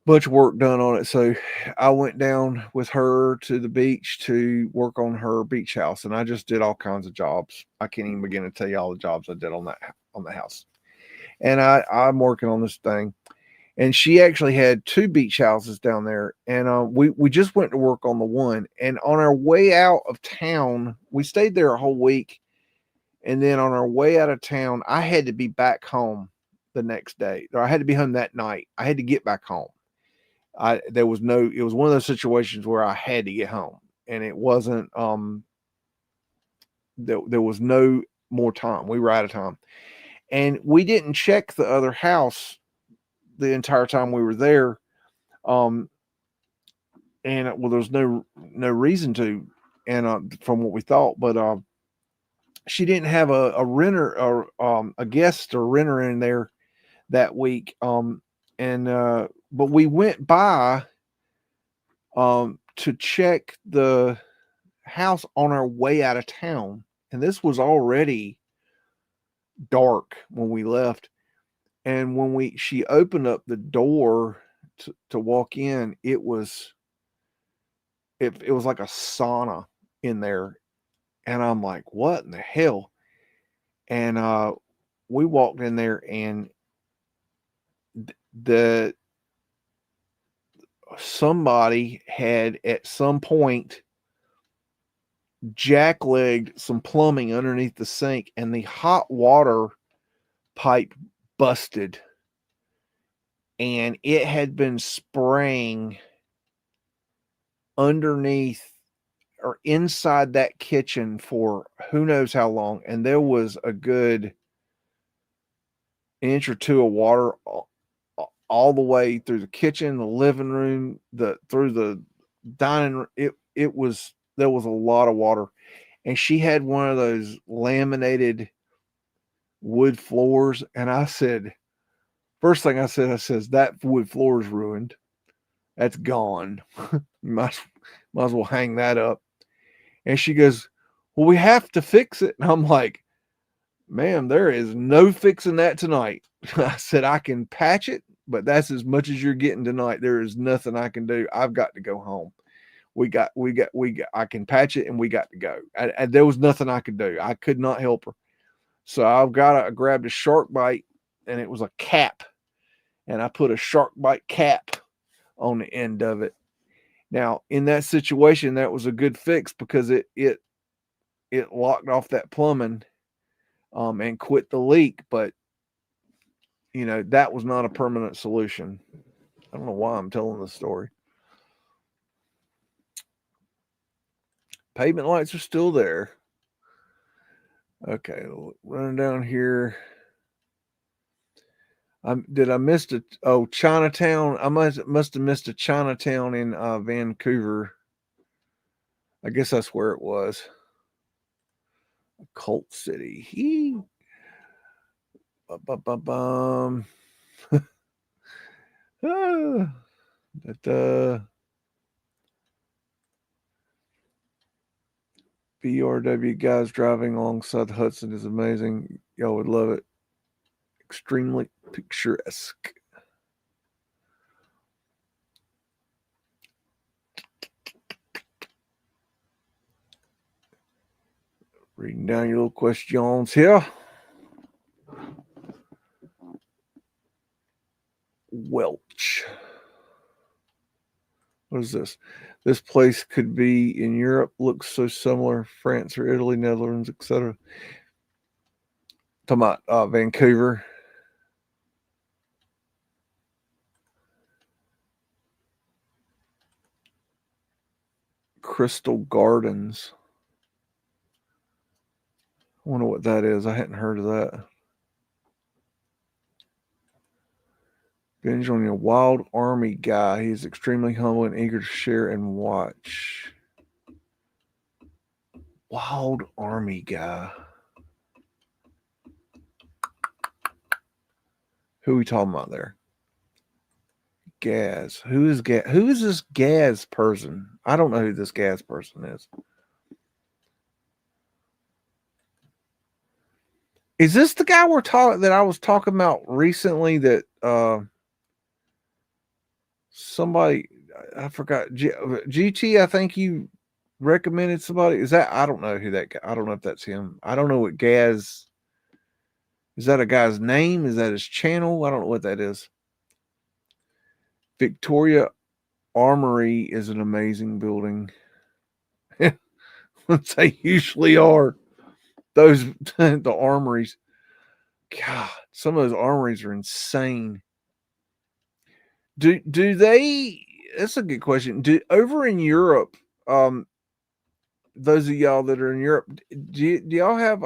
a bunch of work done on it. So I went down with her to the beach to work on her beach house, and I just did all kinds of jobs. I can't even begin to tell you all the jobs I did on the house. And I'm working on this thing. And she actually had two beach houses down there. And we just went to work on the one. And on our way out of town, we stayed there a whole week. And then on our way out of town, I had to be back home the next day. Or I had to be home that night. I had to get back home. There was no, it was one of those situations where I had to get home, and it wasn't, there was no more time. We were out of time, and we didn't check the other house the entire time we were there. Um, and well, there's no reason to, and from what we thought, but she didn't have a renter or a guest or renter in there that week. And but we went by to check the house on our way out of town, and this was already dark when we left. And when she opened up the door to walk in, it was like a sauna in there, and I'm like, what in the hell? And we walked in there, and the somebody had at some point jacklegged some plumbing underneath the sink, and the hot water pipe busted, and it had been spraying underneath or inside that kitchen for who knows how long, and there was a good inch or two of water all the way through the kitchen, the living room, through the dining room. It was, there was a lot of water, and she had one of those laminated wood floors, and I said, first thing I says, that wood floor is ruined. That's gone. might as well hang that up. And she goes, well, we have to fix it. And I'm like, ma'am, there is no fixing that tonight. I said, I can patch it, but that's as much as you're getting tonight. There is nothing I can do. I've got to go home. I can patch it, and we got to go. There was nothing I could do. I could not help her. So I grabbed a shark bite, and it was a cap, and I put a shark bite cap on the end of it. Now, in that situation, that was a good fix because it locked off that plumbing and quit the leak, but that was not a permanent solution. I don't know why I'm telling this story. Pavement lights are still there. Okay, running down here. Did I miss Chinatown? I must have missed a Chinatown in Vancouver. I guess that's where it was. Cult City. Bum. BRW guys driving alongside the Hudson is amazing. Y'all would love it. Extremely picturesque. Reading down your little questions here. Welch. What is this? This place could be in Europe. Looks so similar. France or Italy, Netherlands, etc. Talking about Vancouver. Crystal Gardens. I wonder what that is. I hadn't heard of that. Binge on your wild army guy. He's extremely humble and eager to share and watch. Wild army guy. Who are we talking about there? Gaz. Who is Gaz? Who is this Gaz person? I don't know who this Gaz person is. Is this the guy that I was talking about recently that somebody, I forgot, GT, I think you recommended somebody. Is that, I don't know who that guy, I don't know if that's him. I don't know what Gaz, is that a guy's name? Is that his channel? I don't know what that is. Victoria Armory is an amazing building. They usually are. Those, the armories. God, some of those armories are insane. Do they? That's a good question. Do over in Europe, those of y'all that are in Europe, do y'all have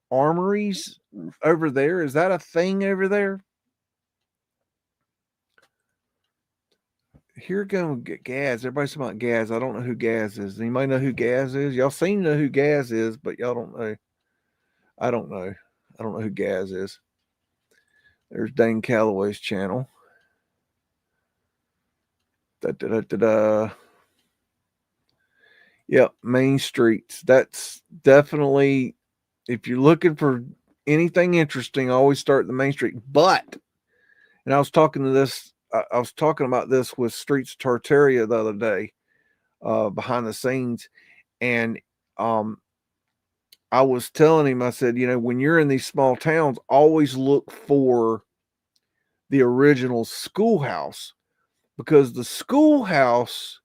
armories over there? Is that a thing over there? Here go Gaz. Everybody's talking about Gaz. I don't know who Gaz is. Anybody know who Gaz is? Y'all seem to know who Gaz is, but y'all don't know. I don't know. I don't know who Gaz is. There's Dane Calloway's channel. Da, da, da, da, da. Yep, Main Streets. That's definitely, if you're looking for anything interesting, always start the Main Street. But, and I was talking about this with Streets of Tartaria the other day, behind the scenes, and I was telling him, I said, when you're in these small towns, always look for the original schoolhouse, because the schoolhouse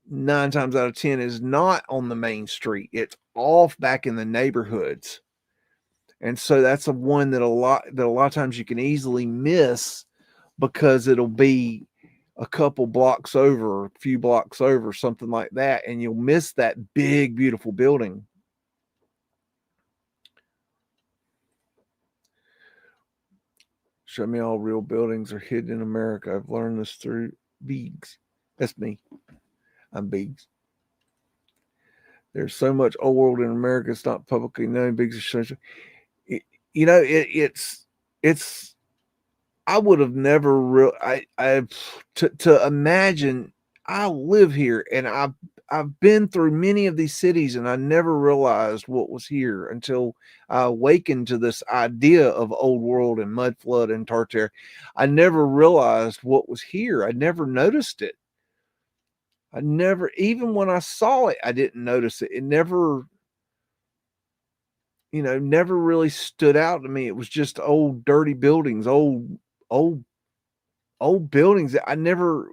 9 times out of 10 is not on the main street. It's off back in the neighborhoods. And so that's a one that a lot of times you can easily miss, because it'll be a couple blocks over, a few blocks over, something like that, and you'll miss that big, beautiful building. Show me all real buildings are hidden in America. I've learned this through BEAGS. That's me. I'm BEAGS. There's so much old world in America, it's not publicly known. BEAGS is it's I would have never to imagine. I live here, and I've been through many of these cities, and I never realized what was here until I awakened to this idea of old world and Mudflood and Tartary. I never realized what was here. I never noticed it. Even when I saw it, I didn't notice it. It never really stood out to me. It was just old dirty buildings, old buildings. I never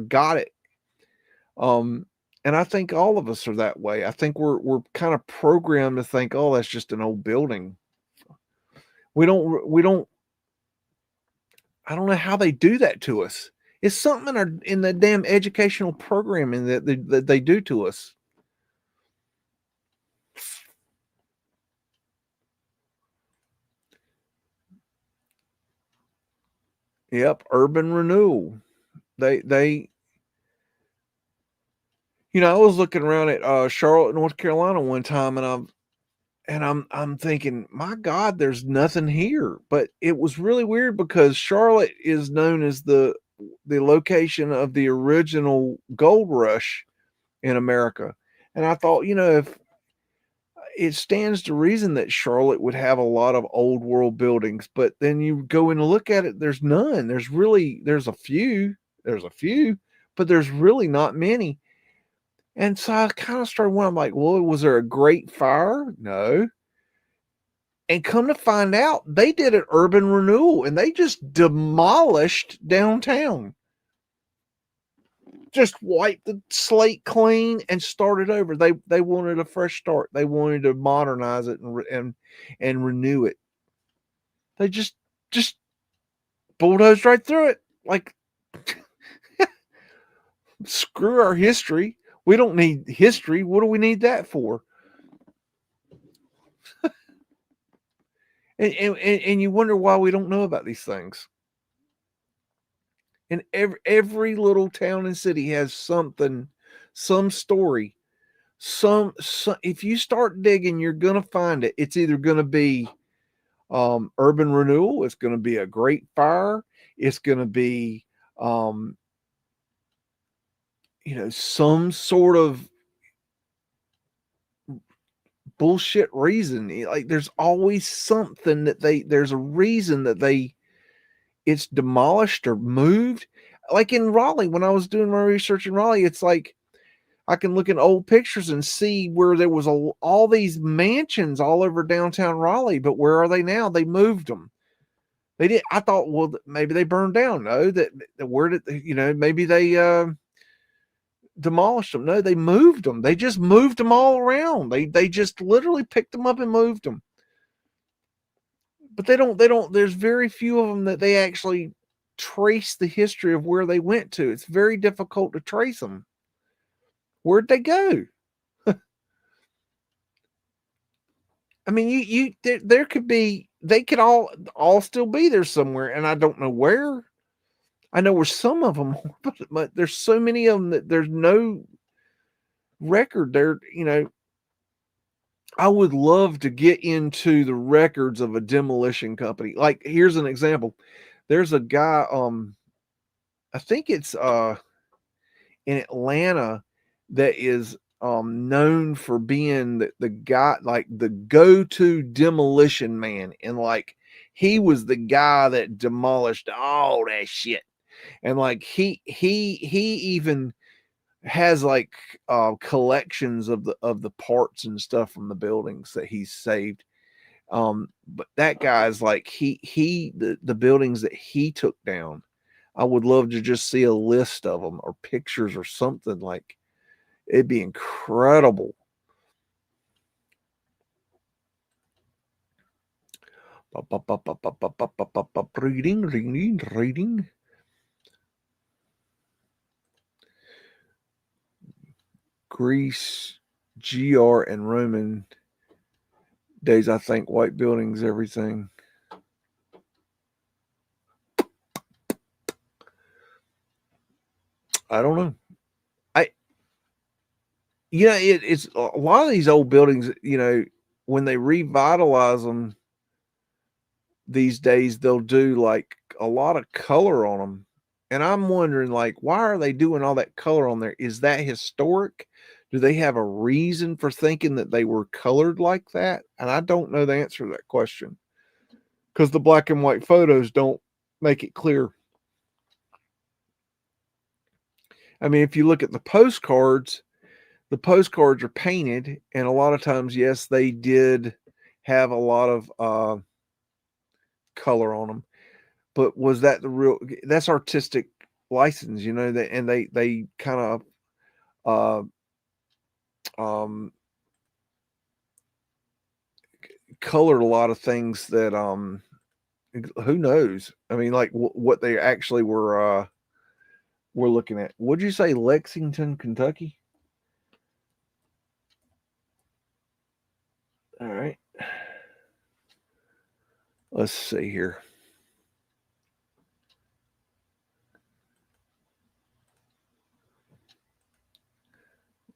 got it. And I think all of us are that way. I think we're kind of programmed to think, oh, that's just an old building. We don't I don't know how they do that to us. It's something in the damn educational programming that they do to us. Yep, urban renewal. They I was looking around at Charlotte, North Carolina one time, and I'm thinking, my God, there's nothing here. But it was really weird, because Charlotte is known as the location of the original gold rush in America. And I thought, if it stands to reason that Charlotte would have a lot of old world buildings, but then you go in and look at it, there's none. There's a few, but there's really not many. And so I kind of started wondering, like, well, was there a great fire? No. And come to find out, they did an urban renewal, and they just demolished downtown. Just wiped the slate clean and started over. They wanted a fresh start. They wanted to modernize it and renew it. They just bulldozed right through it. Like, screw our history. We don't need history. What do we need that for? And you wonder why we don't know about these things. And every little town and city has something, some story, some if you start digging, you're gonna find it. It's either gonna be urban renewal, it's gonna be a great fire, it's gonna be some sort of bullshit reason. Like, there's always something that there's a reason that it's demolished or moved. Like in Raleigh, when I was doing my research in Raleigh, it's like I can look at old pictures and see where there was all these mansions all over downtown Raleigh, but where are they now? They moved them. They did. I thought, well, maybe they burned down. No, where did maybe they demolished them. No, they moved them. They just moved them all around. They just literally picked them up and moved them. But they don't. There's very few of them that they actually trace the history of where they went to. It's very difficult to trace them. Where'd they go? I mean, there could be, they could all still be there somewhere, and I don't know where. I know where some of them are, but there's so many of them that there's no record there. I would love to get into the records of a demolition company. Like, here's an example. There's a guy, I think it's in Atlanta, that is known for being the guy, like the go-to demolition man, and like he was the guy that demolished all that shit. And like he even has like collections of the parts and stuff from the buildings that he's saved. But that guy's like the buildings that he took down, I would love to just see a list of them or pictures or something. Like, it'd be incredible. Reading. Greece, GR, and Roman days, I think white buildings, everything. I don't know. It's a lot of these old buildings, when they revitalize them these days, they'll do like a lot of color on them. And I'm wondering, like, why are they doing all that color on there? Is that historic? Do they have a reason for thinking that they were colored like that? And I don't know the answer to that question, because the black and white photos don't make it clear. I mean, if you look at the postcards are painted, and a lot of times, yes, they did have a lot of color on them. But was that that's artistic license, and they kind of colored a lot of things that who knows? I mean, like what they actually were looking at. Would you say Lexington, Kentucky? All right. Let's see here.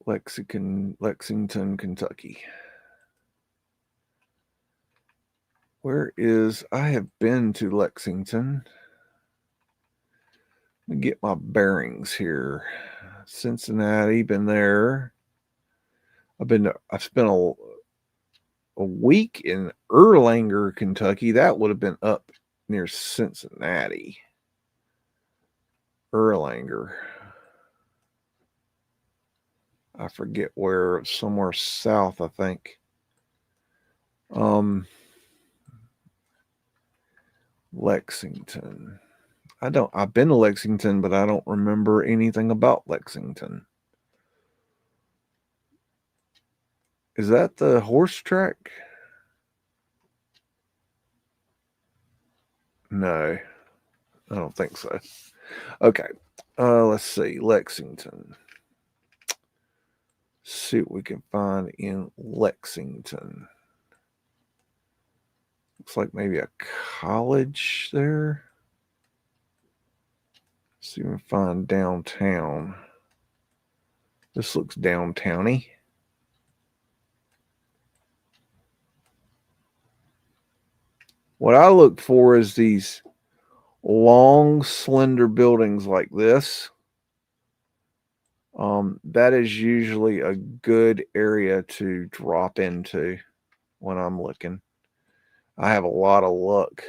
Lexington, Kentucky. Where is, I have been to Lexington. Let me get my bearings here. Cincinnati, been there. I've spent a week in Erlanger, Kentucky. That would have been up near Cincinnati. Erlanger. I forget where, somewhere south, I think. Lexington. I've been to Lexington, but I don't remember anything about Lexington. Is that the horse track? No, I don't think so. Okay. Let's see. Lexington. See what we can find in Lexington. Looks like maybe a college there. Let's see if we can find downtown. This looks downtowny. What I look for is these long, slender buildings like this. That is usually a good area to drop into when I'm looking. I have a lot of luck.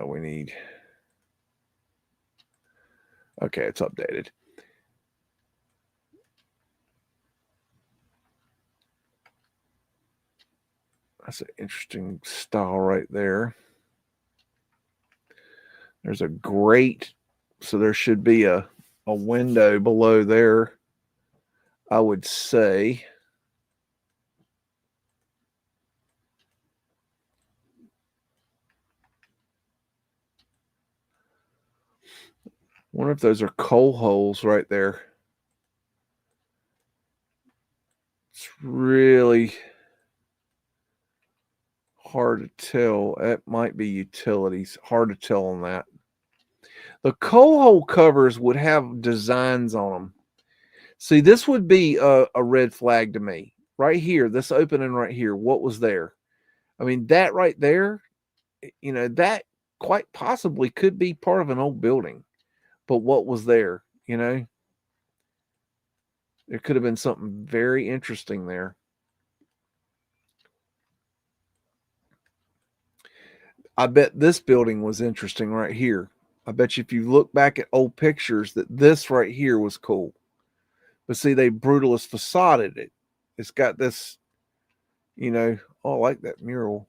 We need... Okay, it's updated. That's an interesting style right there. There's a grate, so there should be a window below there, I would say. Wonder if those are coal holes right there. It's really hard to tell. That might be utilities. Hard to tell on that. The coal hole covers would have designs on them. See, this would be a red flag to me. Right here, this opening right here, what was there? I mean, that right there, that quite possibly could be part of an old building. But what was there? There could have been something very interesting there. I bet this building was interesting right here. I bet you if you look back at old pictures that this right here was cool. But see, they brutalist facaded it. It's got this, I like that mural.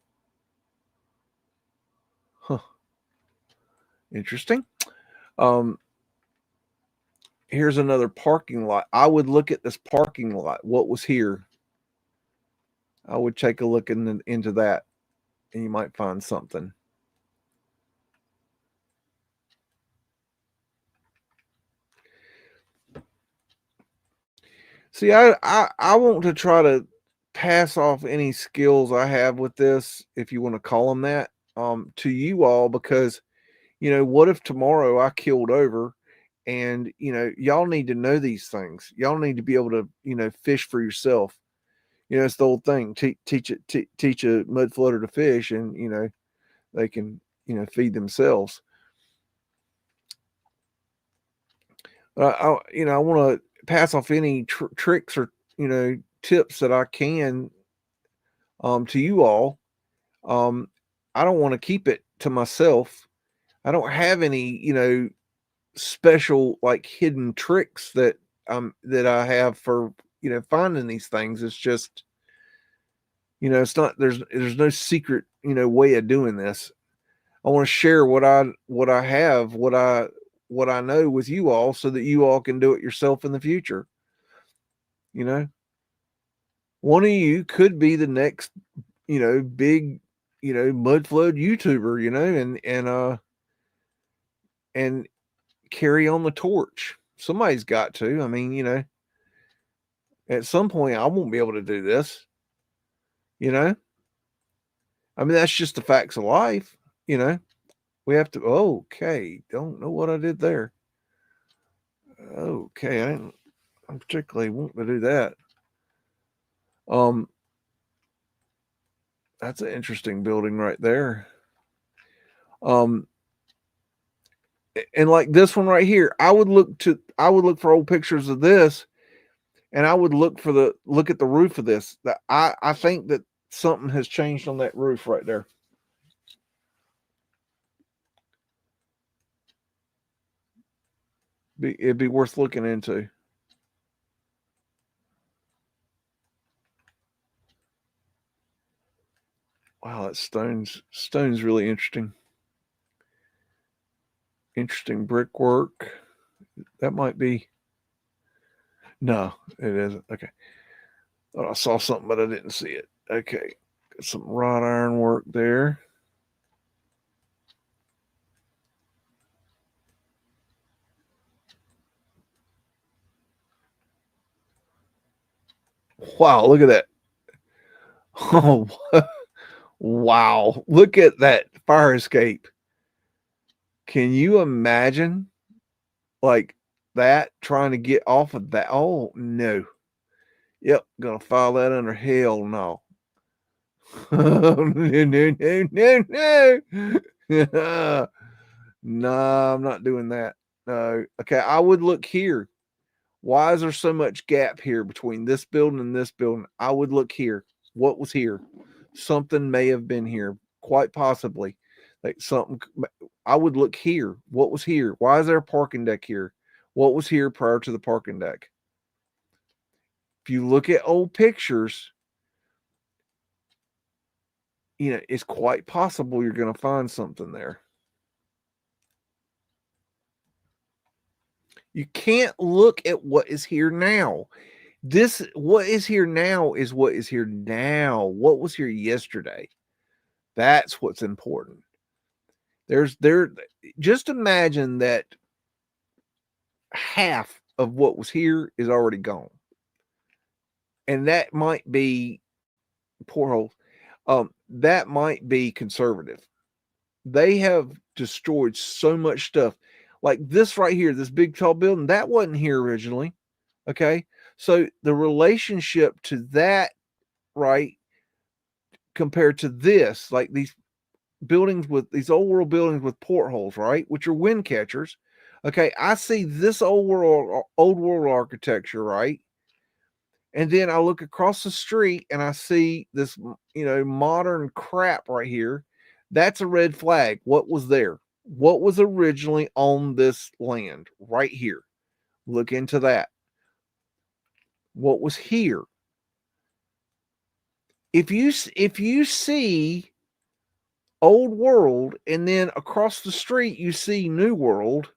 Huh. Interesting. Here's another parking lot. I would look at this parking lot. What was here? I would take a look into that, and you might find something. See, I want to try to pass off any skills I have with this, if you want to call them that, to you all, because what if tomorrow I killed over, and y'all need to know these things. Y'all need to be able to fish for yourself. It's the old thing. Teach a mudflooder to fish, and they can feed themselves. I want to pass off any tricks or tips that I can to you all. I don't want to keep it to myself. I don't have any special like hidden tricks that I have for finding these things. It's just it's not there's no secret way of doing this. I want to share what I have, what I know with you all, so that you all can do it yourself in the future. One of you could be the next big Mudflood YouTuber, and carry on the torch. Somebody's got to. I mean, at some point I won't be able to do this. I mean, that's just the facts of life. We have to. Okay, don't know what I did there. Okay, I didn't particularly want to do that. That's an interesting building right there. And like this one right here, I would look for old pictures of this, and I would look at the roof of this. That I think that something has changed on that roof right there. It'd be worth looking into. Wow, that stone's really interesting. Interesting brickwork. That might be. No, it isn't. Okay. Thought I saw something, but I didn't see it. Okay. Got some wrought iron work there. Wow, look at that. Oh, wow. Look at that fire escape. Can you imagine like that trying to get off of that? Oh, no. Yep, gonna file that under hell no. No, no. No, I'm not doing that. No. Okay, I would look here. Why is there so much gap here between this building and this building? I would look here. What was here? Something may have been here, quite possibly. Like something. I would look here. What was here? Why is there a parking deck here? What was here prior to the parking deck? If you look at old pictures, it's quite possible you're going to find something there. You can't look at what is here now. What is here now is what is here now. What was here yesterday? That's what's important. Just imagine that half of what was here is already gone. And that might be portholes. That might be conservative. They have destroyed so much stuff. Like this right here, this big tall building, that wasn't here originally. Okay. So the relationship to that, right, compared to this, like these buildings with these old world buildings with portholes, right, which are wind catchers. Okay. I see this old world architecture, right? And then I look across the street and I see this, modern crap right here. That's a red flag. What was there? What was originally on this land right here? Look into that. What was here? If you see old world and then across the street you see new world,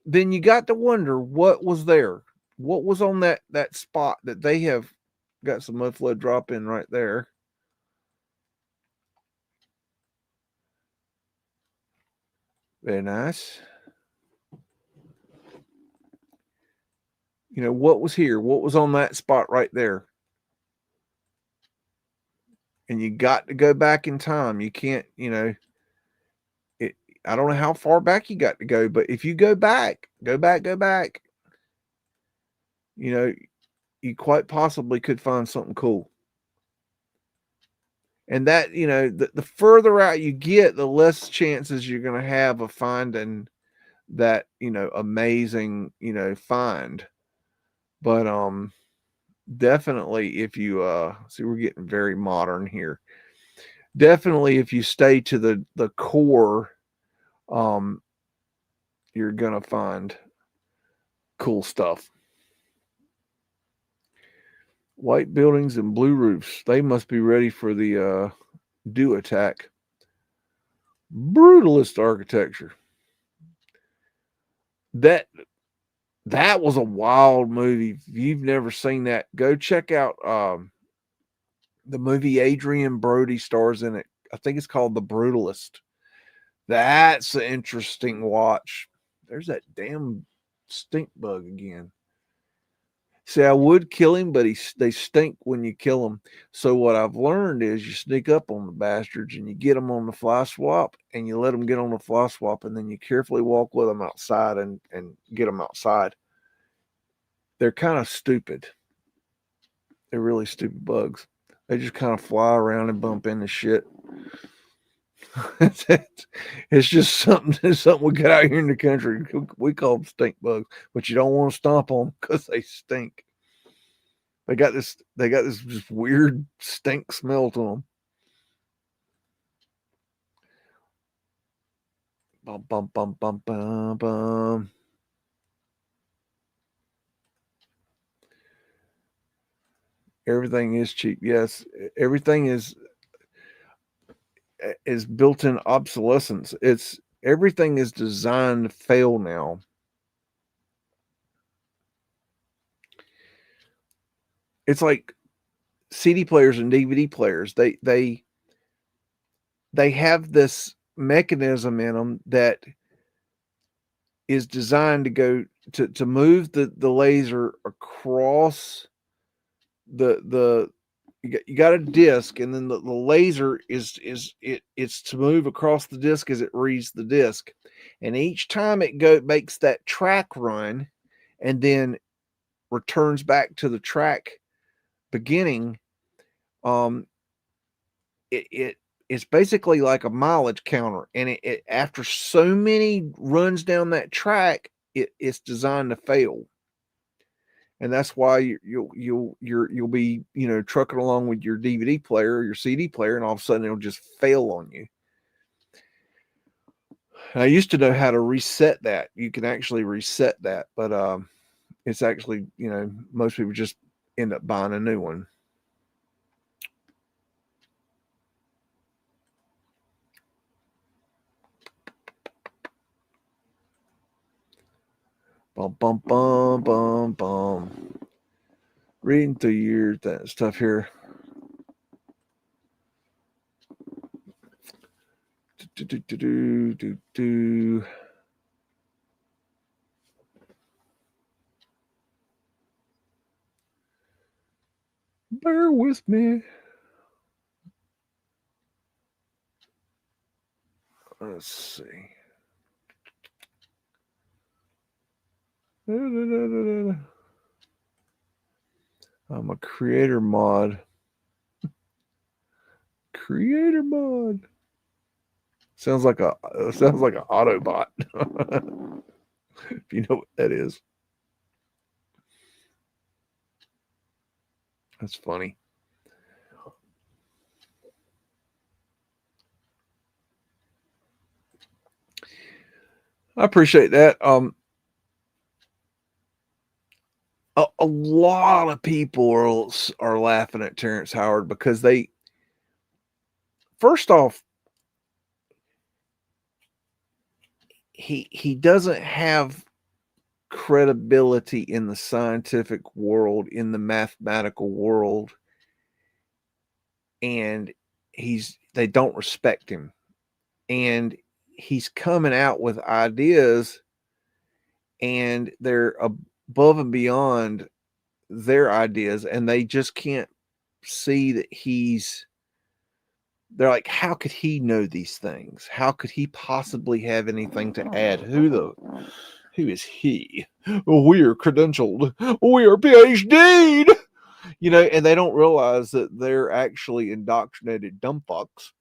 then you got to wonder what was there. What was on that spot that they have got some mudflood drop in right there. Very nice. What was here? What was on that spot right there? And you got to go back in time. You can't, it, I don't know how far back you got to go, but if you go back, you quite possibly could find something cool. And that, the further out you get, the less chances you're going to have of finding that, amazing, find. But, definitely if you see, we're getting very modern here. Definitely if you stay to the core, you're gonna find cool stuff. White buildings and blue roofs, they must be ready for the dew attack. Brutalist architecture. That was a wild movie. If you've never seen that, go check out the movie Adrian Brody stars in it. I think it's called The Brutalist. That's an interesting watch. There's that damn stink bug again. See, I would kill him, but they stink when you kill them. So what I've learned is you sneak up on the bastards and you get them on the fly swap and you let them get on the fly swap and then you carefully walk with them outside and get them outside. They're kind of stupid. They're really stupid bugs. They just kind of fly around and bump into shit. It's just something we got out here in the country. We call them stink bugs, but you don't want to stomp on them because they stink. They got this just weird stink smell to them. Bum bum bum bum bum bum. Everything is cheap. Yes, everything is built-in obsolescence. Everything is designed to fail now. It's like CD players and DVD players. They have this mechanism in them that is designed to go to move the laser across the you got a disc, and then the laser it's to move across the disc as it reads the disc, and each time it makes that track run and then returns back to the track beginning. It's basically like a mileage counter, and it after so many runs down that track, it's designed to fail. And that's why you'll be trucking along with your DVD player, your CD player, and all of a sudden it'll just fail on you. And I used to know how to reset that. You can actually reset that, but it's actually most people just end up buying a new one. Bum bum bum bum bum. Reading through your stuff here. Do. with me. Let's see. I'm a creator mod. Creator mod. Sounds like an Autobot. If you know what that is. That's funny. I appreciate that. A lot of people are laughing at Terrence Howard because first off, he doesn't have credibility in the scientific world, in the mathematical world, and they don't respect him. And he's coming out with ideas, and they're above and beyond their ideas, and they just can't see that they're like, how could he know these things? How could he possibly have anything to add? Who is he? We are credentialed. We are PhD'd. And they don't realize that they're actually indoctrinated dumb fucks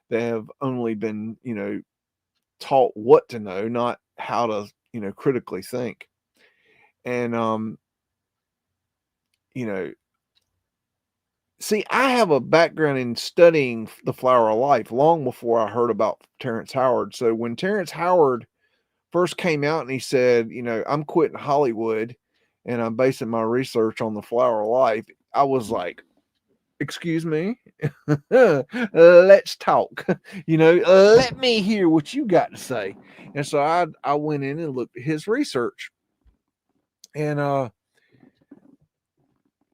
that have only been, taught what to know, not how to, critically think. And, see, I have a background in studying the flower of life long before I heard about Terrence Howard. So when Terrence Howard first came out and he said, I'm quitting Hollywood and I'm basing my research on the flower of life, I was like, excuse me, let's talk. Let me hear what you got to say. And so I went in and looked at his research, and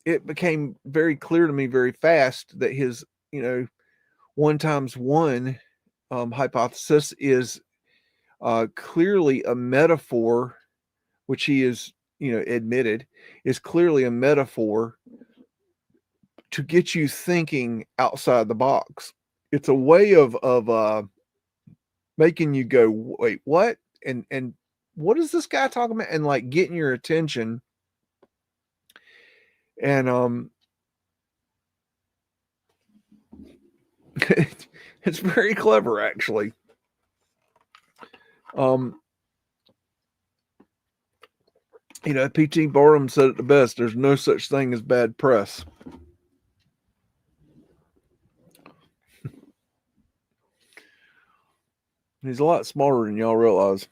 it became very clear to me very fast that his 1 times 1 hypothesis is clearly a metaphor, which he is admitted is clearly a metaphor to get you thinking outside the box. It's a way of making you go, wait, what? And what is this guy talking about? And like getting your attention. And it's very clever, actually. P.T. Barnum said it the best. There's no such thing as bad press. He's a lot smarter than y'all realize.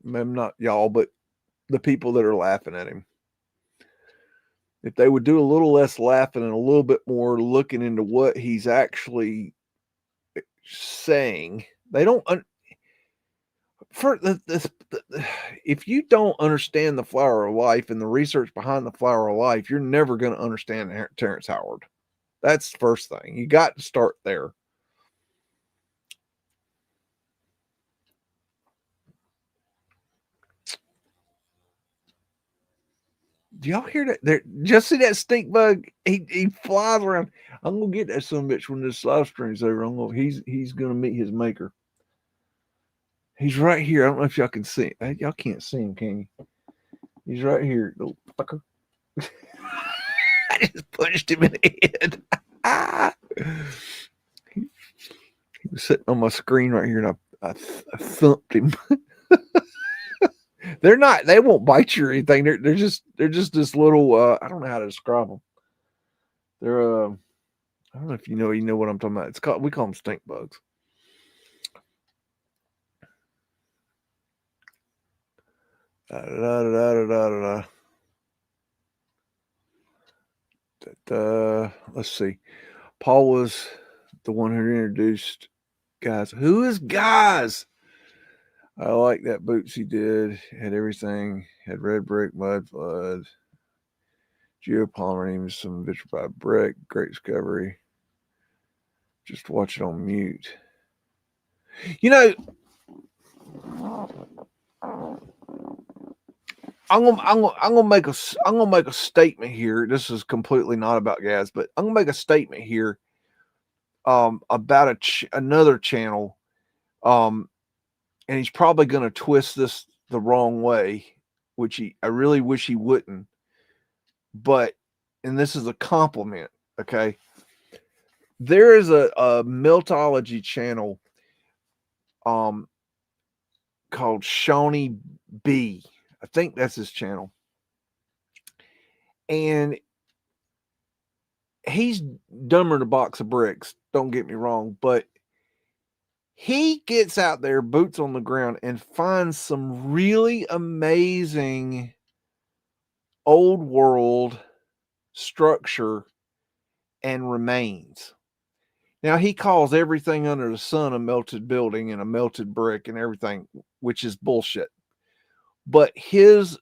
Maybe not y'all, but the people that are laughing at him. If they would do a little less laughing and a little bit more looking into what he's actually saying, they don't. If you don't understand the flower of life and the research behind the flower of life, you're never going to understand Terrence Howard. That's the first thing. You got to start there. Do y'all hear that? There, just see that stink bug? He flies around. I'm gonna get that son bitch when this live stream's over. He's gonna meet his maker. He's right here. I don't know if y'all can see him. Y'all can't see him, can you? He's right here, little fucker. I just punched him in the head. He was sitting on my screen right here, and I thumped him. They won't bite you or anything. They're just this little I don't know how to describe them. They're I don't know if you know what I'm talking about. We call them stink bugs. Let's see. Paul was the one who introduced guys. Who is guys? I like that boots he did. Had everything. Had red brick, Mudflood, geopolymer, some vitrified brick. Great discovery. Just watch it on mute. I'm gonna make a statement here. This is completely not about gas, but I'm gonna make a statement here about another channel. Um, and he's probably gonna twist this the wrong way, which I really wish he wouldn't. But and this is a compliment, okay? There is a Meltology channel um called Shawnee B. I think that's his channel. And he's dumber than a box of bricks, don't get me wrong, but he gets out there, boots on the ground, and finds some really amazing old world structure and remains. Now, he calls everything under the sun a melted building and a melted brick and everything, which is bullshit. But his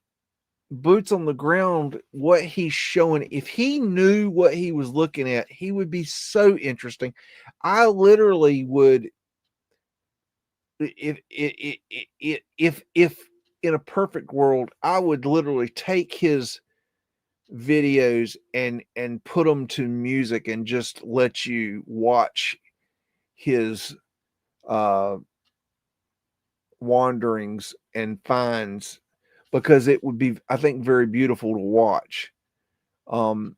boots on the ground, what he's showing, if he knew what he was looking at, he would be so interesting. I literally would, if in a perfect world, I would literally take his videos and put them to music and just let you watch his uh wanderings and finds, because it would be, I think, very beautiful to watch. Because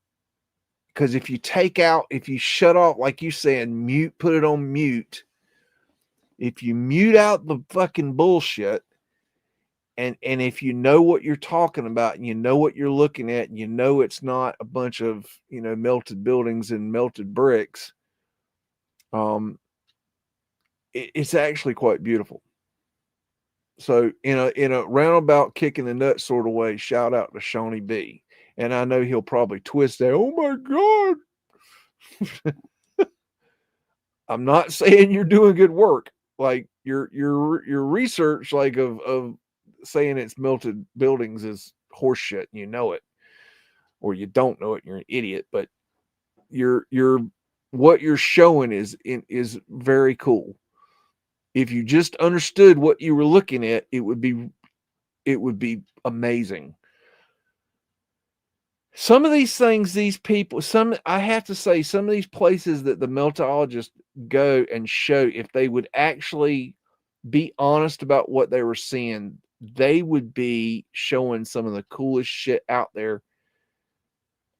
if you shut off, like you said, put it on mute. If you mute out the fucking bullshit, and if you know what you're talking about, and you know what you're looking at, and you know it's not a bunch of melted buildings and melted bricks, it's actually quite beautiful. So in a roundabout kick in the nuts sort of way, shout out to Shawnee B. And I know he'll probably twist that. Oh my God. I'm not saying you're doing good work. Like your research, like of saying it's melted buildings, is horseshit. You know it, or you don't know it. You're an idiot. But your what you're showing is very cool. If you just understood what you were looking at, it would be amazing. Some of these things, these people, I have to say, some of these places that the meltologists go and show, if they would actually be honest about what they were seeing, they would be showing some of the coolest shit out there.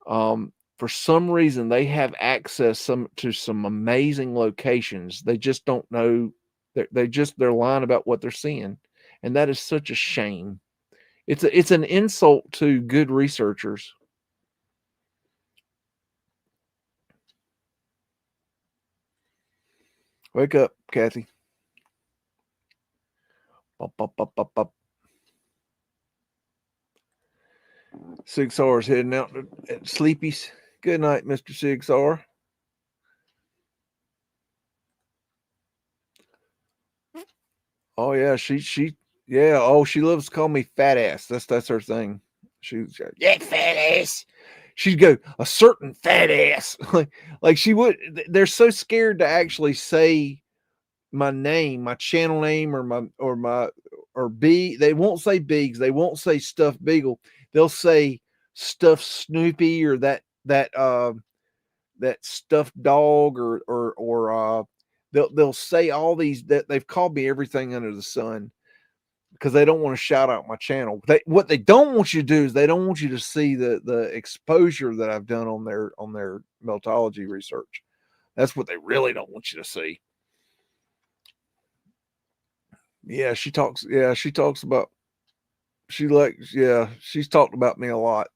For some reason, they have access to some amazing locations. They just don't know. They're lying about what they're seeing, and that is such a shame. It's an insult to good researchers. Wake up, Kathy. Up, up, up, up, up. Sigsar's heading out at Sleepy's. Good night, Mr. Sigsar. Oh yeah, yeah. Oh, she loves to call me fat ass. That's her thing. She's yeah, fat ass. She'd go a certain fat ass. like she would. They're so scared to actually say my name, my channel name, or B. They won't say Beags. They won't say Stuffed Beagle. They'll say Stuffed Snoopy, or that stuffed dog, or they'll say all these, that they've called me everything under the sun, because they don't want to shout out my channel. What they don't want you to do is they don't want you to see the exposure that I've done on their meltology research. That's what they really don't want you to see. Yeah, she talks. Yeah, she talks about. Yeah, she's talked about me a lot.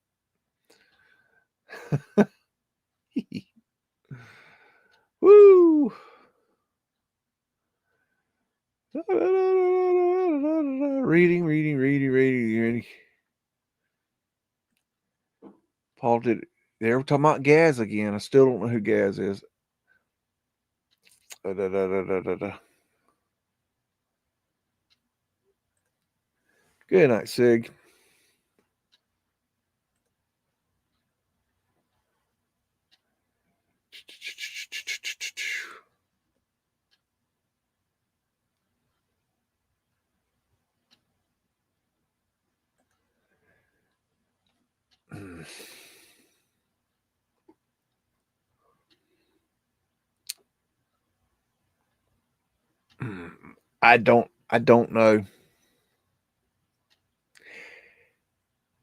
Woo! Reading. Paul did. They were talking about Gaz again. I still don't know who Gaz is. Good night, Sig. I don't know.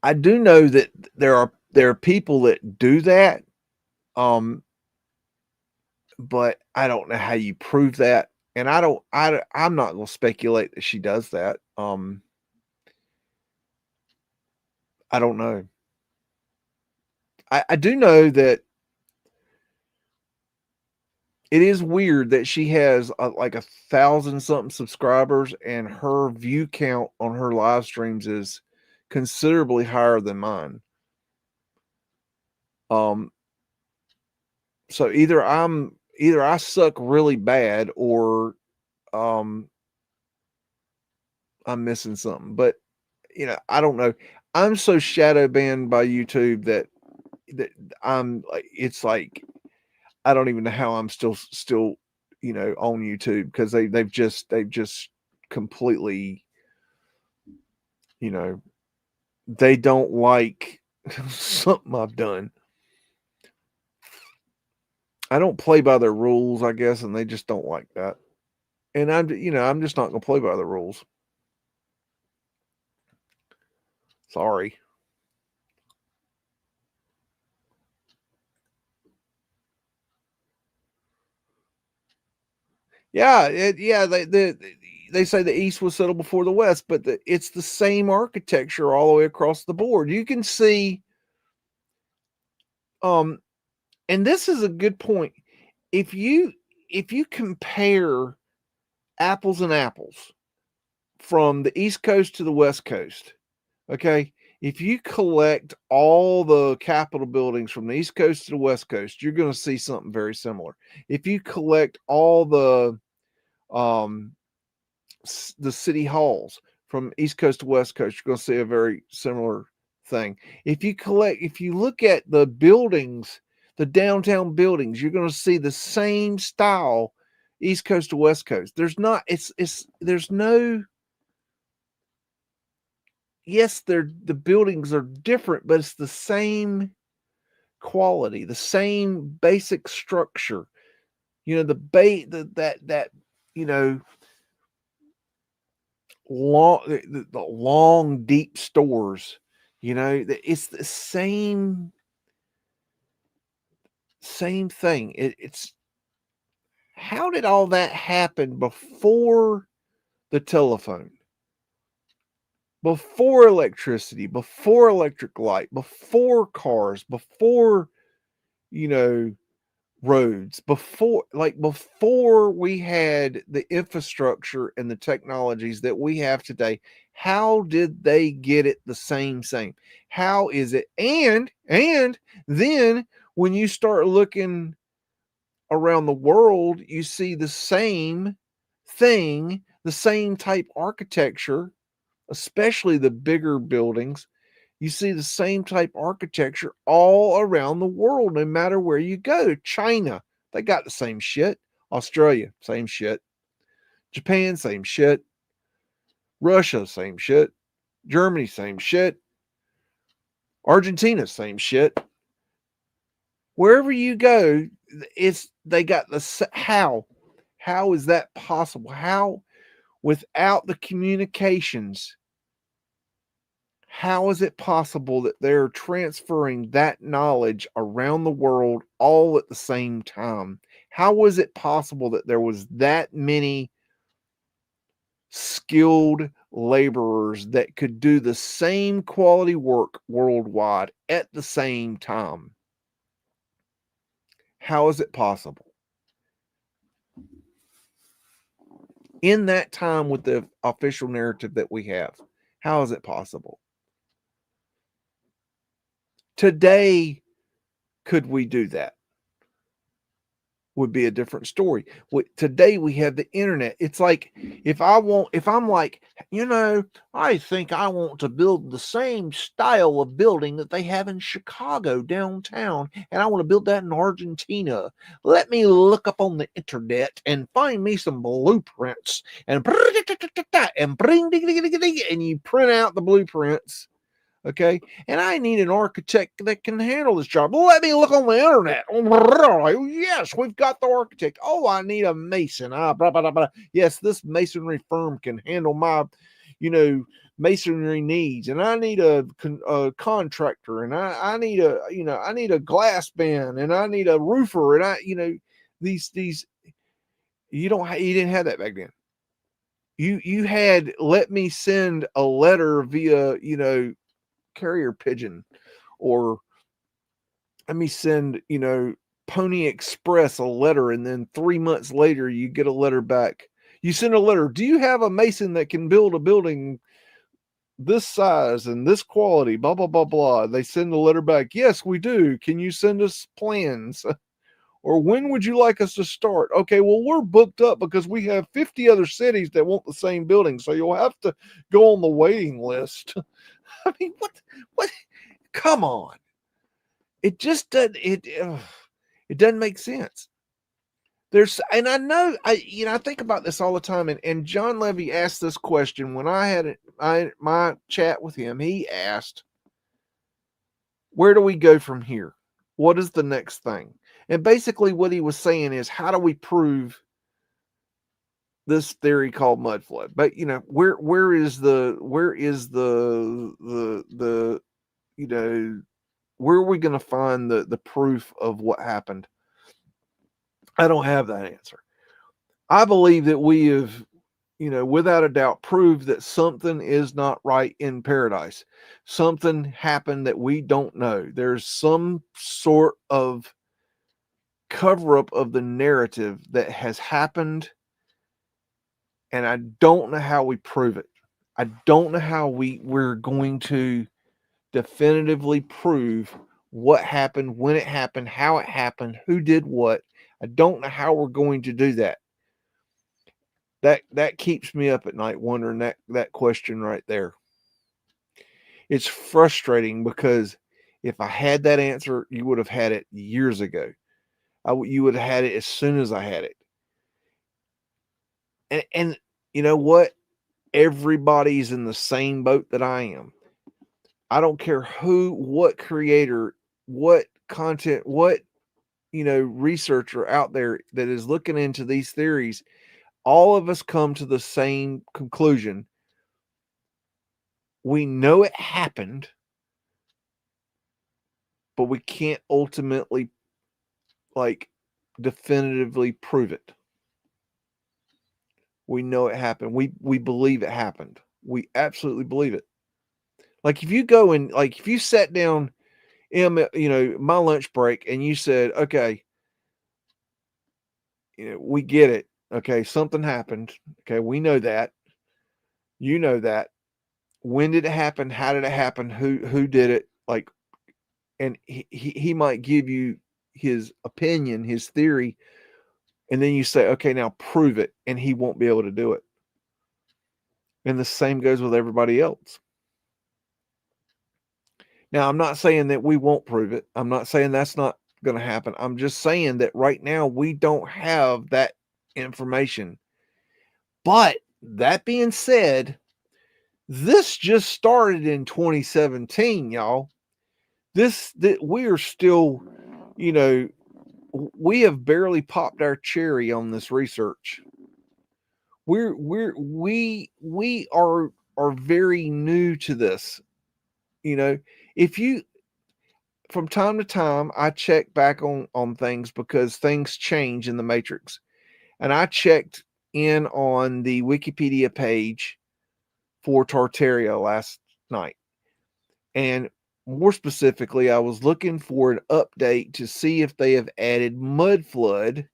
I do know that there are people that do that. But I don't know how you prove that. And I'm not going to speculate that she does that. I don't know. I do know that it is weird that she has like 1,000 something subscribers and her view count on her live streams is considerably higher than mine. So either I suck really bad or I'm missing something. But I don't know. I'm so shadow banned by YouTube that I'm like, it's like I don't even know how I'm still on YouTube because they've just completely they don't like something I've done. I don't play by their rules, I guess, and they just don't like that. And I'm just not gonna play by the rules. Sorry. Yeah, they say the East was settled before the West, but it's the same architecture all the way across the board. You can see, and this is a good point. If you compare apples and apples from the East Coast to the West Coast, okay, if you collect all the Capitol buildings from the East Coast to the West Coast, you're going to see something very similar. If you collect all the city halls from East Coast to West Coast, you're going to see a very similar thing. If you look at the buildings, the downtown buildings, you're going to see the same style, East Coast to West Coast. There's no, yes, the buildings are different, but it's the same quality, the same basic structure. That the long deep stores, it's the same thing. It's how did all that happen before the telephone, before electricity, before electric light, before cars, before roads, before we had the infrastructure and the technologies that we have today? How did they get it the same? How is it? And then when you start looking around the world, you see the same thing, the same type architecture, especially the bigger buildings. You see the same type architecture all around the world, no matter where you go. China, they got the same shit. Australia, same shit. Japan, same shit. Russia, same shit. Germany, same shit. Argentina, same shit. Wherever you go, they got the how. How is that possible? How, without the communications, how is it possible that they're transferring that knowledge around the world all at the same time? How was it possible that there was that many skilled laborers that could do the same quality work worldwide at the same time? How is it possible? In that time with the official narrative that we have, how is it possible? Today, could we do that? Would be a different story. Today we have the internet. It's like if I'm like, I think I want to build the same style of building that they have in Chicago downtown, and I want to build that in Argentina. Let me look up on the internet and find me some blueprints and bring, and you print out the blueprints Okay. And I need an architect that can handle this job. Let me look on the internet. Oh, yes, we've got the architect. Oh, I need a mason. Blah, blah, blah, blah. Yes, this masonry firm can handle my, masonry needs. And I need a contractor. And I need I need a glass man. And I need a roofer. And these, you didn't have that back then. You had, let me send a letter via, carrier pigeon, or let me send, Pony Express a letter, and then 3 months later you get a letter back. You send a letter. Do you have a mason that can build a building this size and this quality? Blah blah blah blah. They send a letter back. Yes, we do. Can you send us plans? Or when would you like us to start? Okay, well, we're booked up because we have 50 other cities that want the same building, so you'll have to go on the waiting list. I mean, what? Come on. It just doesn't. It doesn't make sense. And I know, I think about this all the time. And John Levy asked this question when I had my chat with him. He asked, "Where do we go from here? What is the next thing?" And basically, what he was saying is, how do we prove this theory called Mudflood? But where is the where are we going to find the proof of what happened? I don't have that answer. I believe that we have, without a doubt, proved that something is not right in paradise. Something happened that we don't know. There's some sort of cover up of the narrative that has happened, and I don't know how we prove it. I don't know how we're going to definitively prove what happened, when it happened, how it happened, who did what. I don't know how we're going to do that. That keeps me up at night wondering that question right there. It's frustrating because if I had that answer, you would have had it years ago. You would have had it as soon as I had it. And you know what? Everybody's in the same boat that I am. I don't care who, what creator, what content, what researcher out there that is looking into these theories. All of us come to the same conclusion. We know it happened, but we can't ultimately, definitively prove it. We know it happened. We believe it happened. We absolutely believe it. Like, if you go and, if you sat down in my lunch break and you said, okay, we get it. Okay, something happened. Okay, we know that. You know that. When did it happen? How did it happen? Who did it? And he might give you his opinion, his theory, and then you say, okay, now prove it, and he won't be able to do it. And the same goes with everybody else. Now, I'm not saying that we won't prove it. I'm not saying that's not going to happen. I'm just saying that right now we don't have that information. But that being said, this just started in 2017, y'all. That we are still, we have barely popped our cherry on this research. We are very new to this. If you, from time to time, I check back on things because things change in the matrix. And I checked in on the Wikipedia page for Tartaria last night. And more specifically, I was looking for an update to see if they have added Mudflood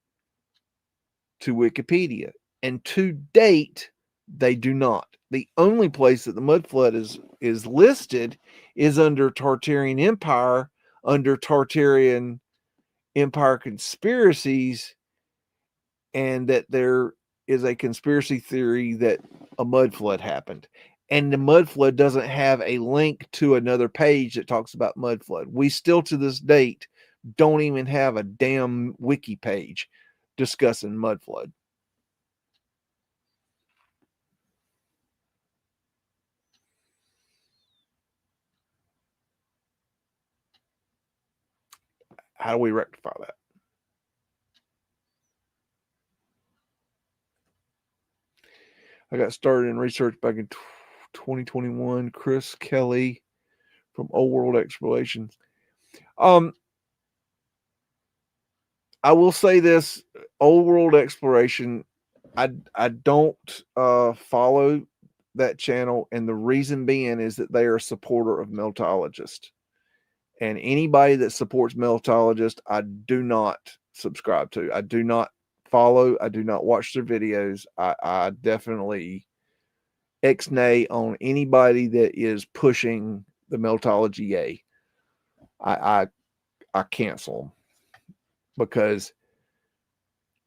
to Wikipedia. And to date, they do not. The only place that the Mudflood is listed is under Tartarian Empire, under Tartarian Empire conspiracies, and that there is a conspiracy theory that a Mudflood happened. And the Mudflood doesn't have a link to another page that talks about Mudflood. We still, to this date, don't even have a damn wiki page discussing Mudflood. How do we rectify that? I got started in research back in 2021. Chris Kelly from Old World Explorations. I will say this: Old World Exploration. I don't follow that channel, and the reason being is that they are a supporter of Meltologist, and anybody that supports Meltologist, I do not subscribe to. I do not follow. I do not watch their videos. I definitely X-nay on anybody that is pushing the Meltology yay. I cancel them, because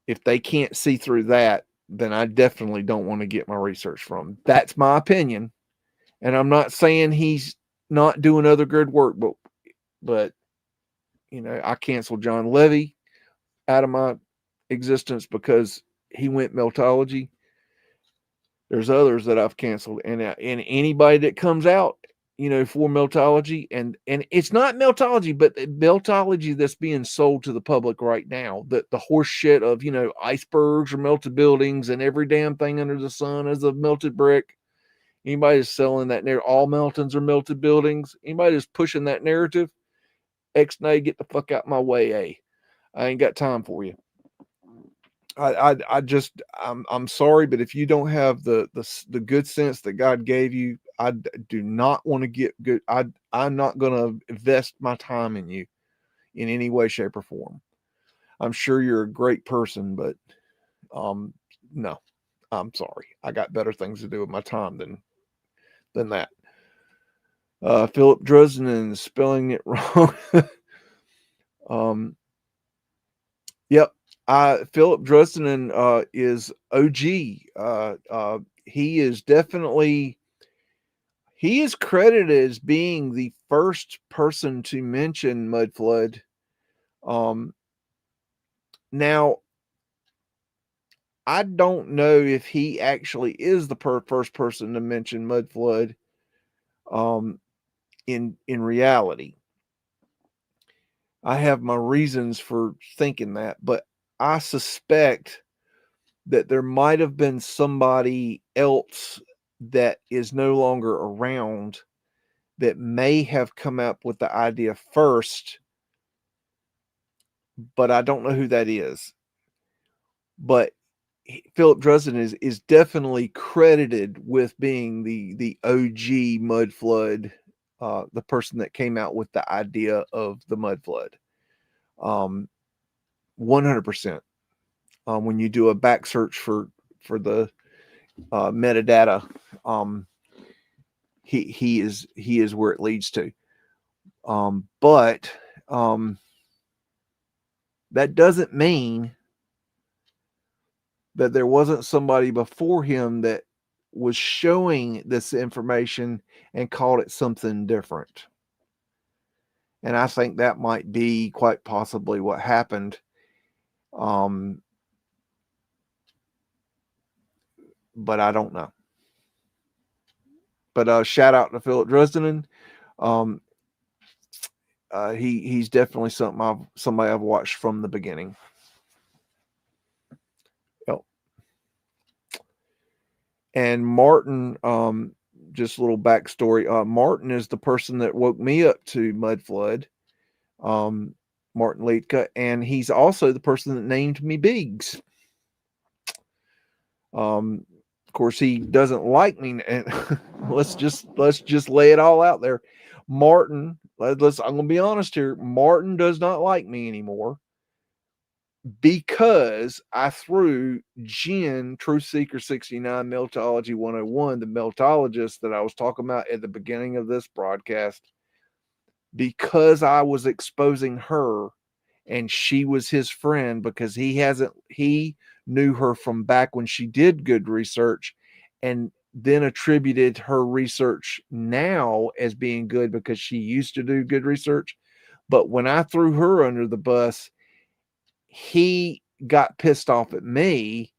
if they can't see through that, then I definitely don't want to get my research from. That's my opinion. And I'm not saying he's not doing other good work, but you know, I canceled John Levy out of my existence because he went Meltology. There's others that I've canceled, and anybody that comes out, you know, for Meltology, and it's not Meltology, but Meltology that's being sold to the public right now, the horse shit of, you know, icebergs or melted buildings and every damn thing under the sun is a melted brick. Anybody that's selling that narrative, all mountains are melted buildings. Anybody that's pushing that narrative, X-nay, get the fuck out my way, eh? I ain't got time for you. I'm sorry, but if you don't have the good sense that God gave you, I do not want to get good. I'm not going to invest my time in you in any way, shape, or form. I'm sure you're a great person, but no, I'm sorry. I got better things to do with my time than that. Philip Druzden is spelling it wrong. Yep. Philip Druzden is OG. He is definitely, he is credited as being the first person to mention Mudflood. Now, I don't know if he actually is the first person to mention Mudflood in reality. I have my reasons for thinking that, but I suspect that there might have been somebody else that is no longer around that may have come up with the idea first, but I don't know who that is. But Philip Druzden is definitely credited with being the OG Mudflood, the person that came out with the idea of the Mudflood. 100%. When you do a back search for the metadata, he is where it leads to. But that doesn't mean that there wasn't somebody before him that was showing this information and called it something different. And I think that might be quite possibly what happened. But I don't know. But shout out to Philip Druzden. He's definitely somebody I've watched from the beginning. Yep. And Martin, just a little backstory. Martin is the person that woke me up to Mudflood. Martin Liedtke, and he's also the person that named me BEAGS. Of course, he doesn't like me. And let's just lay it all out there. Martin, I'm gonna be honest here. Martin does not like me anymore because I threw Jen Truth Seeker 69 Meltology 101, the meltologist that I was talking about at the beginning of this broadcast, because I was exposing her, and she was his friend, because he knew her from back when she did good research, and then attributed her research now as being good because she used to do good research. But when I threw her under the bus, he got pissed off at me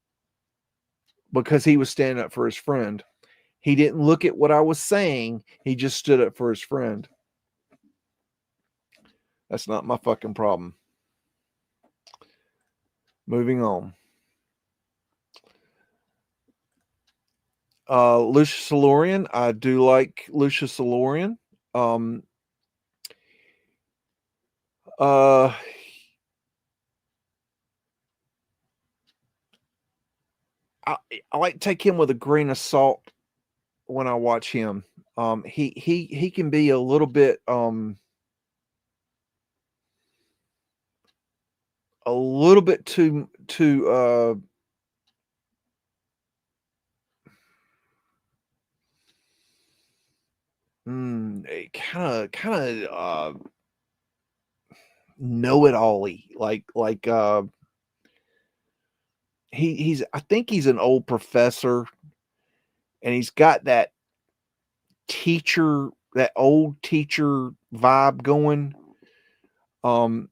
because he was standing up for his friend. He didn't look at what I was saying. He just stood up for his friend. That's not my fucking problem. Moving on. Lucius Solorian. I do like Lucius Solorian. Uh, I like to take him with a grain of salt when I watch him. He can be a little bit too kind of know it all-y. Like he's I think he's an old professor, and he's got that old teacher vibe going. I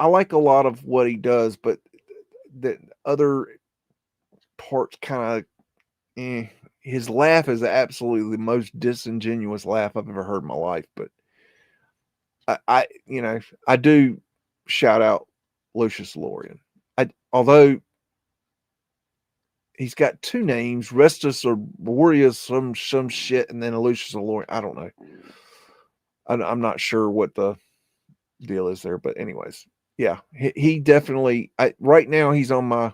like a lot of what he does, but the other parts kind of his laugh is absolutely the most disingenuous laugh I've ever heard in my life. But I do shout out Lucius Lorian. Although he's got two names, Restus or Boreas, some shit, and then Lucius Lorian. I don't know. I'm not sure what the deal is there, but anyways, yeah, he definitely. Right now he's on my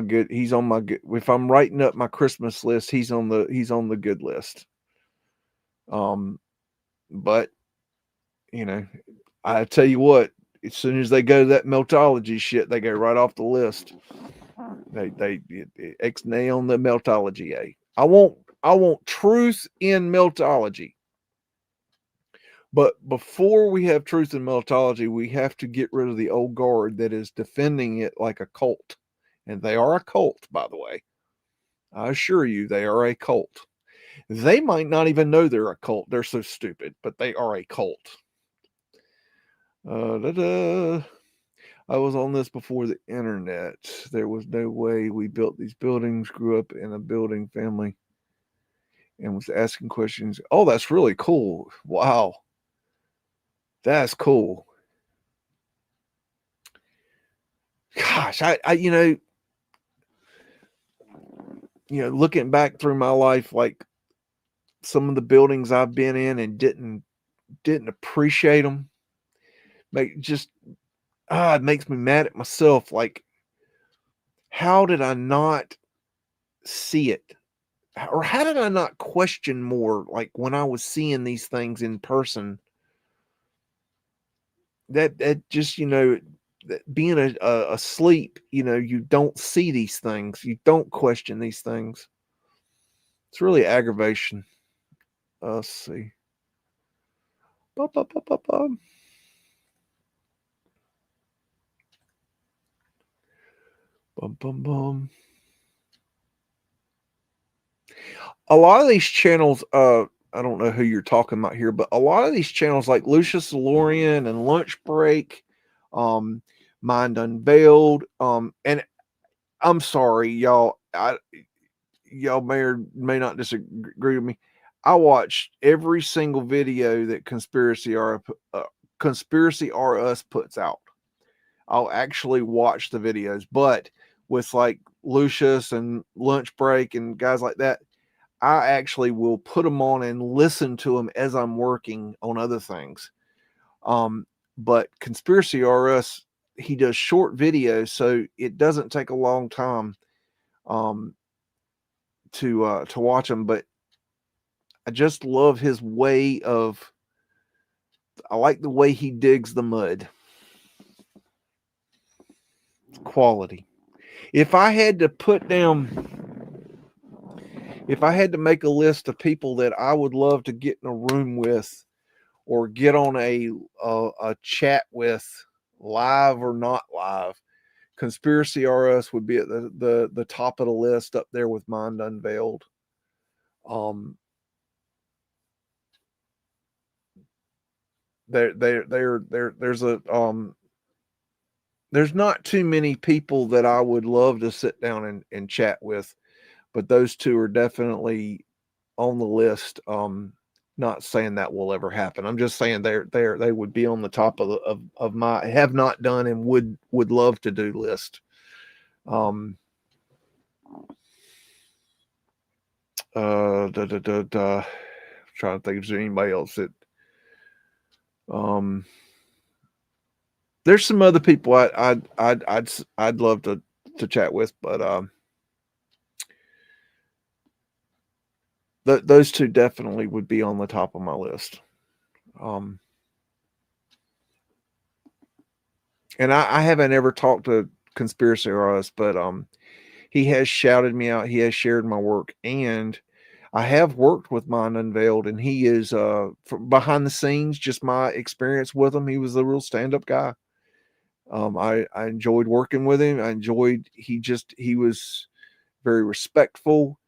good. He's on my good. If I'm writing up my Christmas list, he's on the good list. But I tell you what, as soon as they go to that Meltology shit, they go right off the list. They X-nay on the Meltology. I want truth in Meltology. But before we have truth in Meltology, we have to get rid of the old guard that is defending it like a cult. And they are a cult, by the way. I assure you, they are a cult. They might not even know they're a cult. They're so stupid, but they are a cult. I was on this before the internet. There was no way we built these buildings, grew up in a building family, and was asking questions. Oh, that's really cool. Wow. That's cool. Gosh, I looking back through my life, like some of the buildings I've been in and didn't appreciate them. It makes me mad at myself. Like, how did I not see it? Or how did I not question more? Like when I was seeing these things in person, that just, being asleep, you don't see these things. You don't question these things. It's really aggravation. Let's see. Bum, bum, bum, bum, bum. Bum, bum, bum. A lot of these channels, I don't know who you're talking about here, but a lot of these channels like Lucius Lorian and Lunch Break, Mind Unveiled, and I'm sorry, y'all. Y'all may or may not disagree with me. I watched every single video that Conspiracy R Us puts out. I'll actually watch the videos, but with like Lucius and Lunch Break and guys like that, I actually will put them on and listen to them as I'm working on other things. But Conspiracy R Us, he does short videos, so it doesn't take a long time to watch them. But I just love his way of. I like the way he digs the mud. Quality. If I had to make a list of people that I would love to get in a room with or get on a chat with, live or not live, Conspiracy R Us would be at the top of the list, up there with Mind Unveiled. There's not too many people that I would love to sit down and chat with, but those two are definitely on the list. Not saying that will ever happen. I'm just saying they would be on the top of my have not done and would love to do list. Um, trying to think if there's anybody else that um there's some other people I'd love to chat with, but those two definitely would be on the top of my list. Um, and I haven't ever talked to Conspiracy Russ, but he has shouted me out. He has shared my work, and I have worked with Mind Unveiled, and he is from behind the scenes. Just my experience with him, he was a real stand up guy. I enjoyed working with him. I enjoyed he was very respectful.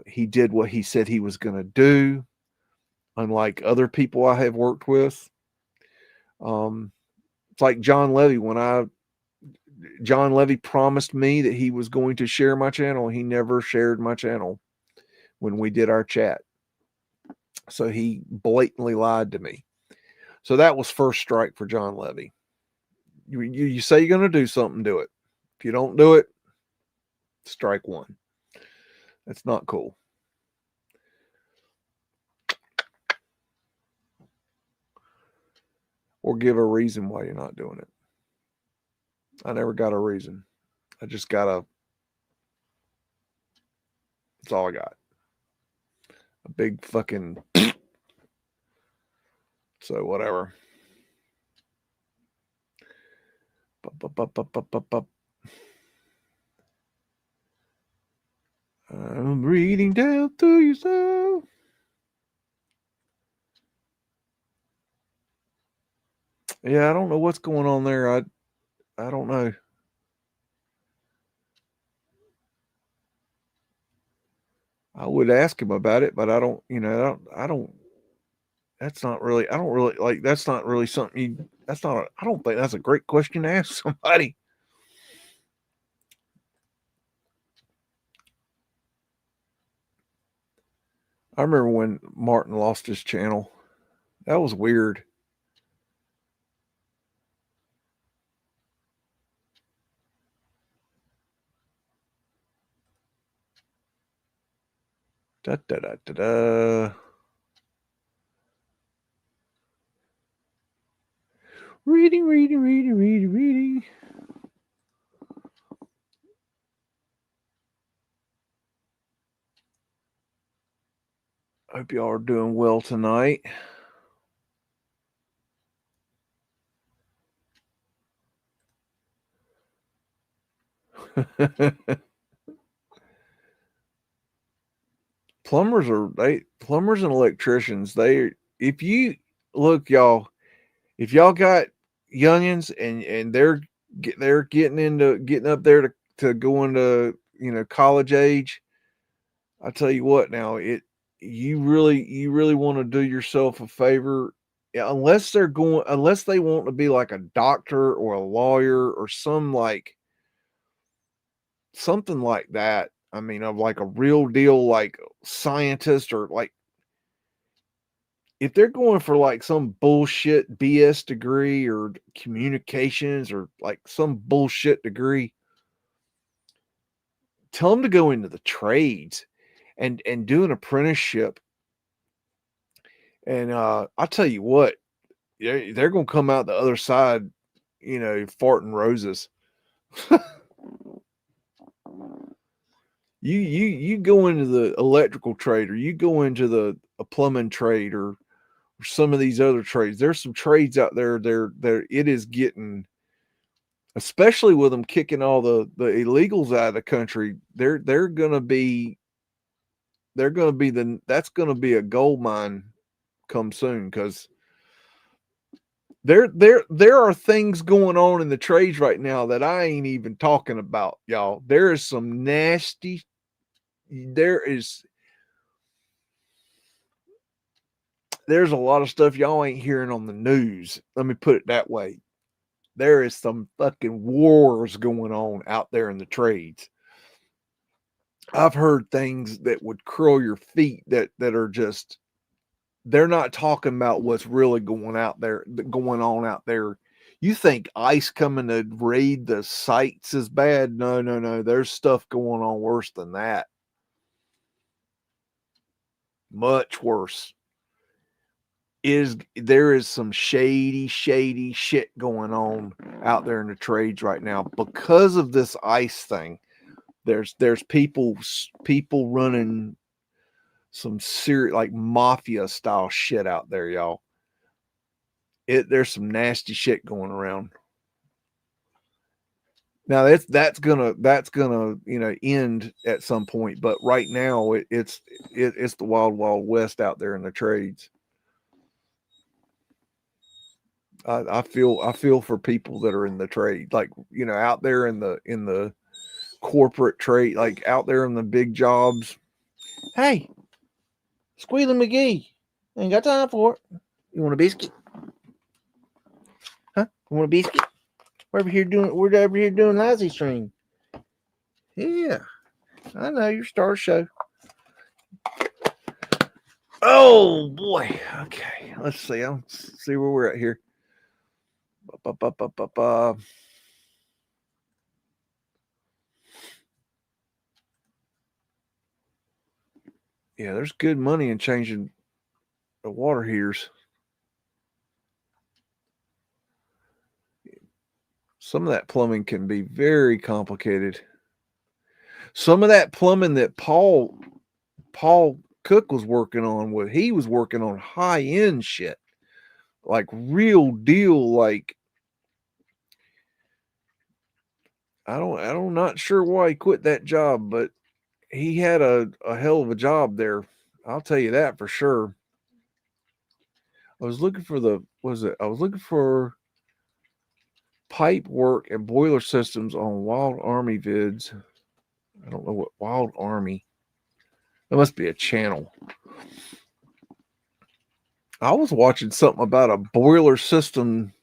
He did what he said he was going to do, unlike other people I have worked with. It's like John Levy. John Levy promised me that he was going to share my channel, he never shared my channel when we did our chat. So he blatantly lied to me. So that was first strike for John Levy. You say you're going to do something, do it. If you don't do it, strike one. That's not cool. Or give a reason why you're not doing it. I never got a reason. I just got that's all I got. A big fucking so whatever. I'm reading down to you, so. Yeah, I don't know what's going on there. I don't know. I would ask him about it, but I don't. I don't. That's not really. I don't really like. That's not really something. That's not. I don't think that's a great question to ask somebody. I remember when Martin lost his channel. That was weird. Da da da da da. Reading. Hope y'all are doing well tonight. Plumbers and electricians, if you look, y'all, if y'all got youngins and they're getting up there to go into college age, I tell you what, now you really want to do yourself a favor. Yeah, unless they want to be like a doctor or a lawyer or something like that. I mean, of like a real deal, like scientist, or like if they're going for like some bullshit BS degree or communications or like some bullshit degree, tell them to go into the trades and do an apprenticeship. And I'll tell you what, they're going to come out the other side, farting roses. You go into the electrical trade, or you go into a plumbing trade, or some of these other trades. There's some trades out there. It is getting, especially with them kicking all the illegals out of the country. They're gonna be that's gonna be a gold mine come soon, because there are things going on in the trades right now that I ain't even talking about, y'all. There is some nasty. There's a lot of stuff y'all ain't hearing on the news. Let me put it that way. There is some fucking wars going on out there in the trades. I've heard things that would curl your feet that are just they're not talking about what's really going on out there. You think ice coming to raid the sites is bad? No, no, no. There's stuff going on worse than that. Much worse. There is some shady shit going on out there in the trades right now because of this ice thing. There's people running some serious, like, mafia style shit out there, y'all. There's some nasty shit going around. Now that's gonna end at some point, but right now it's the wild west out there in the trades. I feel for people that are in the trade, like, out there in the corporate trade, like out there in the big jobs. Hey, Squealy McGee, ain't got time for it. You want a biscuit? Huh? You want a biscuit? We're over here doing Lazy Stream. Yeah, I know your star show. Oh boy. Okay, let's see. I'll see where we're at here. Yeah, there's good money in changing the water heaters. Some of that plumbing can be very complicated. Some of that plumbing that Paul Cook was working on, he was working on high end shit, like real deal. Like, I'm not sure why he quit that job, but he had a hell of a job there. I'll tell you that for sure. I was looking for pipe work and boiler systems on Wild Army vids. I don't know what Wild Army. That must be a channel. I was watching something about a boiler system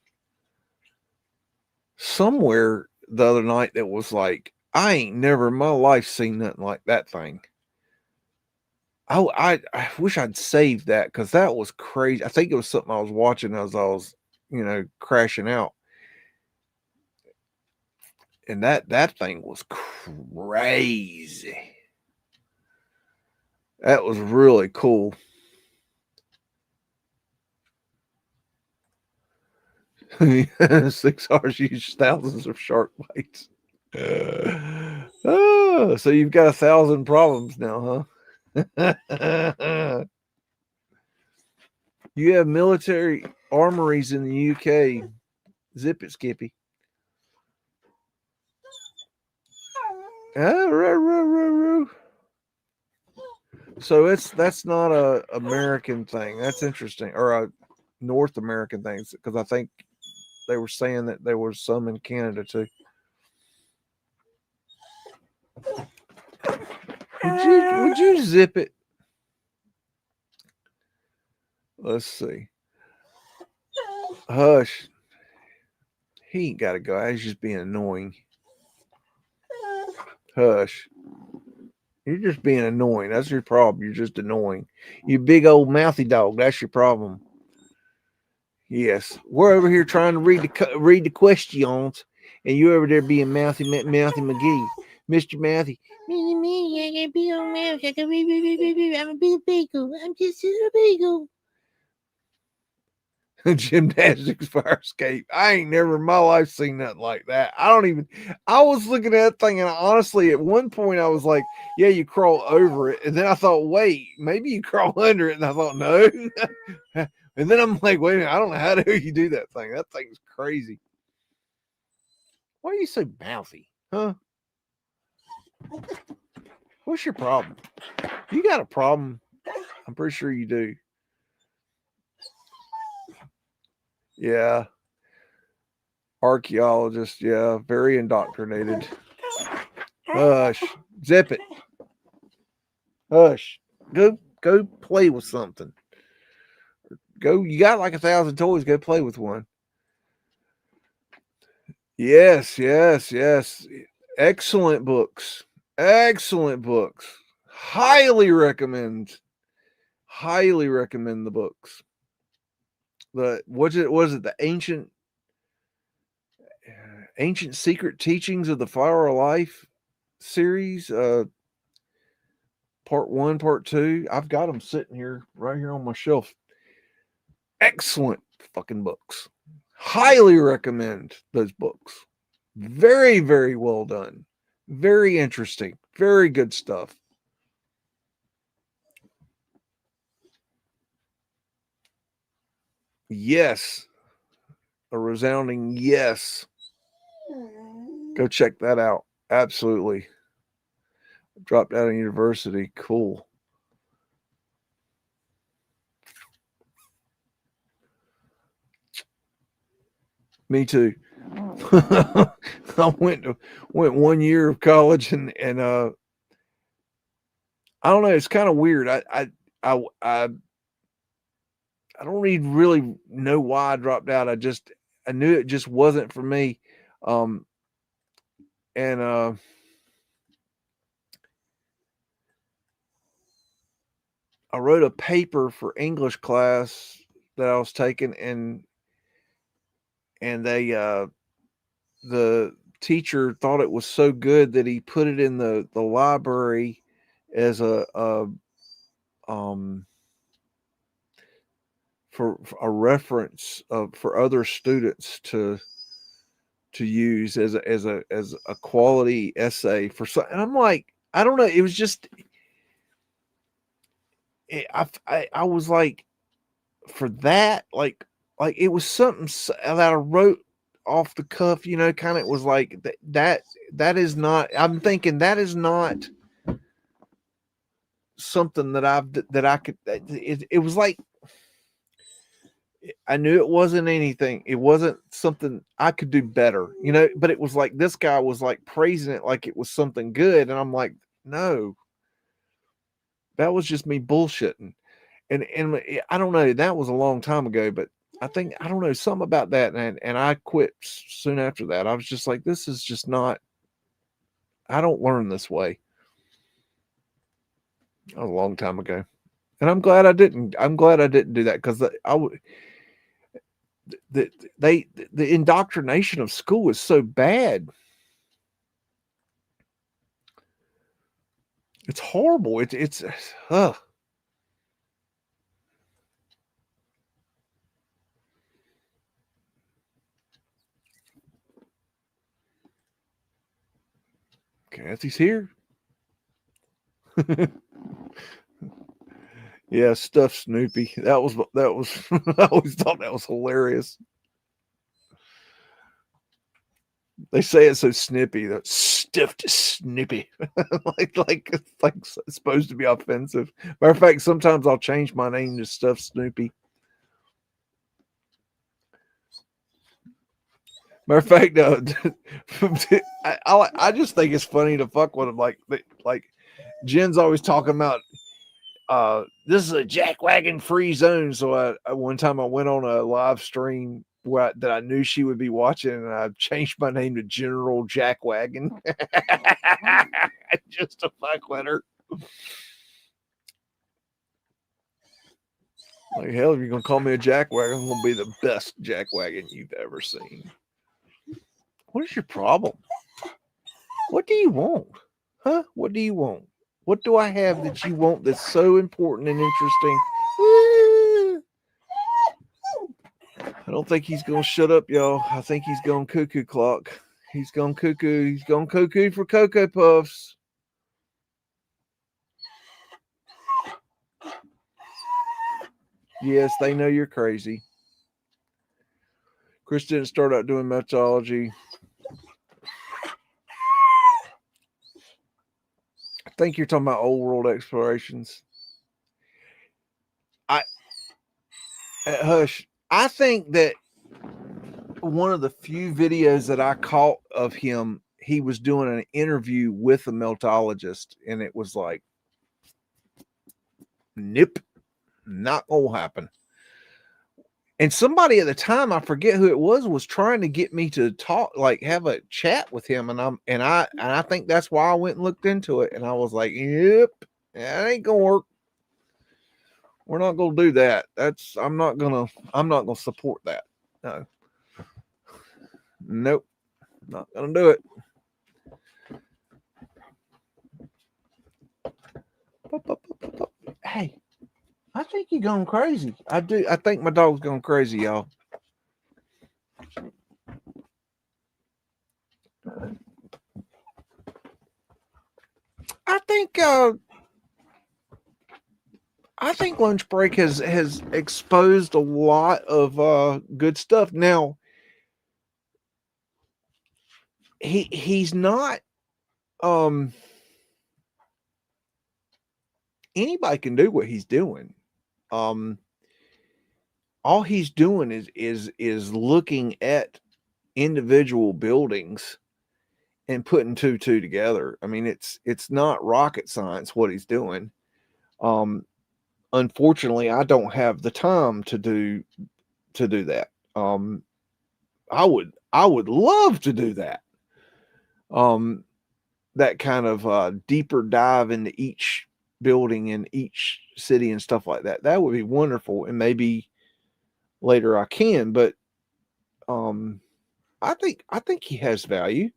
somewhere the other night that was like, I ain't never in my life seen nothing like that thing. I wish I'd saved that, because that was crazy. I think it was something I was watching as I was, crashing out. And that thing was crazy. That was really cool. Six hours use thousands of shark bites. So you've got 1,000 problems now, huh? You have military armories in the UK. Zip it, Skippy. So that's not a American thing. That's interesting, or a North American thing, because I think they were saying that there was some in Canada too. Would you zip it? Let's see. Hush. He ain't got to go. He's just being annoying. Hush. You're just being annoying. That's your problem. You're just annoying. You big old mouthy dog. That's your problem. Yes. We're over here trying to read the questions, and you over there being mouthy McGee. Mr. Mouthy. Me, I got be on mouth. I can I'm a big beagle. I'm just a beagle. Gymnastics fire escape. I ain't never in my life seen nothing like that. I was looking at that thing, and honestly, at one point I was like, yeah, you crawl over it. And then I thought, wait, maybe you crawl under it. And I thought, no. And then I'm like, wait a minute, I don't know how you do that thing. That thing's crazy. Why are you so mouthy? Huh? What's your problem? You got a problem? I'm pretty sure you do. Yeah. Archaeologist, yeah, very indoctrinated. Hush. Zip it. Hush. Go play with something. You got like 1,000 toys, go play with one. Yes. Excellent books. Highly recommend Highly recommend the books. Was it the ancient secret teachings of the Flower of Life series, part 1, part 2. I've got them sitting here right here on my shelf. Excellent fucking books. Highly recommend those books. Very, very well done. Very interesting. Very good stuff. Yes. A resounding yes. Go check that out. Absolutely. Dropped out of university. Cool. Me too. I went 1 year of college and I don't know. It's kind of weird. I don't even really know why I dropped out. I knew it just wasn't for me. And I wrote a paper for English class that I was taking, and they the teacher thought it was so good that he put it in the library as a for a reference for other students to use as a quality essay for some. And I'm like, I don't know. It was just I was like, for that, like it was something that I wrote off the cuff, you know, kind of. It was like that is not. I'm thinking that is not something that I could. It was like, I knew it wasn't anything. It wasn't something I could do better, you know. But it was like this guy was like praising it like it was something good, and I'm like, no, that was just me bullshitting. And I don't know. That was a long time ago, but I think, I don't know, something about that, and I quit soon after that. I was just like, this is just not. I don't learn this way. That was a long time ago, and I'm glad I didn't. I'm glad I didn't do that, because the indoctrination of school is so bad. It's horrible. It's ugh. Kathy's here. Yeah, stuffed Snoopy. That was I always thought that was hilarious. They say it so snippy, that stuffed Snoopy. like it's supposed to be offensive. Matter of fact, sometimes I'll change my name to Stuffed Snoopy. Matter of fact, I just think it's funny to fuck with them. Like Jen's always talking about, this is a jackwagon free zone. So one time I went on a live stream that I knew she would be watching, and I changed my name to General Jackwagon just to fuck with her. Like, hell, if you're gonna call me a jackwagon, I'm gonna be the best jackwagon you've ever seen. What is your problem? What do you want? Huh? What do you want? What do I have that you want that's so important and interesting? I don't think he's going to shut up, y'all. I think he's going cuckoo clock. He's going cuckoo. He's going cuckoo for Cocoa Puffs. Yes, they know you're crazy. Chris didn't start out doing Meltology. I think you're talking about old world explorations. Hush. I think that one of the few videos that I caught of him, he was doing an interview with a meltologist, and it was like, nope, not gonna happen. And somebody at the time, I forget who it was trying to get me to talk, like have a chat with him, and I think that's why I went and looked into it, and I was like, yep, that ain't gonna work. We're not going to do that. I'm not going to support that. No. Nope. Not going to do it. Hey, I think you're going crazy. I do. I think my dog's going crazy, y'all. I think lunch break has exposed a lot of good stuff. Now he's not anybody can do what he's doing. All he's doing is looking at individual buildings and putting two together. I mean, it's not rocket science what he's doing. Unfortunately, I don't have the time to do that. I would love to do that. That kind of deeper dive into each building in each city and stuff like that. That would be wonderful, and maybe later I can. But I think he has value.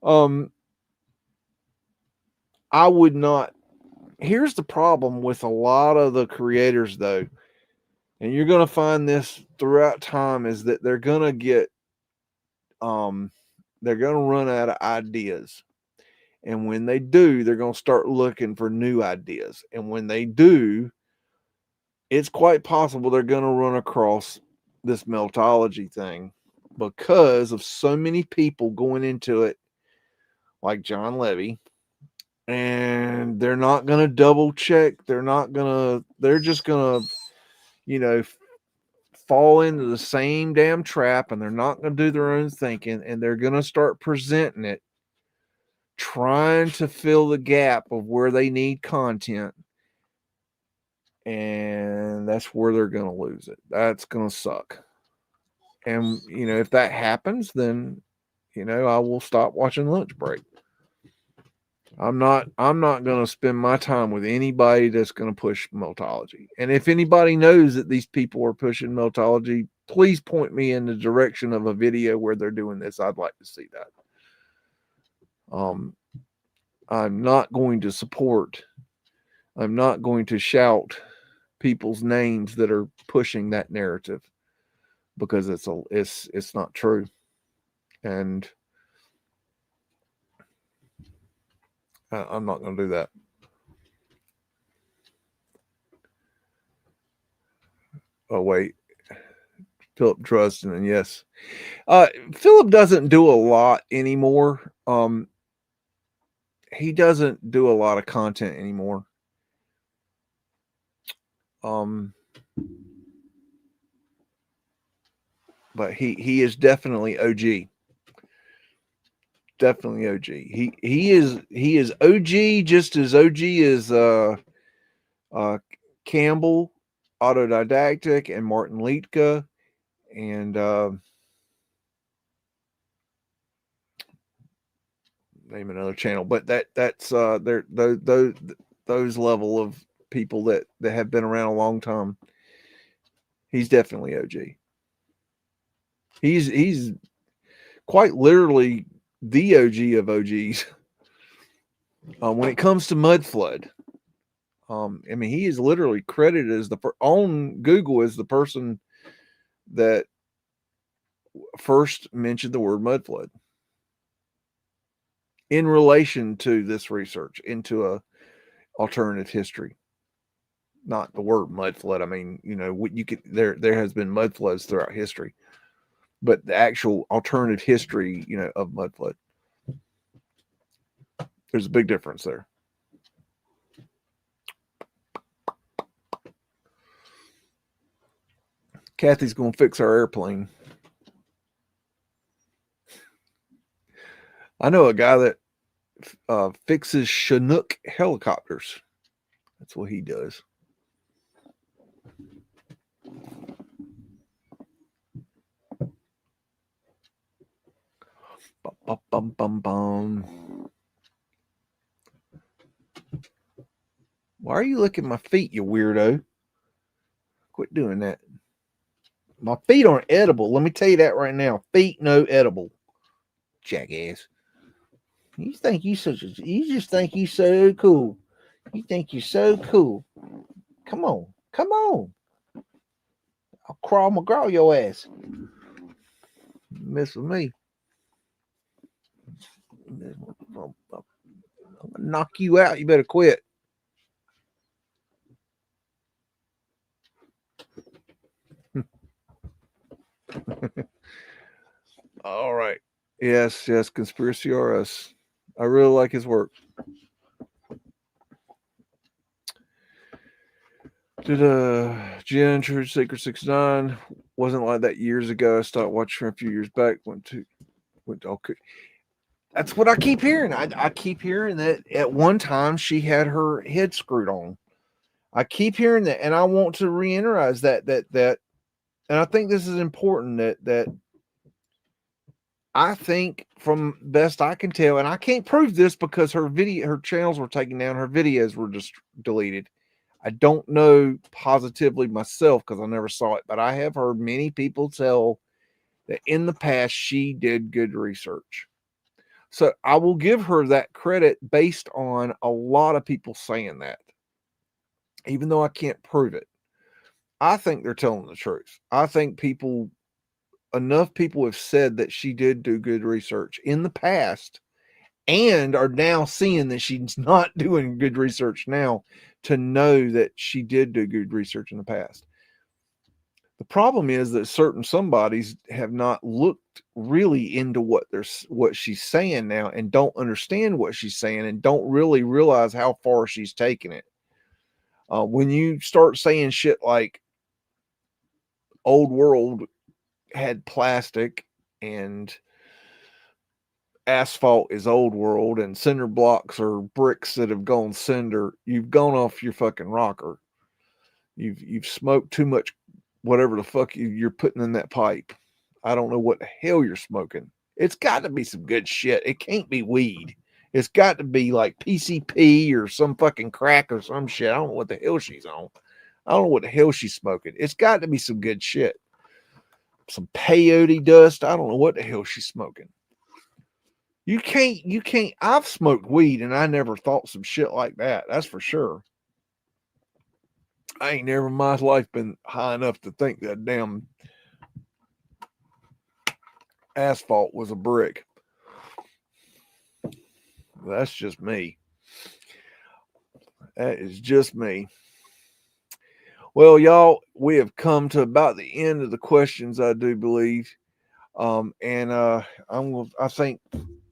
I would not. Here's the problem with a lot of the creators, though, and you're going to find this throughout time, is that they're going to get they're going to run out of ideas. And when they do, they're going to start looking for new ideas. And when they do, it's quite possible they're going to run across this Meltology thing because of so many people going into it, like John Levy. And they're not going to double check. They're just going to, fall into the same damn trap, and they're not going to do their own thinking, and they're going to start presenting it, trying to fill the gap of where they need content. And that's where they're going to lose it. That's going to suck. And, if that happens, then, I will stop watching Lunch Break. I'm not going to spend my time with anybody that's going to push Meltology. And if anybody knows that these people are pushing Meltology, please point me in the direction of a video where they're doing this. I'd like to see that. I'm not going to support. I'm not going to shout people's names that are pushing that narrative, because it's not true. And I'm not going to do that. Oh, wait. Philip Drusden, and yes. Philip doesn't do a lot anymore. He doesn't do a lot of content anymore. But he is definitely OG. Definitely OG. He is OG, just as OG is Campbell, Autodidactic, and Martin Liedtke, and name another channel. But that's those level of people that have been around a long time. He's definitely OG. He's quite literally the OG of OGs. When it comes to Mudflood, I mean, he is literally credited as on Google as the person that first mentioned the word Mudflood in relation to this research into a alternative history. Not the word mudflood. I mean, you could there has been mudfloods throughout history, but the actual alternative history, of mudflood. There's a big difference there. Kathy's going to fix our airplane. I know a guy that fixes Chinook helicopters. That's what he does. Bum, bum, bum, bum. Why are you licking my feet, you weirdo? Quit doing that. My feet aren't edible. Let me tell you that right now. Feet no edible. Jackass. You think you just think you so cool. You think you're so cool. Come on. Come on. I'll crawl McGraw your ass. Mess with me. I'll knock you out. You better quit. All right. Yes, Conspiracy RS. I really like his work. Did Jen Church Sacred 69 wasn't like that years ago. I started watching her a few years back. Went to okay. That's what I keep hearing. I keep hearing that at one time she had her head screwed on. I keep hearing that, and I want to reiterate that, and I think this is important that I think from best I can tell, and I can't prove this because her channels were taken down, her videos were just deleted. I don't know positively myself because I never saw it, but I have heard many people tell that in the past she did good research. So I will give her that credit based on a lot of people saying that, even though I can't prove it. I think they're telling the truth. I think enough people have said that she did do good research in the past and are now seeing that she's not doing good research now to know that she did do good research in the past. The problem is that certain somebodies have not looked really into what she's saying now and don't understand what she's saying and don't really realize how far she's taking it. When you start saying shit like old world had plastic and asphalt is old world and cinder blocks are bricks that have gone cinder, you've gone off your fucking rocker. You've smoked too much whatever the fuck you're putting in that pipe. I don't know what the hell you're smoking. It's got to be some good shit. It can't be weed. It's got to be like PCP or some fucking crack or some shit. I don't know what the hell she's on. I don't know what the hell she's smoking. It's got to be some good shit. Some peyote dust. I don't know what the hell she's smoking. You can't. I've smoked weed and I never thought some shit like that. That's for sure. I ain't never in my life been high enough to think that damn asphalt was a brick. That's just me. That is just me. Well, y'all, we have come to about the end of the questions, I do believe. I think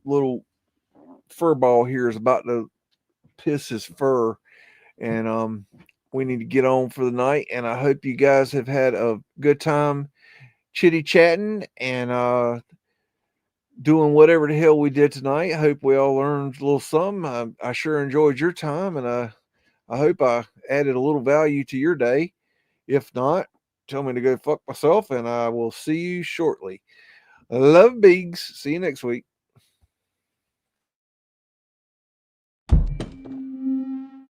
little furball here is about to piss his fur, and we need to get on for the night. And I hope you guys have had a good time chitty chatting and doing whatever the hell we did tonight. I hope we all learned a little something. I sure enjoyed your time, and I hope I added a little value to your day. If not, tell me to go fuck myself, and I will see you shortly. Love, Beags. See you next week.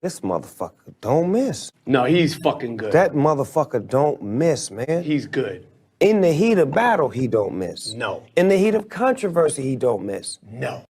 This motherfucker don't miss. No, he's fucking good. That motherfucker don't miss, man. He's good. In the heat of battle, he don't miss. No. In the heat of controversy, he don't miss. No.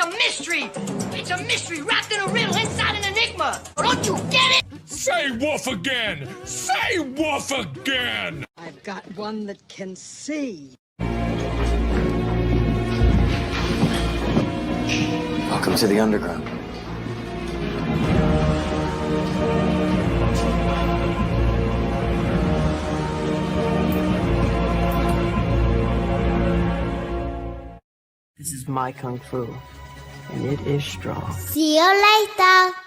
a mystery. It's a mystery wrapped in a riddle inside an enigma. Don't you get it? Say woof again! Say woof again! I've got one that can see. Welcome to the underground. This is my kung fu, and it is strong. See you later.